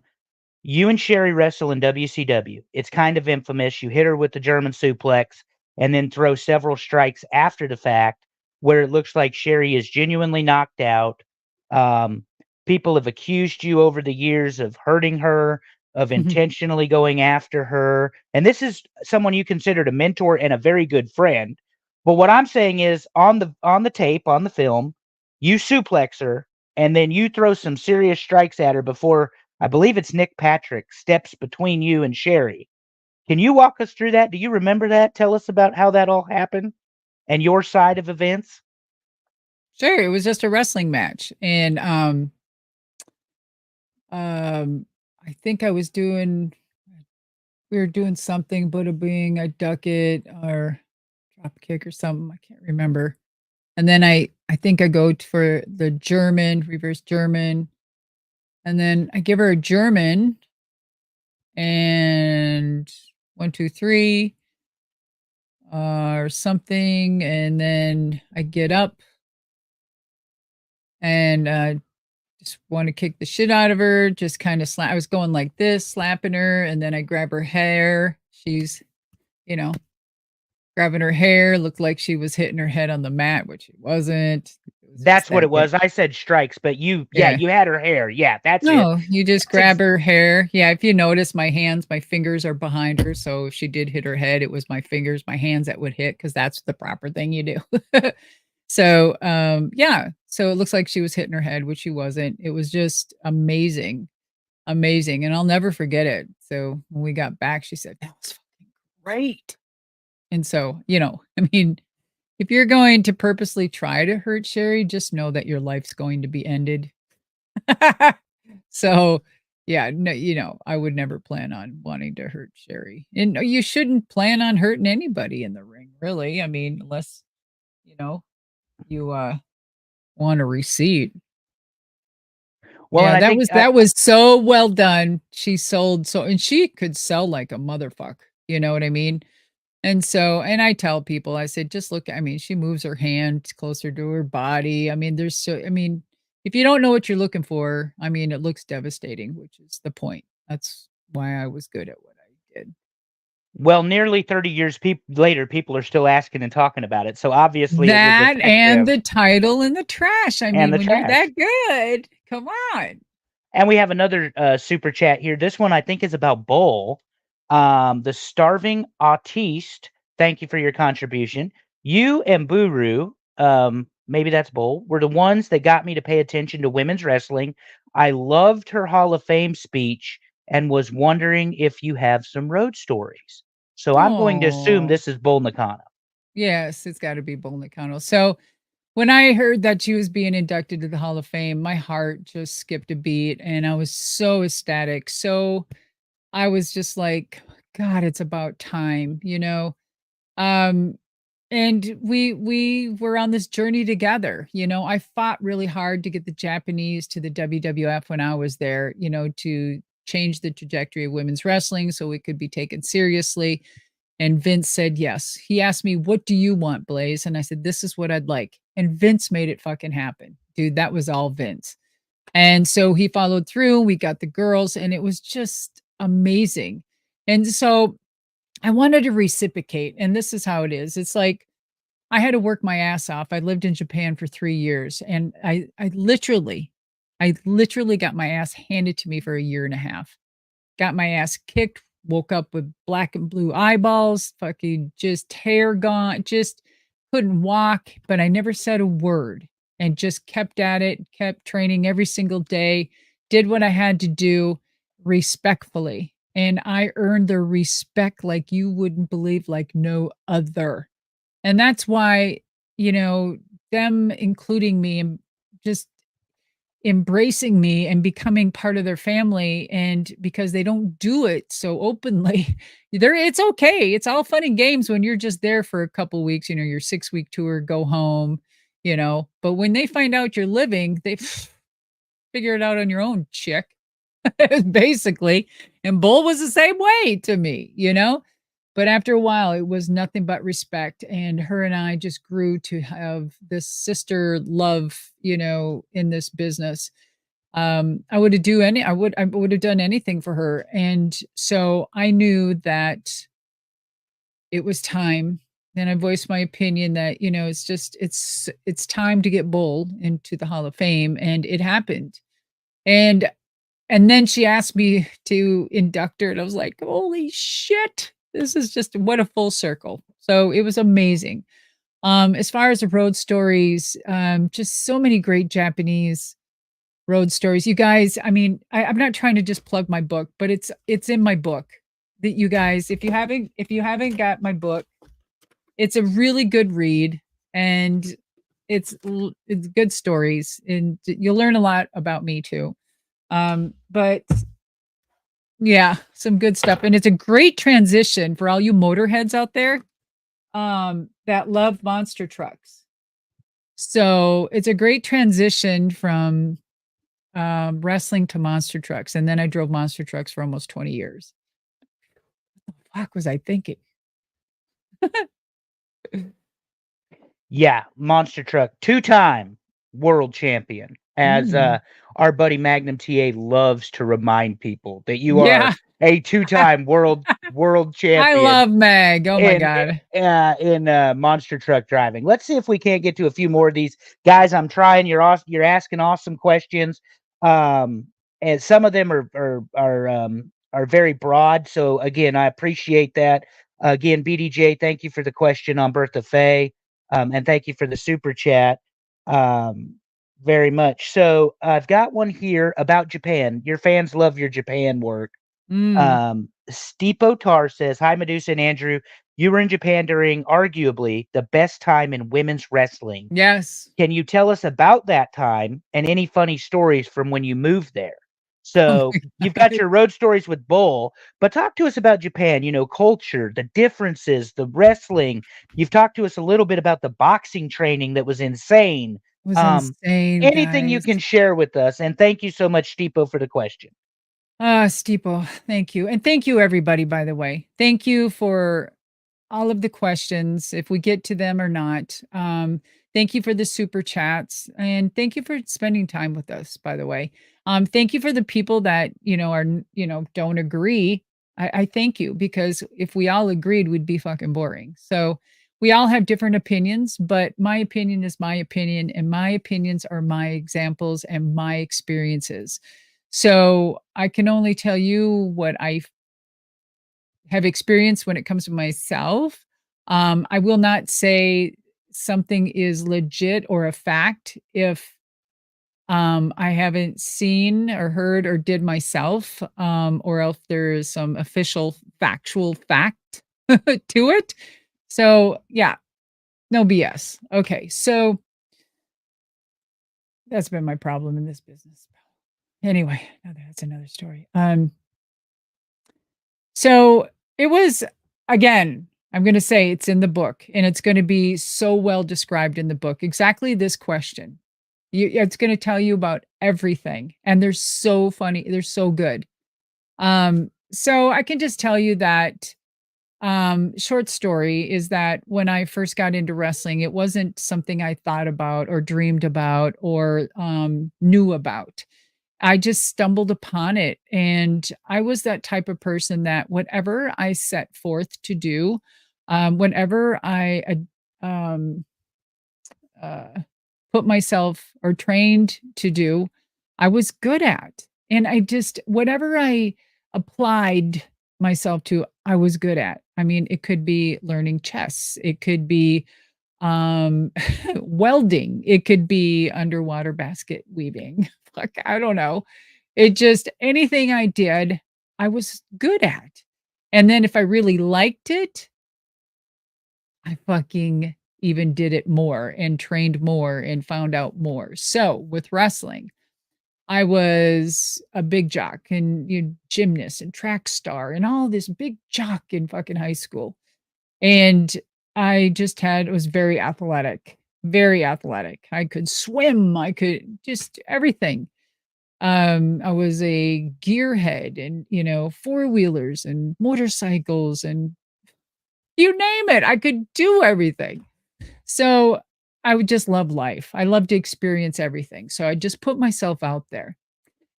You and Sherry wrestle in WCW. It's kind of infamous. You hit her with the German suplex and then throw several strikes after the fact where it looks like Sherry is genuinely knocked out. People have accused you over the years of hurting her, of intentionally going after her. And this is someone you considered a mentor and a very good friend. But what I'm saying is on the tape, on the film, you suplex her and then you throw some serious strikes at her before I believe it's Nick Patrick steps between you and Sherry. Can you walk us through that? Do you remember that? Tell us about how that all happened and your side of events. Sure, it was just a wrestling match, and I think we were doing something, Buddha being a duck it or drop kick or something. I can't remember. And then I think I go for the German, reverse German, and then I give her a German and 1, 2, 3 or something, and then I get up and just want to kick the shit out of her, just kind of I was going like this, slapping her, and then I grab her hair. She's, you know, grabbing her hair, looked like she was hitting her head on the mat, which it wasn't. That's what it was. I said strikes, but you had her hair. Yeah, that's it. No, you just grab her hair. Yeah, if you notice my fingers are behind her. So if she did hit her head, it was my fingers, my hands that would hit because that's the proper thing you do. So, yeah. So it looks like she was hitting her head, which she wasn't. It was just amazing, amazing, and I'll never forget it. So when we got back, she said, "That was fucking great." And so, I mean, if you're going to purposely try to hurt Sherry, just know that your life's going to be ended. So, yeah, no, I would never plan on wanting to hurt Sherry. And you shouldn't plan on hurting anybody in the ring, really. I mean, unless, you want a receipt. Well, Yeah, and I think that was so well done. She sold and she could sell like a motherfucker, you know what I mean? And I tell people, I said, just look, I mean, she moves her hand closer to her body. I mean, if you don't know what you're looking for, I mean, it looks devastating, which is the point. That's why I was good at what I did. well, nearly 30 years later, people are still asking and talking about it. So obviously it was That and effective. the title and the trash. I And mean, the when you're trash. that good, come on. And we have another super chat here. This one I think is about Bull. The starving autiste. Thank you for your contribution. You and Buru, maybe that's Bull, were the ones that got me to pay attention to women's wrestling. I loved her Hall of Fame speech and was wondering if you have some road stories. So I'm going to assume Oh, this is Bull Nakano. yes, it's got to be Bull Nakano. So when I heard that she was being inducted to the Hall of Fame, my heart just skipped a beat and I was so ecstatic. So I was just like, God, it's about time, Um, and we were on this journey together. I fought really hard to get the Japanese to the WWF when I was there, to change the trajectory of women's wrestling so it could be taken seriously. And Vince said yes. He asked me, "What do you want, Blaze?" And I said, "This is what I'd like." And Vince made it fucking happen. Dude, that was all Vince. And so he followed through. We got the girls, and it was just amazing. And so I wanted to reciprocate. And this is how it is. It's like I had to work my ass off. I lived in Japan for 3 years, and I literally got my ass handed to me for a year and a half. Got my ass kicked, woke up with black and blue eyeballs, fucking just hair gone, just couldn't walk, but I never said a word and just kept at it, kept training every single day, did what I had to do respectfully. And I earned their respect like you wouldn't believe, like no other. And that's why, you know, them including me and just embracing me and becoming part of their family, and because they don't do it so openly, it's okay. It's all fun and games when you're just there for a couple weeks, your 6-week tour, go home, but when they find out you're living, they figure it out on your own, chick. Basically. And Bull was the same way to me. But after a while, it was nothing but respect. And her and I just grew to have this sister love, in this business. I would have done anything for her. And so I knew that it was time. Then I voiced my opinion that, it's time to get Bull into the Hall of Fame. And it happened. And then she asked me to induct her, and I was like, holy shit. This is just what a full circle. So it was amazing. As far as the road stories, just so many great Japanese road stories. You guys, I mean, I'm not trying to just plug my book, but it's in my book. That you guys, if you haven't got my book, it's a really good read, and it's good stories, and you'll learn a lot about me too. But yeah, some good stuff. And it's a great transition for all you motorheads out there that love monster trucks. So it's a great transition from wrestling to monster trucks. And then I drove monster trucks for almost 20 years. What the fuck was I thinking? Yeah, monster truck, 2-time world champion. As Mm. our buddy Magnum TA loves to remind people that you are Yeah, a 2-time world I champion love Meg. Oh my in God. monster truck driving. Let's see if we can't get to a few more of these guys. I'm trying. You're asking awesome questions. And some of them are very broad. So again, I appreciate that. Again, BDJ, thank you for the question on Bertha Faye. And thank you for the super chat. Very much. So I've got one here about Japan. Your fans love your Japan work. Steepo Tar says, "Hi, Madusa and Andrew. You were in Japan during arguably the best time in women's wrestling. Yes. Can you tell us about that time and any funny stories from when you moved there?" Oh So my you've got God. your road stories with Bull, but talk to us about Japan, culture, the differences, the wrestling. You've talked to us a little bit about the boxing training that was insane. It was Um, insane, Anything you guys. can share with us. And thank you so much, Steepo, for the question. Steeple, thank you. And thank you, everybody, by the way. Thank you for all of the questions, if we get to them or not. Thank you for the super chats. And thank you for spending time with us, by the way. Thank you for the people that, don't agree. I thank you, because if we all agreed, we'd be fucking boring. So we all have different opinions, but my opinion is my opinion, and my opinions are my examples and my experiences. So I can only tell you what I have experienced when it comes to myself. I will not say something is legit or a fact if I haven't seen or heard or did myself, or if there is some official factual fact to it. So, yeah, no BS. Okay, so that's been my problem in this business. Anyway, that's another story. So it was, again, I'm going to say it's in the book, and it's going to be so well described in the book. Exactly this question. It's going to tell you about everything. And they're so funny. They're so good. So I can just tell you that short story is that when I first got into wrestling, it wasn't something I thought about or dreamed about or knew about. I just stumbled upon it, and I was that type of person that whatever I set forth to do, whenever I um, uh, put myself or trained to do, I was good at. And I just, whatever I applied myself to, I was good at. I mean, it could be learning chess, it could be um welding, it could be underwater basket weaving. Fuck, I don't know. It just, anything I did, I was good at. And then if I really liked it, I fucking even did it more and trained more and found out more. So with wrestling, I was a big jock and gymnast and track star and all this big jock in fucking high school. And I just was very athletic, very athletic. I could swim, I could just everything. I was a gearhead and, four-wheelers and motorcycles and you name it. I could do everything. So I would just love life. I love to experience everything. So I just put myself out there.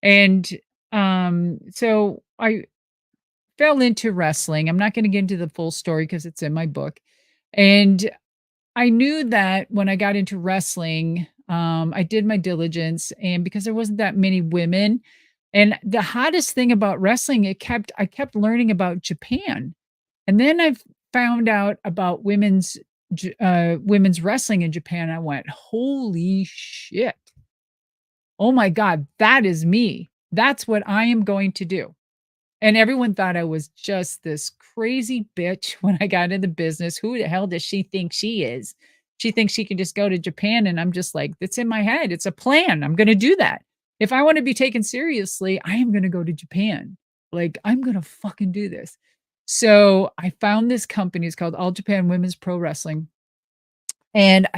And so I fell into wrestling. I'm not going to get into the full story because it's in my book. And I knew that when I got into wrestling, I did my diligence, and because there wasn't that many women, and the hottest thing about wrestling, I kept learning about Japan, and then I found out about women's wrestling in Japan. I went, holy shit! Oh my god, that is me. That's what I am going to do. And everyone thought I was just this crazy bitch when I got in the business. Who the hell does she think she is? She thinks she can just go to Japan. And I'm just like, it's in my head. It's a plan. I'm going to do that. If I want to be taken seriously, I am going to go to Japan. Like, I'm going to fucking do this. So I found this company. It's called All Japan Women's Pro Wrestling. And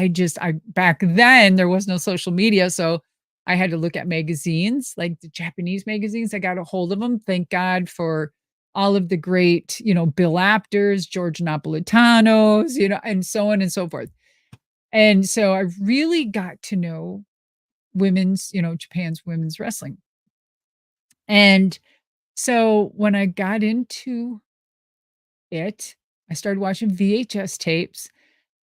back then there was no social media. So I had to look at magazines, like the Japanese magazines. I got a hold of them. Thank God for all of the great, Bill Apters, George Napolitanos, and so on and so forth. And so I really got to know Japan's women's wrestling. And so when I got into it, I started watching VHS tapes.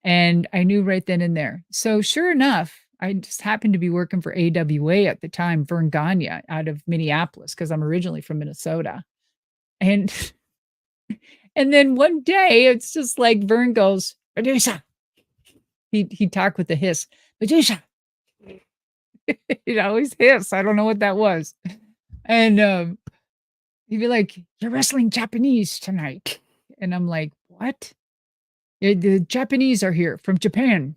And I knew right then and there. So sure enough, I just happened to be working for AWA at the time, Vern Gagne out of Minneapolis, because I'm originally from Minnesota. And and then one day it's just like Vern goes, Madusa, he talked with the hiss. Madusa. He'd always hiss. I don't know what that was. And he'd be like, "You're wrestling Japanese tonight." And I'm like, "What?" The Japanese are here from Japan.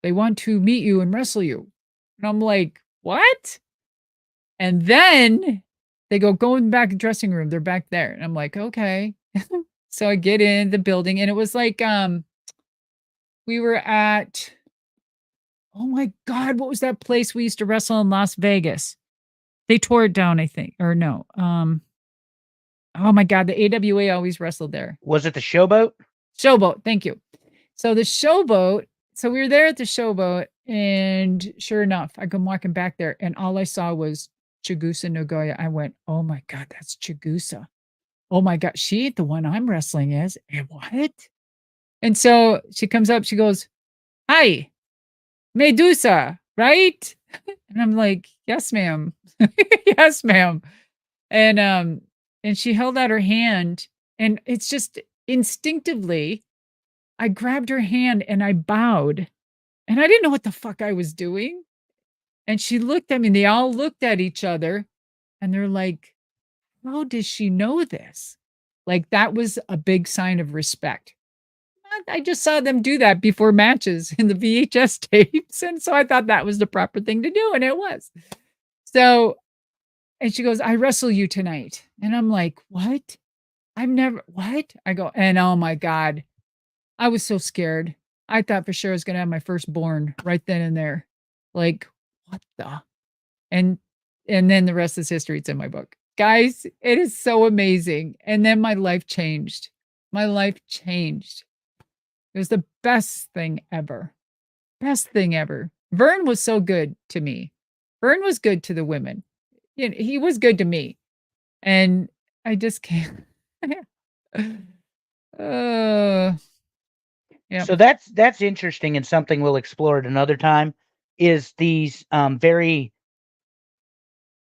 They want to meet you and wrestle you. And I'm like, "What?" And then they go in the back dressing room. They're back there. And I'm like, "Okay." So I get in the building, and it was like we were at, oh my God, what was that place we used to wrestle in Las Vegas? They tore it down, I think. Or no. Oh my God, the AWA always wrestled there. Was it the Showboat? Showboat, thank you. So the Showboat, so we were there at the Showboat, and sure enough, I come walking back there, and all I saw was Chigusa Nagoya. I went, "Oh my God, that's Chigusa. Oh my God, she ain't the one I'm wrestling as." And what? And so she comes up, she goes, "Hi, Madusa, right?" And I'm like, "Yes, ma'am." "Yes, ma'am." And she held out her hand, and it's just instinctively, I grabbed her hand and I bowed, and I didn't know what the fuck I was doing. And she looked at me, and they all looked at each other, and they're like, "How does she know this?" Like, that was a big sign of respect. I just saw them do that before matches in the VHS tapes, and so I thought that was the proper thing to do, and it was. So, and she goes, "I wrestle you tonight." And I'm like, "What? I've never what?" I go, and oh my God, I was so scared. I thought for sure I was gonna have my firstborn right then and there. Like, what the? And and then the rest is history. It's in my book. Guys, it is so amazing. And then my life changed. My life changed. It was the best thing ever. Best thing ever. Vern was so good to me. Vern was good to the women. You know, he was good to me. And I just can't. uh, yeah. So that's interesting, and something we'll explore at another time. Is these very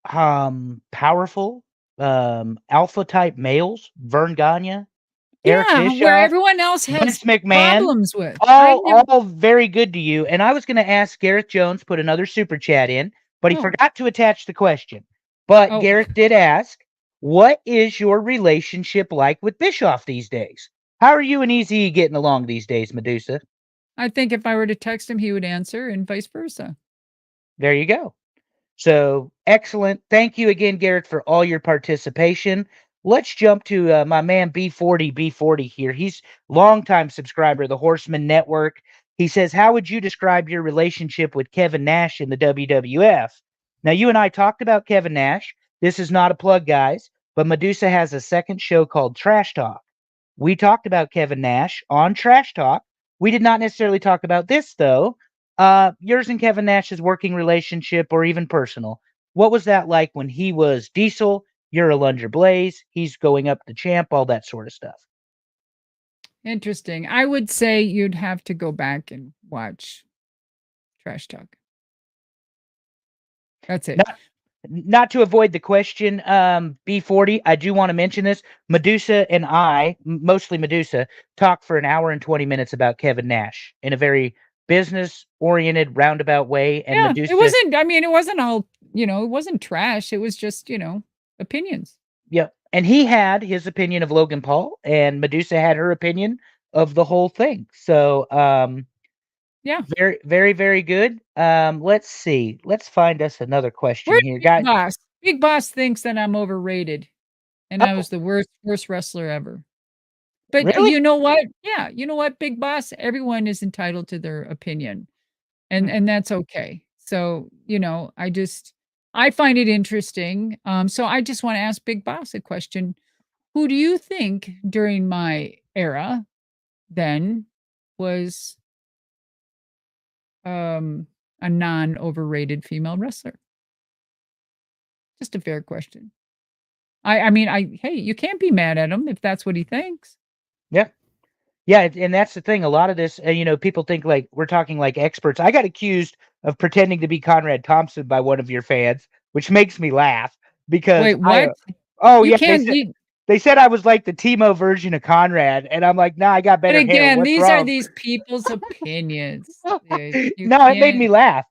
powerful alpha type males, Vern Gagne, Eric Yeah, where Bischoff, everyone else has Vince McMahon, problems with. I've never all very good to you. And I was going to ask Gareth Jones put another super chat in, but he Oh, forgot to attach the question. But oh, Gareth did ask, "What is your relationship like with Bischoff these days? How are you and Easy getting along these days, Madusa?" I think if I were to text him, he would answer and vice versa. There you go. So excellent. Thank you again, Garrett, for all your participation. Let's jump to my man B40 here. He's longtime subscriber of the Horsemen Network. He says, "How would you describe your relationship with Kevin Nash in the WWF?" Now, you and I talked about Kevin Nash. This is not a plug, guys, but Madusa has a second show called Trash Talk. We talked about Kevin Nash on Trash Talk. We did not necessarily talk about this, though. Yours and Kevin Nash's working relationship, or even personal. What was that like when he was Diesel, you're a Lunger Blaze, he's going up the champ, all that sort of stuff? Interesting. I would say you'd have to go back and watch Trash Talk. That's it. Not to avoid the question, B40, I do want to mention this. Madusa and I, mostly Madusa, talked for an hour and 20 minutes about Kevin Nash in a very business-oriented, roundabout way. And Yeah, Madusa, it wasn't, I mean, it wasn't all, it wasn't trash. It was just, opinions. yeah, and he had his opinion of Logan Paul, and Madusa had her opinion of the whole thing. So, Yeah. very, very, very good. Let's see. Let's find us another question Where's here, Big guys. Boss? Big Boss thinks that I'm overrated and I Oh, was the worst wrestler ever. But really? you know what? Yeah, you know what, Big Boss? Everyone is entitled to their opinion. Hmm. And that's okay. So, I find it interesting. So I just want to ask Big Boss a question. Who do you think during my era then was a non-overrated female wrestler? Just a fair question. I mean, hey, you can't be mad at him if that's what he thinks. Yeah. Yeah, and that's the thing. A lot of this, people think like we're talking like experts. I got accused of pretending to be Conrad Thompson by one of your fans, which makes me laugh because Wait, what? oh You yeah, they can't said be. They said I was like the Timo version of Conrad, and I'm like, nah, I got But better hair. again, What's these are wrong? these people's opinions. You No, it made me can't.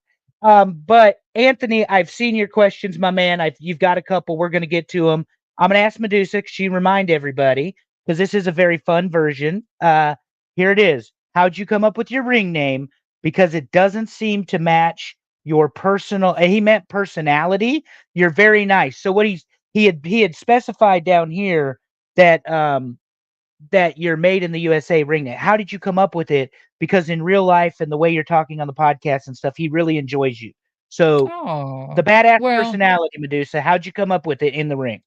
laugh. But Anthony, I've seen your questions, my man. You've got a couple. We're going to get to them. I'm going to ask Madusa. She remind everybody because this is a very fun version. Here it is. How'd you come up with your ring name? Because it doesn't seem to match your personal. He meant personality. You're very nice. So what he had specified down here that that you're made in the USA ring name. How did you come up with it? Because in real life and the way you're talking on the podcast and stuff, he really enjoys you. So the Oh, badass well, personality, Madusa, how'd you come up with it in the ring?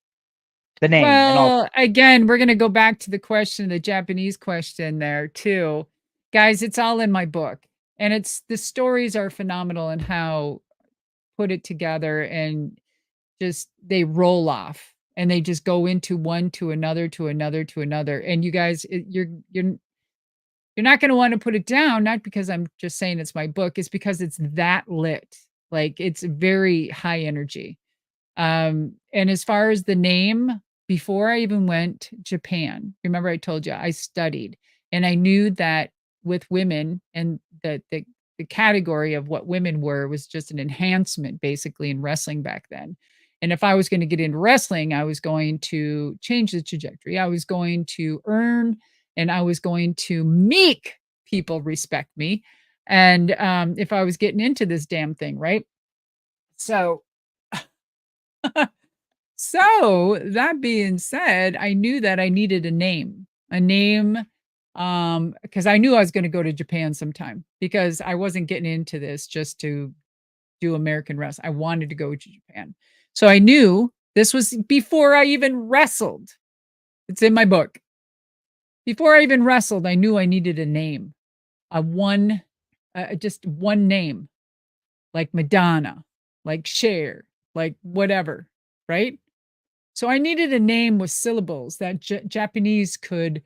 The name and all. well, again, we're gonna go back to the question, the Japanese question there too. Guys, it's all in my book. And it's the stories are phenomenal and how put it together and just they roll off and they just go into one to another to another to another. And you guys, you're not going to want to put it down, not because I'm just saying it's my book, it's because it's that lit. Like it's very high energy. And as far as the name, before I even went Japan, remember I told you I studied and I knew that with women and the category of what women were was just an enhancement basically in wrestling back then. And if I was going to get into wrestling, I was going to change the trajectory. I was going to earn and I was going to make people respect me. And if I was getting into this damn thing, right? So, so that being said, I knew that I needed a name, because I knew I was going to go to Japan sometime because I wasn't getting into this just to do American wrestling. I wanted to go to Japan. So I knew this was before I even wrestled. It's in my book. Before I even wrestled, I knew I needed a name, just one name, like Madonna, like Cher, like whatever, right? So I needed a name with syllables that Japanese it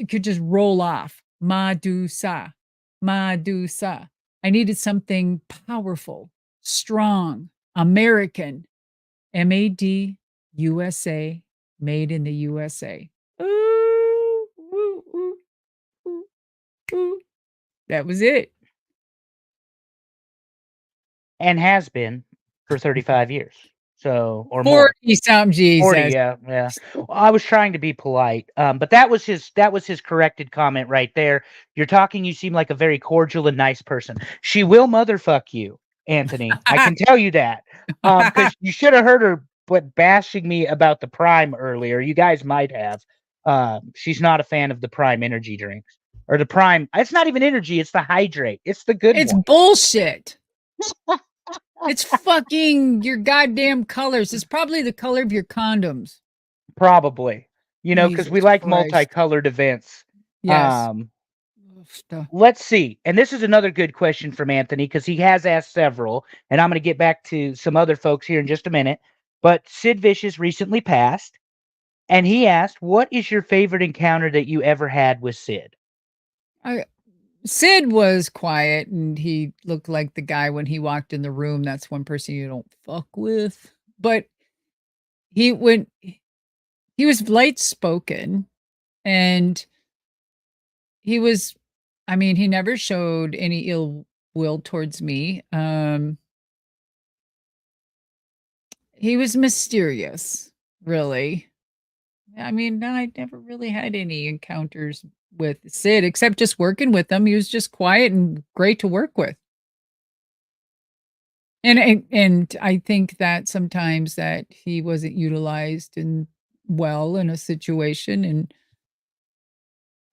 could just roll off. Madusa, Madusa. I needed something powerful, strong, American, MAD, USA, made in the USA. Ooh, ooh, ooh, ooh, ooh. That was it. And has been for 35 years. So, or more. 40 something, 40, Jesus. yeah, yeah. Well, I was trying to be polite, but that was his corrected comment right there. You're talking. You seem like a very cordial and nice person. She will motherfuck you, Anthony. I can tell you that. Because you should have heard her bashing me about the Prime earlier. You guys might have. She's not a fan of the Prime energy drinks or the Prime. It's not even energy. It's the hydrate. It's the good It's one. bullshit. It's fucking your goddamn colors. It's probably the color of your condoms. Probably, because we Jesus like Christ. multicolored events. Yes. Let's see. And this is another good question from Anthony because he has asked several, and I'm going to get back to some other folks here in just a minute. But Sid Vicious recently passed, and he asked, "What is your favorite encounter that you ever had with Sid?" Sid was quiet and he looked like the guy when he walked in the room. That's one person you don't fuck with. But he was light spoken and he was, I mean, he never showed any ill will towards me. He was mysterious, really. I mean, I never really had any encounters with Sid except just working with him. He was just quiet and great to work with. And I think that sometimes that he wasn't utilized and well in a situation. And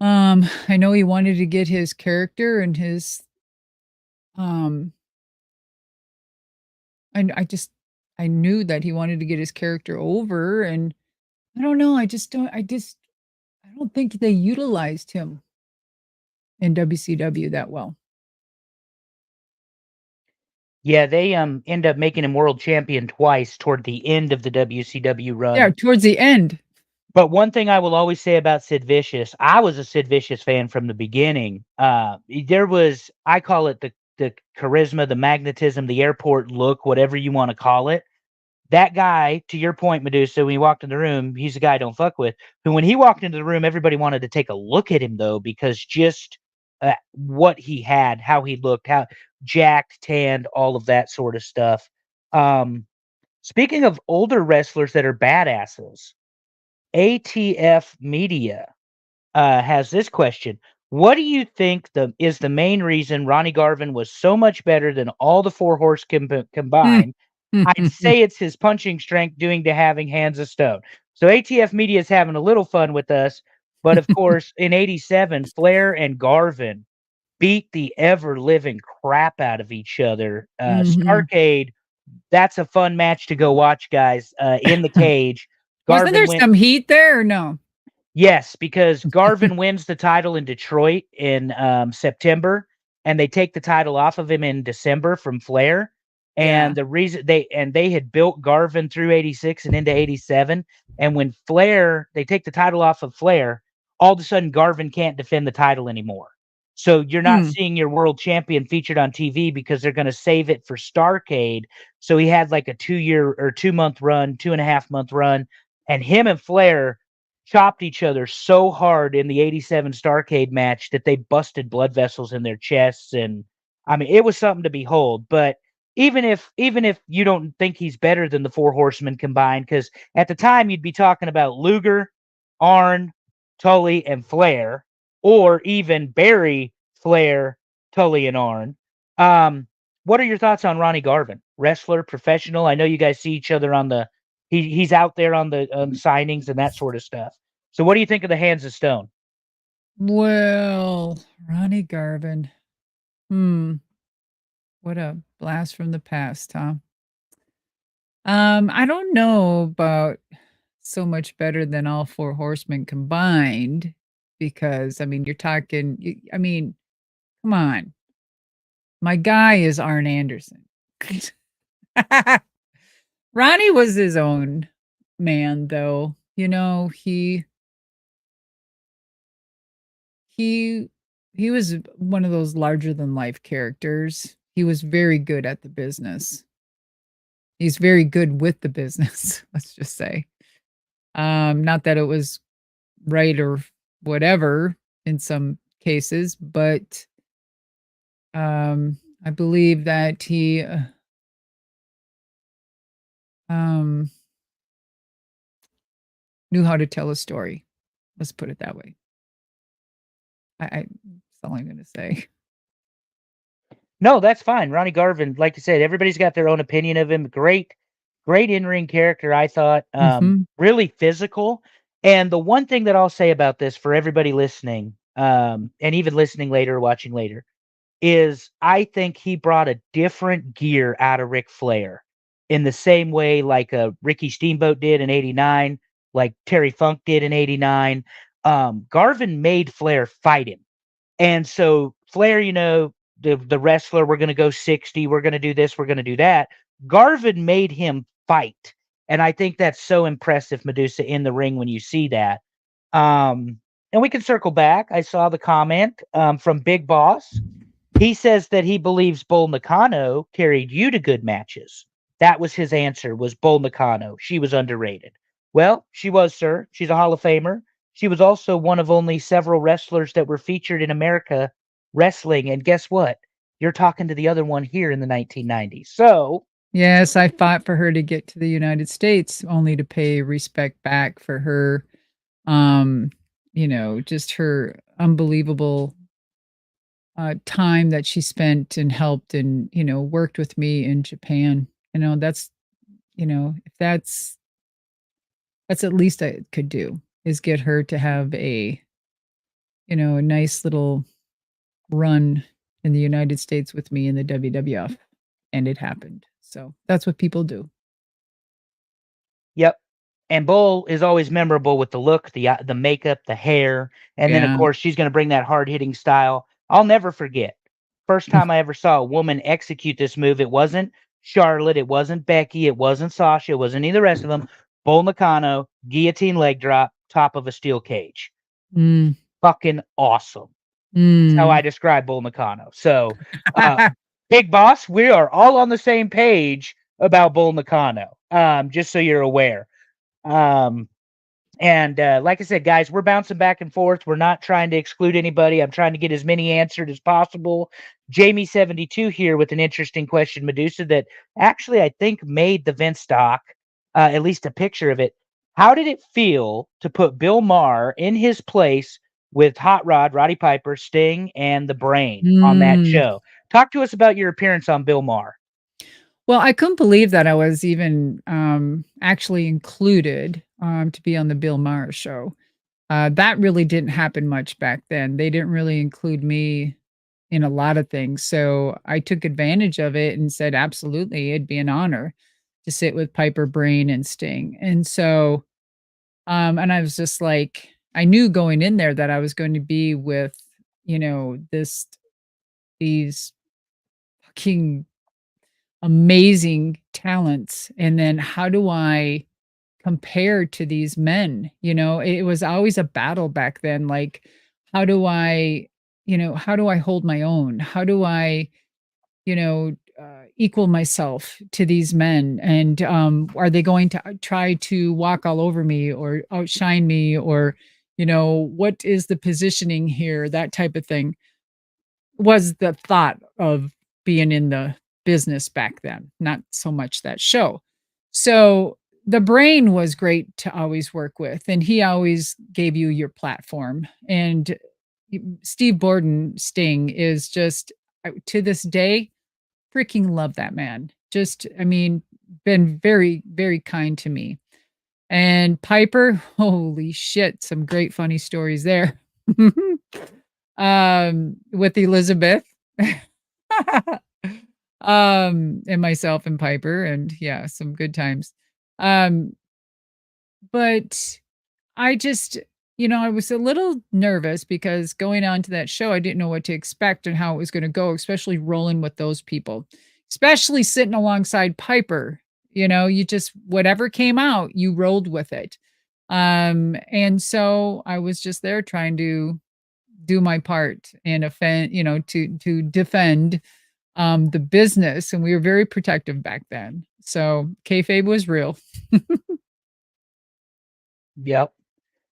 I know he wanted to get his character and his I knew that he wanted to get his character over, and I don't know, I don't think they utilized him in WCW that well. Yeah, they end up making him world champion twice toward the end of the WCW run. Yeah, towards the end. But one thing I will always say about Sid Vicious, I was a Sid Vicious fan from the beginning. There was, I call it the charisma, the magnetism, the airport look, whatever you want to call it. that guy, to your point, Madusa, when he walked in the room, he's a guy I don't fuck with. But when he walked into the room, everybody wanted to take a look at him, though, because just what he had, how he looked, how jacked, tanned, all of that sort of stuff. Speaking of older wrestlers that are badasses, ATF Media has this question. What do you think is the main reason Ronnie Garvin was so much better than all the four horse combined? I'd say it's his punching strength due to having hands of stone. So ATF Media is having a little fun with us. But of course, in 87, Flair and Garvin beat the ever-living crap out of each other. Starrcade, that's a fun match to go watch, guys, in the cage. Wasn't there some heat there or no? Yes, because Garvin wins the title in Detroit in September, and they take the title off of him in December from Flair. And the reason they had built Garvin through 86 and into 87. And when they take the title off of Flair, all of a sudden Garvin can't defend the title anymore. So you're not seeing your world champion featured on TV because they're going to save it for Starrcade. So he had like a 2-year or 2-month run, 2.5-month run, and him and Flair chopped each other so hard in the 87 Starrcade match that they busted blood vessels in their chests. And I mean, it was something to behold. But even if you don't think he's better than the four horsemen combined, because at the time you'd be talking about Luger, Arn, Tully, and Flair, or even Barry, Flair, Tully, and Arn. What are your thoughts on Ronnie Garvin? Wrestler, professional? I know you guys see each other on the he's out there on the signings and that sort of stuff. So what do you think of the Hands of Stone? Well, Ronnie Garvin. What a blast from the past, huh? I don't know about so much better than all four horsemen combined, because I mean, you're talking, I mean, come on. My guy is Arn Anderson. Ronnie was his own man, though. You know, he was one of those larger than life characters. He was very good at the business. He's very good with the business, let's just say. Not that it was right or whatever in some cases, but I believe that he knew how to tell a story. Let's put it that way. That's all I'm going to say. No, that's fine. Ronnie Garvin, like you said, everybody's got their own opinion of him. Great in-ring character, I thought. Really physical. And the one thing that I'll say about this for everybody listening, and even listening later or watching later, is I think he brought a different gear out of Ric Flair in the same way like Ricky Steamboat did in 89, like Terry Funk did in 89. Garvin made Flair fight him. And so Flair, you know, the wrestler, we're going to go 60, we're going to do this, we're going to do that. Garvin made him fight. And I think that's so impressive, Madusa, in the ring when you see that. And we can circle back. I saw the comment from Big Boss. He says that he believes Bull Nakano carried you to good matches. That was his answer, was Bull Nakano. She was underrated. Well, she was, sir. She's a Hall of Famer. She was also one of only several wrestlers that were featured in America wrestling. And guess what? You're talking to the other one here in the 1990s. So yes, I fought for her to get to the United States, only to pay respect back for her, you know, just her unbelievable time that she spent and helped and, you know, worked with me in Japan. You know, that's, you know, if that's at least I could do, is get her to have a, you know, a nice little run in the United States with me in the WWF. And it happened. So that's what people do. Yep. And Bull is always memorable with the look, the makeup, the hair. And then, of course, she's going to bring that hard-hitting style. I'll never forget. First time I ever saw a woman execute this move, it wasn't Charlotte, it wasn't Becky, it wasn't Sasha, it wasn't any of the rest of them. Bull Nakano, guillotine leg drop, top of a steel cage. Fucking awesome. That's how I describe Bull Nakano. So, Big Boss, we are all on the same page about Bull Nakano. just so you're aware. Um, and like I said, guys, we're bouncing back and forth. We're not trying to exclude anybody. I'm trying to get as many answered as possible. Jamie72 here with an interesting question, Madusa, that actually I think made the Vince doc, at least a picture of it. How did it feel to put Bill Maher in his place with Hot Rod, Roddy Piper, Sting, and the Brain on that Mm. show? Talk to us about your appearance on Bill Maher. Well, I couldn't believe that I was even, actually included, to be on the Bill Maher show. That really didn't happen much back then. They didn't really include me in a lot of things, so I took advantage of it and said, "Absolutely, it'd be an honor to sit with Piper, Brain, and Sting." And so, and I was just like I knew going in there that I was going to be with, these fucking amazing talents, and then how do I compare to these men? It was always a battle back then, like, how do I hold my own? How do I, equal myself to these men? And, are they going to try to walk all over me or outshine me? Or, what is the positioning here? That type of thing was the thought of being in the business back then, not so much that show. So the Brain was great to always work with, and he always gave you your platform. And Steve Borden Sting is just, to this day, freaking love that man. Just, I mean, been very, very kind to me. And Piper, holy shit, some great funny stories there. With Elizabeth. And myself and Piper, and yeah, some good times. Um, but I just, I was a little nervous because going on to that show, I didn't know what to expect and how it was going to go, especially rolling with those people, especially sitting alongside Piper. You just, whatever came out, you rolled with it. And so I was just there trying to do my part and offend, to defend the business, and we were very protective back then. So kayfabe was real. Yep.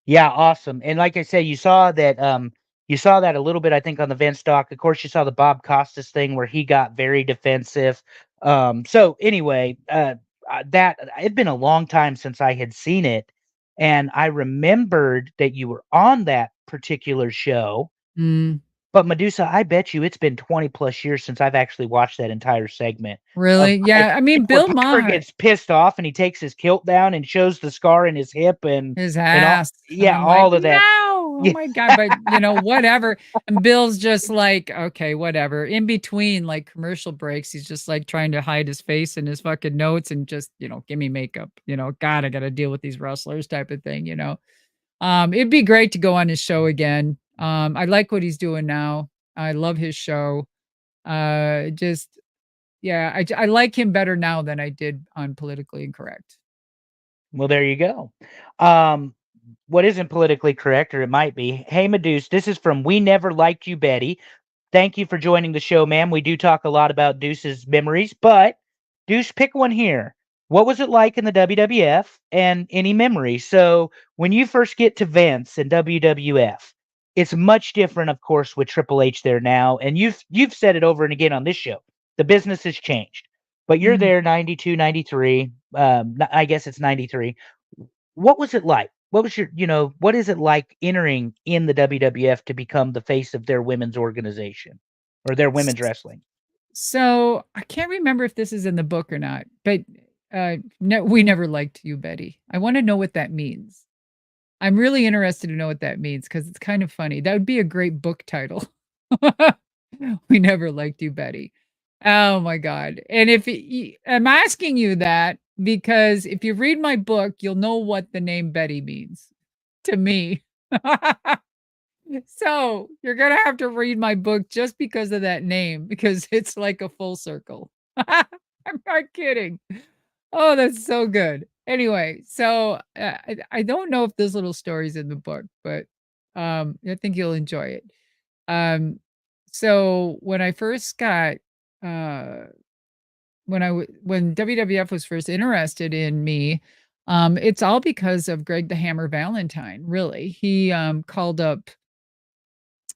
Yeah, awesome. And like I said, you saw that a little bit, I think, on the Vince doc. Of course, you saw the Bob Costas thing where he got very defensive. So anyway, that it'd been a long time since I had seen it, and I remembered that you were on that particular show. Mm, But Medusa, I bet you it's been 20 plus years since I've actually watched that entire segment of really? Yeah. I mean, where Bill Piper Maher, gets pissed off and he takes his kilt down and shows the scar in his hip his and all, ass. And yeah, I'm like, all of that. no, oh Yeah. my God. But, whatever. And Bill's just like, okay, whatever. In between like commercial breaks, he's just like trying to hide his face in his fucking notes and just, give me makeup. God, I got to deal with these wrestlers type of thing. It'd be great to go on his show again. I like what he's doing now. I love his show. Just yeah, I like him better now than I did on Politically Incorrect. Well, there you go. Um, what isn't politically correct, or it might be. Hey, Medusa, this is from We Never Liked You, Betty. Thank you for joining the show, ma'am. We do talk a lot about Deuce's memories, but Deuce, pick one here. What was it like in the WWF and any memories? So when you first get to Vince and WWF, it's much different, of course, with Triple H there now. And you've said it over and again on this show. The business has changed. But you're Mm. there 92, 93. I guess it's 93. What was it like? What was what is it like entering in the WWF to become the face of their women's organization or their women's wrestling? So I can't remember if this is in the book or not, but no, we never liked you, Betty. I want to know what that means. I'm really interested to know what that means because it's kind of funny. That would be a great book title. We never liked you, Betty. Oh my God. And I'm asking you that because if you read my book, you'll know what the name Betty means to me. So you're going to have to read my book just because of that name, because it's like a full circle. I'm not kidding. Oh, that's so good. Anyway, so I don't know if this little story's in the book, but I think you'll enjoy it. Um, so when I first got uh, when WWF was first interested in me, it's all because of Greg the Hammer Valentine, really. He called up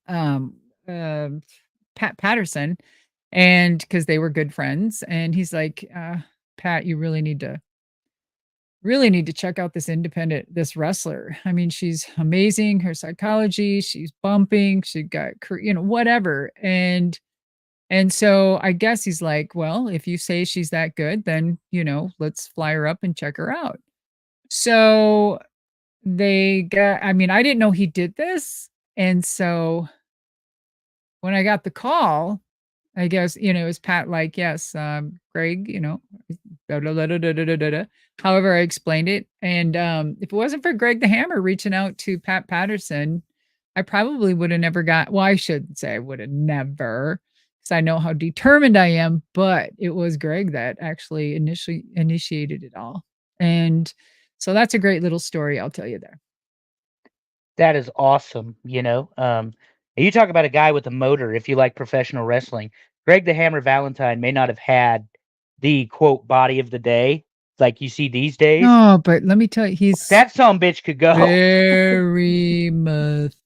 um, Pat Patterson, and because they were good friends, and he's like, Pat, you really need to check out this wrestler. I mean, she's amazing. Her psychology, she's bumping, she got, whatever. And so I guess he's like, well, if you say she's that good, then, let's fly her up and check her out. So I mean, I didn't know he did this. And so when I got the call, I guess, it was Pat like, yes, Greg, da, da, da, da, da, da, da, da. However, I explained it. And if it wasn't for Greg the Hammer reaching out to Pat Patterson, I probably would have never well, I shouldn't say I would have never, because I know how determined I am, but it was Greg that actually initially initiated it all. And so that's a great little story I'll tell you there. That is awesome. You talk about a guy with a motor. If you like professional wrestling, Greg the Hammer Valentine may not have had the quote body of the day like you see these days. No, but let me tell you, he's that bitch could go very methodical.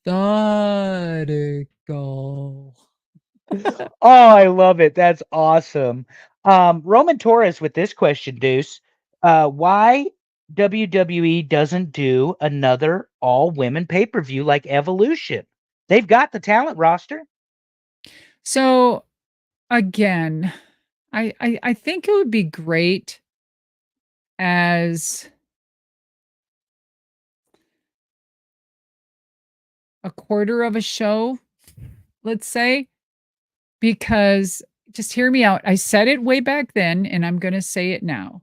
Oh, I love it. That's awesome. Roman Torres with this question, Deuce. Why WWE doesn't do another all-women pay-per-view like Evolution? They've got the talent roster. So, again, I think it would be great as a quarter of a show, let's say, because just hear me out. I said it way back then, and I'm going to say it now.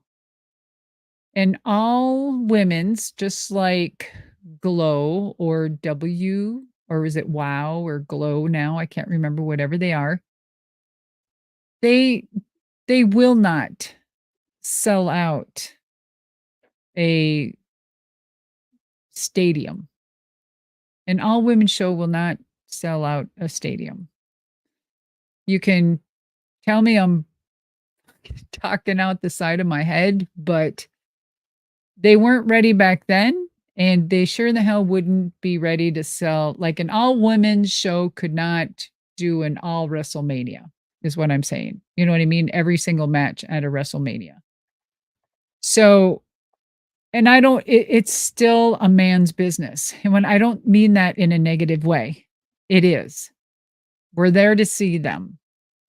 And all women's, just like Glow or W, or is it Wow or Glow now? I can't remember, whatever they are. They will not sell out a stadium. An all women show will not sell out a stadium. You can tell me I'm talking out the side of my head, but they weren't ready back then, and they sure in the hell wouldn't be ready to sell. Like, an all women's show could not do an all WrestleMania, is what I'm saying. You know what I mean? Every single match at a WrestleMania. So, and it's still a man's business. And when I don't mean that in a negative way, it is. We're there to see them.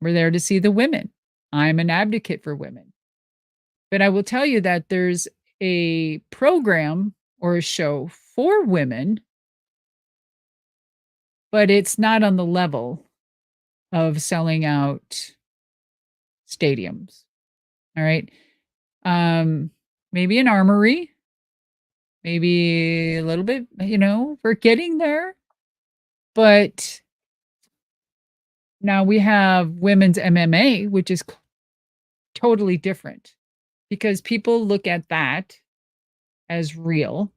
We're there to see the women. I'm an advocate for women. But I will tell you that there's a program or a show for women, but it's not on the level of selling out stadiums. All right. Maybe an armory, maybe a little bit, we're getting there. But now we have women's MMA, which is totally different, because people look at that as real.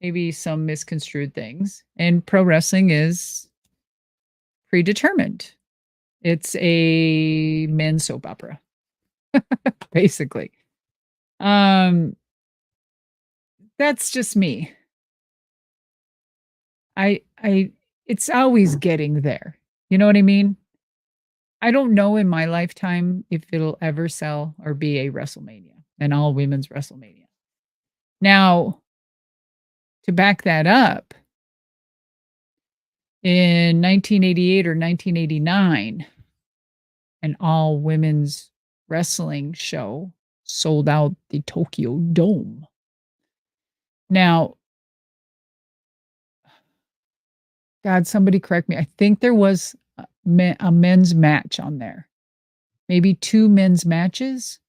Maybe some misconstrued things. And pro wrestling is predetermined. It's a men's soap opera, basically. That's just me. It's always getting there. You know what I mean? I don't know in my lifetime if it'll ever sell or be a WrestleMania, an all women's WrestleMania. Now, to back that up, in 1988 or 1989, an all women's wrestling show sold out the Tokyo Dome. Now, God, somebody correct me. I think there was a men's match on there. Maybe 2 men's matches.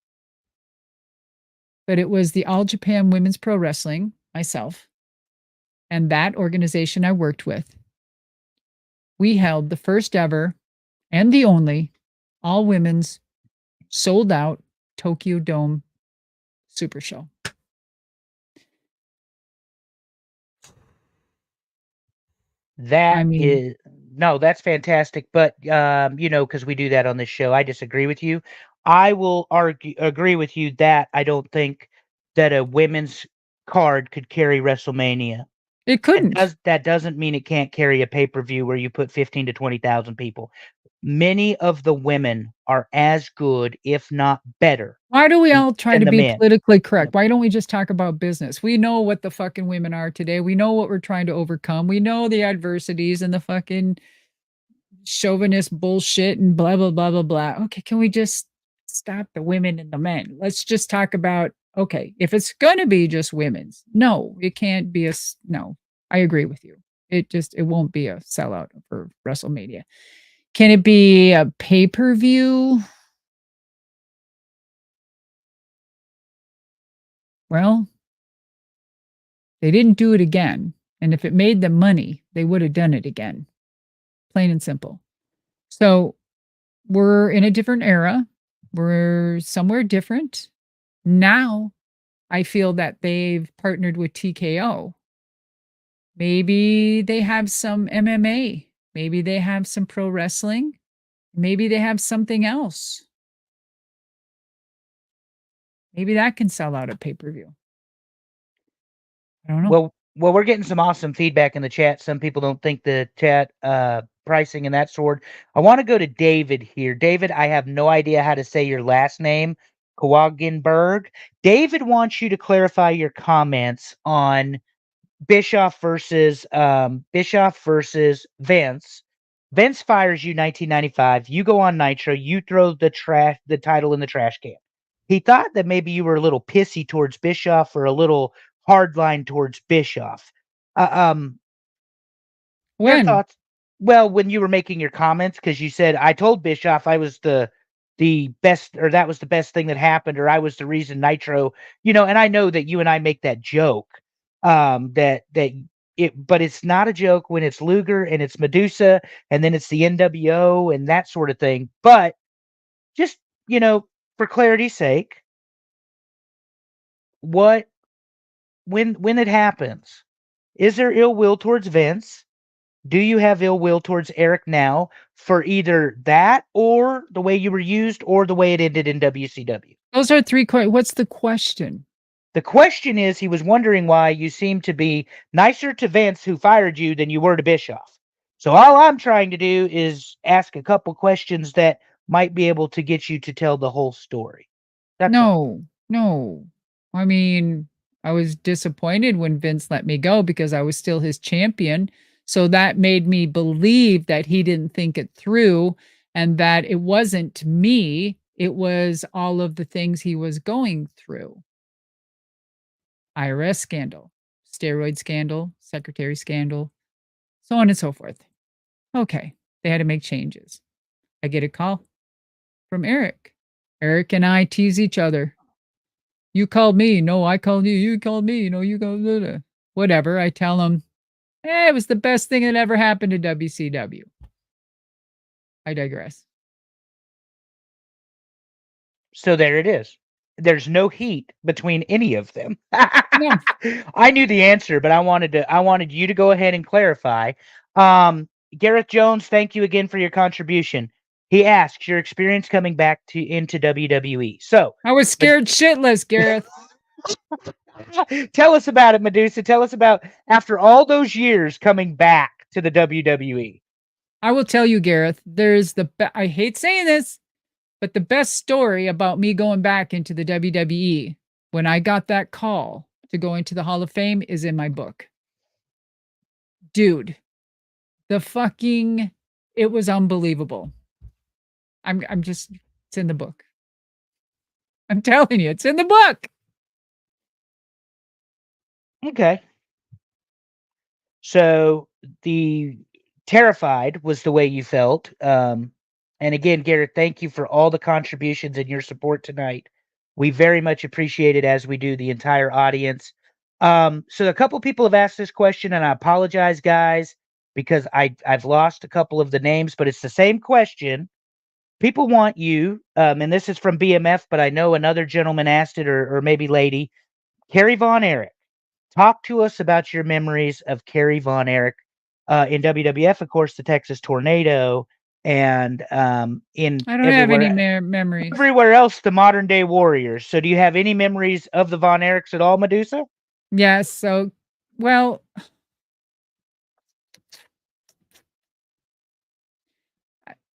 But it was the All Japan Women's Pro Wrestling, myself, and that organization I worked with. We held the first ever and the only all women's sold out Tokyo Dome Super Show. That no, that's fantastic. But because we do that on this show, I disagree with you. I will agree with you that I don't think that a women's card could carry WrestleMania. It couldn't. That doesn't mean it can't carry a pay-per-view where you put 15 to 20,000 people. Many of the women are as good, if not better, Why do we all try than to the be men. politically correct? Why don't we just talk about business? We know what the fucking women are today. We know what we're trying to overcome. We know the adversities and the fucking chauvinist bullshit and blah, blah, blah, blah, blah. Okay, can we just stop the women and the men? Let's just talk about, okay, if it's going to be just women's, no, it can't be no, I agree with you. It won't be a sellout for WrestleMania. Can it be a pay-per-view? Well, they didn't do it again. And if it made them money, they would have done it again. Plain and simple. So we're in a different era. We're somewhere different. Now I feel that they've partnered with TKO. Maybe they have some MMA. Maybe they have some pro wrestling. Maybe they have something else. Maybe that can sell out a pay-per-view. I don't know. Well, we're getting some awesome feedback in the chat. Some people don't think the chat pricing and that sort. I want to go to David here. David, I have no idea how to say your last name, Kawagenberg. David wants you to clarify your comments on Bischoff versus Vince. Vince fires you 1995. You go on Nitro. You throw the title in the trash can. He thought that maybe you were a little pissy towards Bischoff or a little hardline towards Bischoff. Your When? thoughts? Well, when you were making your comments, because you said I told Bischoff I was the best, or that was the best thing that happened, or I was the reason Nitro. And I know that you and I make that joke. But it's not a joke when it's Luger and it's Madusa and then it's the NWO and that sort of thing. But just for clarity's sake, when it happens, is there ill will towards Vince? Do you have ill will towards Eric now for either that or the way you were used or the way it ended in WCW? Those are three questions. What's the question? The question is, he was wondering why you seem to be nicer to Vince, who fired you, than you were to Bischoff. So all I'm trying to do is ask a couple questions that might be able to get you to tell the whole story. That's all. No. I mean, I was disappointed when Vince let me go because I was still his champion. So that made me believe that he didn't think it through and that it wasn't me. It was all of the things he was going through. IRS scandal, steroid scandal, secretary scandal, so on and so forth. Okay, they had to make changes. I get a call from Eric. Eric and I tease each other. You called me. No, I called you. You called me. No, you called me. Whatever. I tell him, it was the best thing that ever happened to WCW. I digress. So there it is. There's no heat between any of them. No. I knew the answer, but I wanted you to go ahead and clarify. Gareth Jones, thank you again for your contribution. He asks your experience coming back into WWE. So I was scared shitless, Gareth. Tell us about it, Madusa. Tell us about after all those years coming back to the WWE. I will tell you, Gareth, there's I hate saying this, but the best story about me going back into the WWE when I got that call to go into the Hall of Fame is in my book. Dude, it was unbelievable. It's in the book. I'm telling you, it's in the book. Okay. So the terrified was the way you felt. And again, Garrett, thank you for all the contributions and your support tonight. We very much appreciate it, as we do the entire audience. So a couple people have asked this question, and I apologize, guys, because I've lost a couple of the names, but it's the same question. People want you, and this is from BMF, but I know another gentleman asked it, or maybe lady. Kerry Von Erich, talk to us about your memories of Kerry Von Erich In WWF, of course, the Texas Tornado, and in I don't have any everywhere memories. else, the modern day Warriors. So, do you have any memories of the Von Erichs at all, Madusa? Yes. So, well,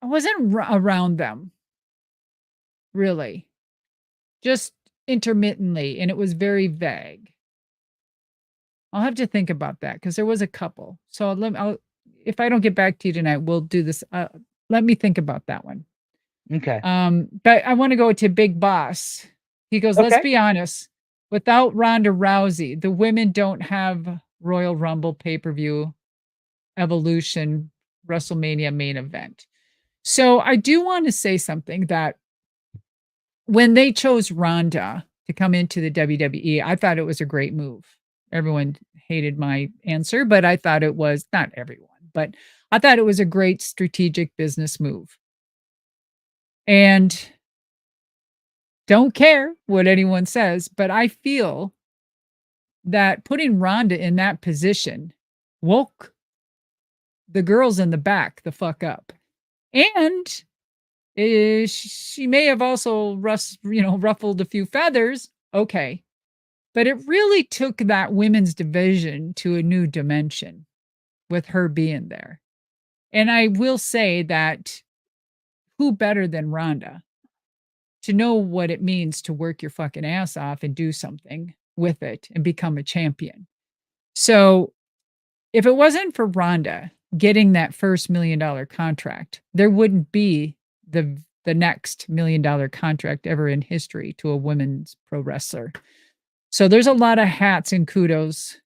I wasn't around them really, just intermittently, and it was very vague. I'll have to think about that because there was a couple. So if I don't get back to you tonight, we'll do this. Let me think about that one. Okay. But I want to go to Big Boss. He goes, let's be honest. Without Ronda Rousey, the women don't have Royal Rumble pay-per-view, Evolution, WrestleMania main event. So I do want to say something that when they chose Ronda to come into the WWE, I thought it was a great move. Everyone hated my answer, but I thought it was not everyone, but I thought it was a great strategic business move. And don't care what anyone says, but I feel that putting Ronda in that position woke the girls in the back the fuck up. And she may have also ruffled a few feathers. Okay. But it really took that women's division to a new dimension with her being there. And I will say that who better than Ronda to know what it means to work your fucking ass off and do something with it and become a champion. So if it wasn't for Ronda getting that first $1 million contract, there wouldn't be the next $1 million contract ever in history to a women's pro wrestler. So there's a lot of hats and kudos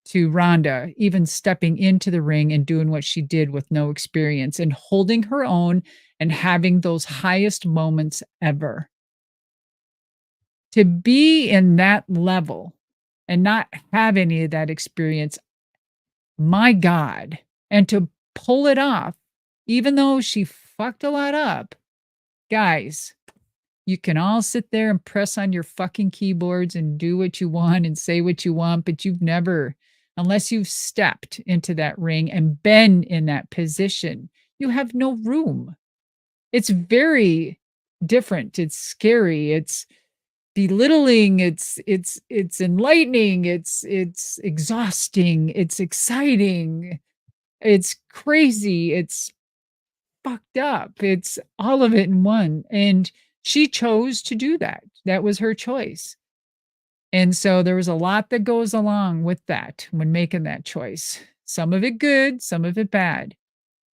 to Ronda, even stepping into the ring and doing what she did with no experience and holding her own and having those highest moments ever. To be in that level and not have any of that experience, my God, and to pull it off, even though she fucked a lot up, guys, you can all sit there and press on your fucking keyboards and do what you want and say what you want, but you've never, unless you've stepped into that ring and been in that position, you have no room. It's very different. It's scary. It's belittling. It's enlightening. It's exhausting. It's exciting. It's crazy. It's fucked up. It's all of it in one. And she chose to do that. That was her choice. And so there was a lot that goes along with that when making that choice. Some of it good, some of it bad.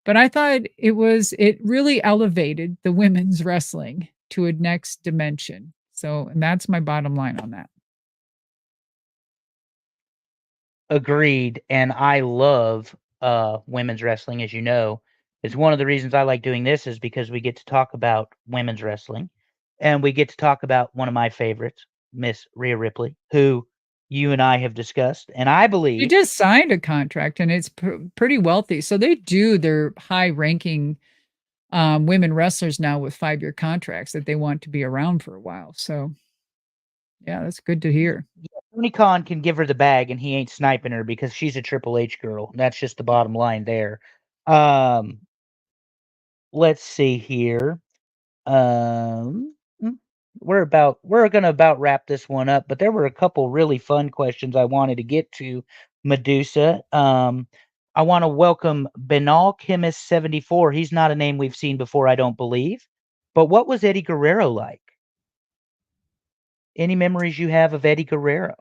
But I thought it really elevated the women's wrestling to a next dimension. So, and that's my bottom line on that. Agreed. And I love women's wrestling, as you know. It's one of the reasons I like doing this is because we get to talk about women's wrestling. And we get to talk about one of my favorites, Miss Rhea Ripley, who you and I have discussed. And I She believe just signed a contract and it's pretty wealthy. So they do their high ranking women wrestlers now with 5-year contracts that they want to be around for a while. So yeah, that's good to hear. Tony Khan can give her the bag and he ain't sniping her because she's a Triple H girl. That's just the bottom line there. Let's see here. We're gonna about wrap this one up, but there were a couple really fun questions I wanted to get to, Madusa. I want to welcome Banal Chemist 74. He's not a name we've seen before, I don't believe. But what was Eddie Guerrero like? Any memories you have of Eddie Guerrero?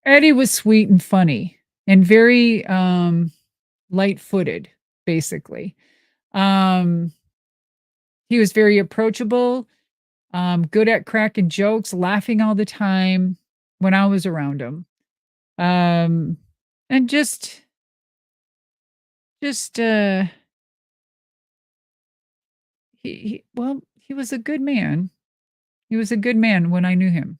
Eddie was sweet and funny and very light-footed, basically. He was very approachable, good at cracking jokes, laughing all the time when I was around him. And just he was a good man. He was a good man when I knew him.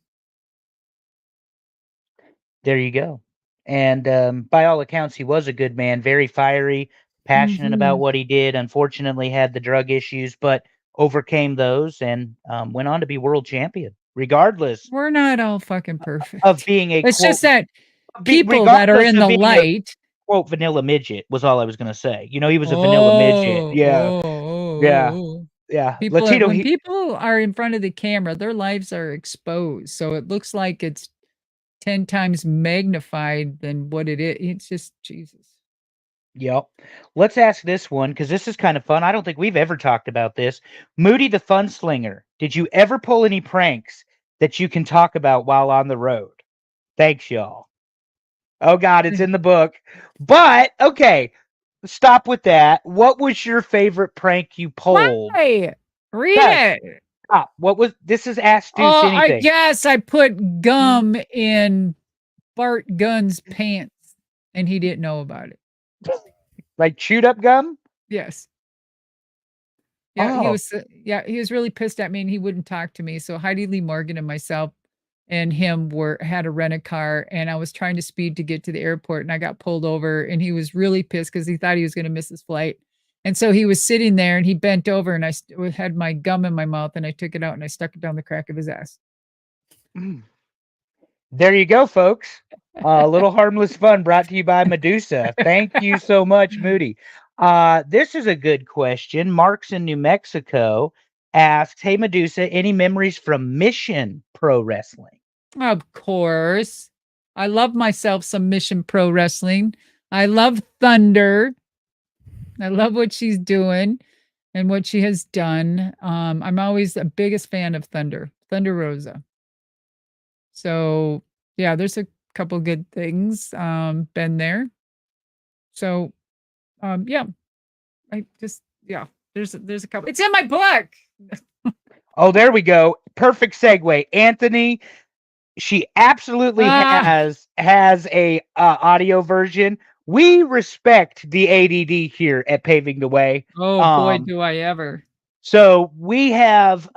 There you go. And by all accounts, he was a good man, very fiery, passionate about what he did. Unfortunately, had the drug issues, but overcame those and went on to be world champion, regardless We're not all fucking of perfect. being a It's quote. just that people that are in the light quote vanilla midget was all I was gonna say. You know, he was a vanilla midget. Oh, Yeah, oh, oh, yeah, oh. yeah. People are Latino when he people are in front of the camera, their lives are exposed. So it looks like it's 10 times magnified than what it is. It's just Jesus. Yep. Let's ask this one because this is kind of fun. I don't think we've ever talked about this. Moody the Fun Slinger. Did you ever pull any pranks that you can talk about while on the road? Thanks, y'all. Oh God, it's in the book. But okay, stop with that. What was your favorite prank you pulled? Why? Read Yes. it. Stop. What was this? Is Ask Deuce Oh, I anything? guess I put gum in Bart Gunn's pants and he didn't know about it. Like chewed up gum? Yes. Yeah, Oh, he was really pissed at me and he wouldn't talk to me. So Heidi Lee Morgan and myself and him had to rent a car and I was trying to speed to get to the airport and I got pulled over and he was really pissed because he thought he was going to miss his flight. And so he was sitting there and he bent over and had my gum in my mouth and I took it out and I stuck it down the crack of his ass. mm. There you go, folks. A little harmless fun brought to you by Madusa. Thank you so much, Moody. This is a good question. Mark's in New Mexico asks, "Hey Madusa, any memories from Mission Pro Wrestling?" Of course. I love myself some Mission Pro Wrestling. I love Thunder. I love what she's doing and what she has done. I'm always the biggest fan of Thunder Rosa. So, yeah, there's a couple good things, been there. So, yeah, I just yeah, there's a couple. It's in my book. Oh, there we go. Perfect segue. Anthony, she absolutely Ah, has a audio version. We respect the ADD here at Paving the Way. oh boy, Um, do I ever. So we have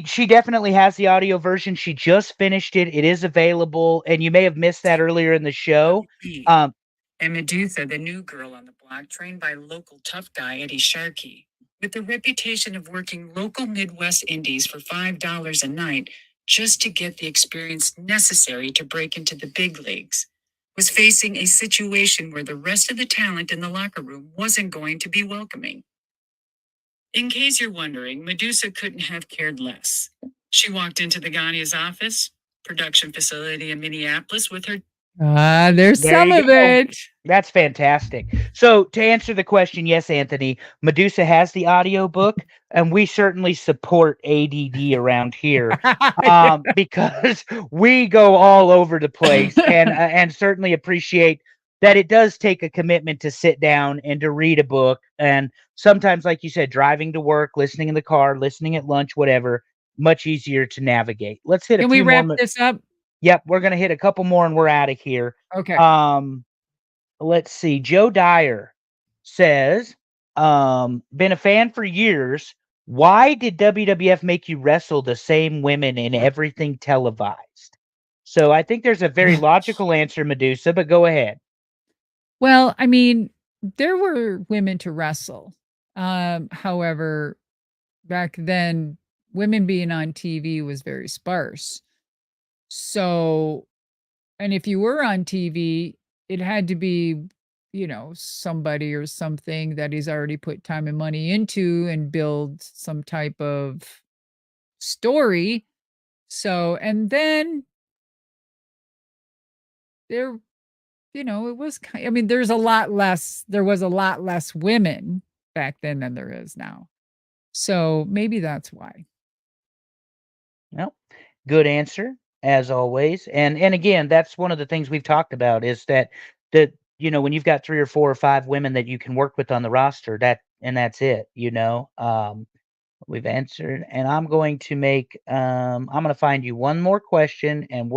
she definitely has the audio version. She just finished it. It is available, and you may have missed that earlier in the show. Um, And Madusa, the new girl on the block, trained by local tough guy Eddie Sharkey, with the reputation of working local Midwest indies for $5 a night just to get the experience necessary to break into the big leagues, was facing a situation where the rest of the talent in the locker room wasn't going to be welcoming. In case you're wondering, Medusa couldn't have cared less. She walked into the Ghania's office, production facility in Minneapolis, with her. There's there some you of go. it. That's fantastic. So to answer the question, yes, Anthony, Medusa has the audio book, and we certainly support ADD around here because we go all over the place, and certainly appreciate that it does take a commitment to sit down and to read a book, and sometimes, like you said, driving to work, listening in the car, listening at lunch, whatever, much easier to navigate. Let's hit a Can we few more. wrap this up? Yep, we're gonna hit a couple more and we're out of here. Okay. Um, let's see. Joe Dyer says, been a fan for years. Why did WWF make you wrestle the same women in everything televised? So I think there's a very logical answer, Medusa, but go ahead. Well, I mean, there were women to wrestle. However, back then, women being on TV was very sparse. So, and if you were on TV, it had to be, somebody or something that he's already put time and money into and build some type of story. So, and then there, it was kind I mean, there was a lot less women back then than there is now. So maybe that's why. Well, good answer as always. And again, that's one of the things we've talked about is that when you've got 3 or 4 or 5 women that you can work with on the roster, that's it. We've answered, and I'm going to find you one more question, and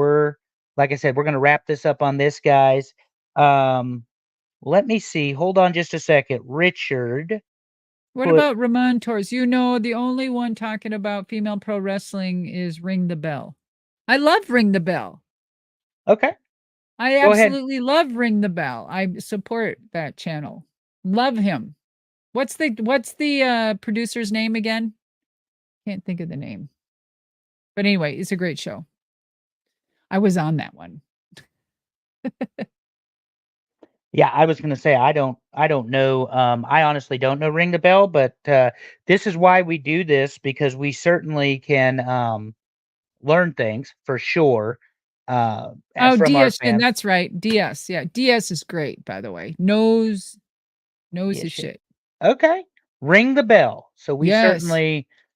like I said, we're going to wrap this up on this, guys. Let me see. Hold on just a second. Richard What put, about Ramon Torres? The only one talking about female pro wrestling is Ring the Bell. I love Ring the Bell. okay, I go ahead. absolutely love Ring the Bell. I support that channel. Love him. What's the producer's name again? Can't think of the name. But anyway, it's a great show. I was on that one. Yeah, I was gonna say I don't know. I honestly don't know Ring the Bell, but this is why we do this, because we certainly can learn things for sure Oh, from our DS, and fans. that's right. DS. Yeah, DS is great, by the way. Knows Yeah, his shit. shit. Okay. Ring the bell. So we Yes.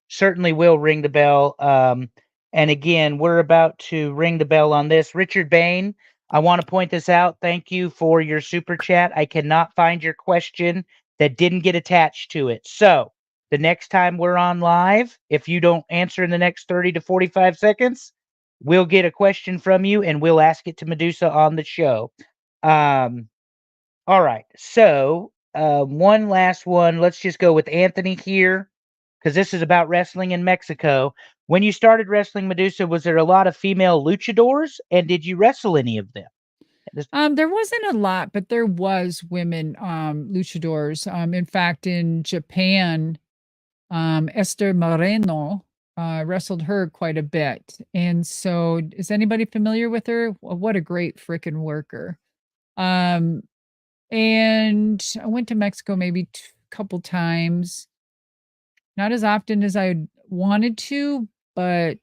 certainly will ring the bell. And again, we're about to ring the bell on this. Richard Bain, I want to point this out. Thank you for your super chat. I cannot find your question that didn't get attached to it. So the next time we're on live, if you don't answer in the next 30 to 45 seconds, we'll get a question from you and we'll ask it to Madusa on the show. All right. So, one last one. Let's just go with Anthony here, because this is about wrestling in Mexico. When you started wrestling, Madusa, was there a lot of female luchadors, and did you wrestle any of them? There wasn't a lot, but there was women luchadors. In fact, in Japan, Esther Moreno wrestled her quite a bit. And so, is anybody familiar with her? What a great freaking worker. Um, and I went to Mexico maybe a couple times, not as often as I wanted to, but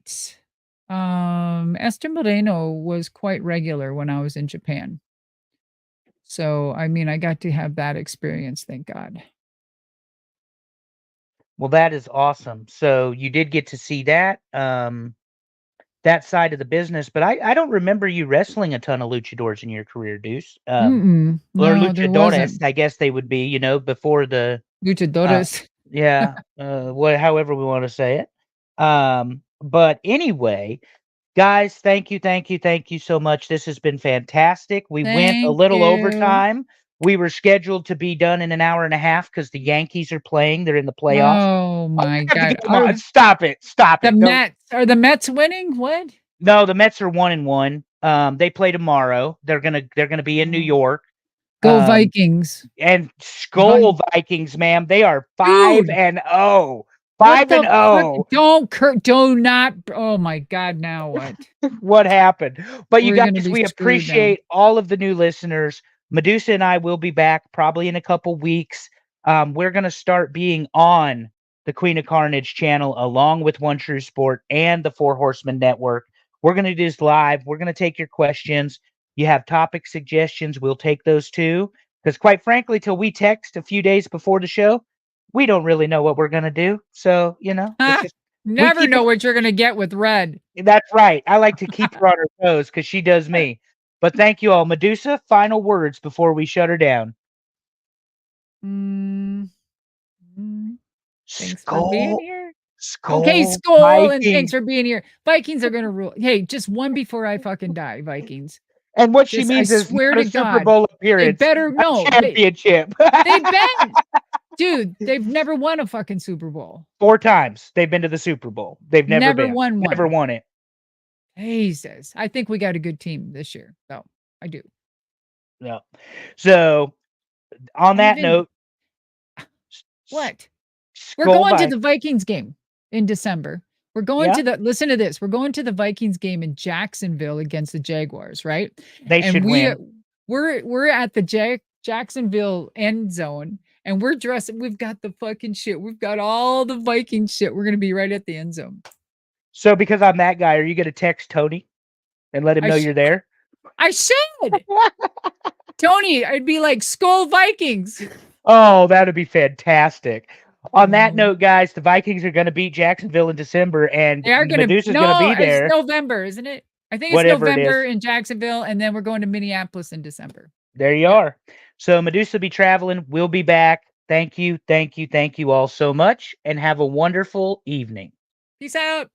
Esther Moreno was quite regular when I was in Japan. So, I mean, I got to have that experience, thank God. Well, that is awesome. So you did get to see that that side of the business, but I don't remember you wrestling a ton of luchadors in your career, Deuce. Mm-mm. Or No, there luchadores, wasn't. I guess they would be, before the uh, Luchadores. yeah, however we want to say it. But anyway, guys, thank you so much. This has been fantastic. We went a Thank little you. overtime. We were scheduled to be done in an hour and a half because the Yankees are playing. They're in the playoffs. Oh Oh, my we have to God. get them on. Stop it. Stop The it. Don't. Mets are the Mets winning? What? No, the Mets are 1-1. They play tomorrow. They're gonna be in New Oh. York. Go Um, Vikings. and Vi- Skull Vikings, ma'am. They are 5 Dude, and 0. what 5 and the fuck? 0. Do not. Oh my God. Now what? What happened? But you We're gonna guys, be we screwed now. appreciate all of the new listeners. Madusa and I will be back probably in a couple weeks. We're gonna start being on the Queen of Carnage channel along with One True Sport and the Four Horsemen Network. We're gonna do this live. We're gonna take your questions. You have topic suggestions, we'll take those too. Because quite frankly, till we text a few days before the show, we don't really know what we're gonna do. So, it's just we Never keep it. know what you're gonna get with Red. That's right. I like to keep her on her toes because she does me. But thank you all. Madusa, final words before we shut her down. Mm, mm. Thanks for being Skull, here. Okay, Skull, Skull, and thanks Vikings. for being here. Vikings are gonna rule. Hey, just one before I fucking die, Vikings. And what she Just I means is swear not to a Super God, Bowl they appearance, better a no. championship. They've been, dude. They've never won a fucking Super Bowl. 4 times they've been to the Super Bowl. They've never Never been. won Never one. won it. Jesus, I think we got a good team this year. So I do. No. So on I that even note, what? We're Skull going to by the Vikings game in December. We're going yeah, to listen to this. We're going to the Vikings game in Jacksonville against the Jaguars, right? they And should win. we're at the Jacksonville end zone and we're dressed. We've got the fucking shit. We've got all the Viking shit. We're gonna be right at the end zone. So because I'm that guy, are you gonna text Tony and let him I know sh- you're there? I should. Tony, I'd be like Skull Vikings. Oh, that'd be fantastic. On that Mm. note, guys, the Vikings are going to beat Jacksonville in December, and They are gonna Medusa's going to no, be it's there, November, isn't it? I think it's whatever it November is. in Jacksonville, and then we're going to Minneapolis in December. There you Yep. are. So Medusa will be traveling. We'll be back. Thank you all so much, and have a wonderful evening. Peace out.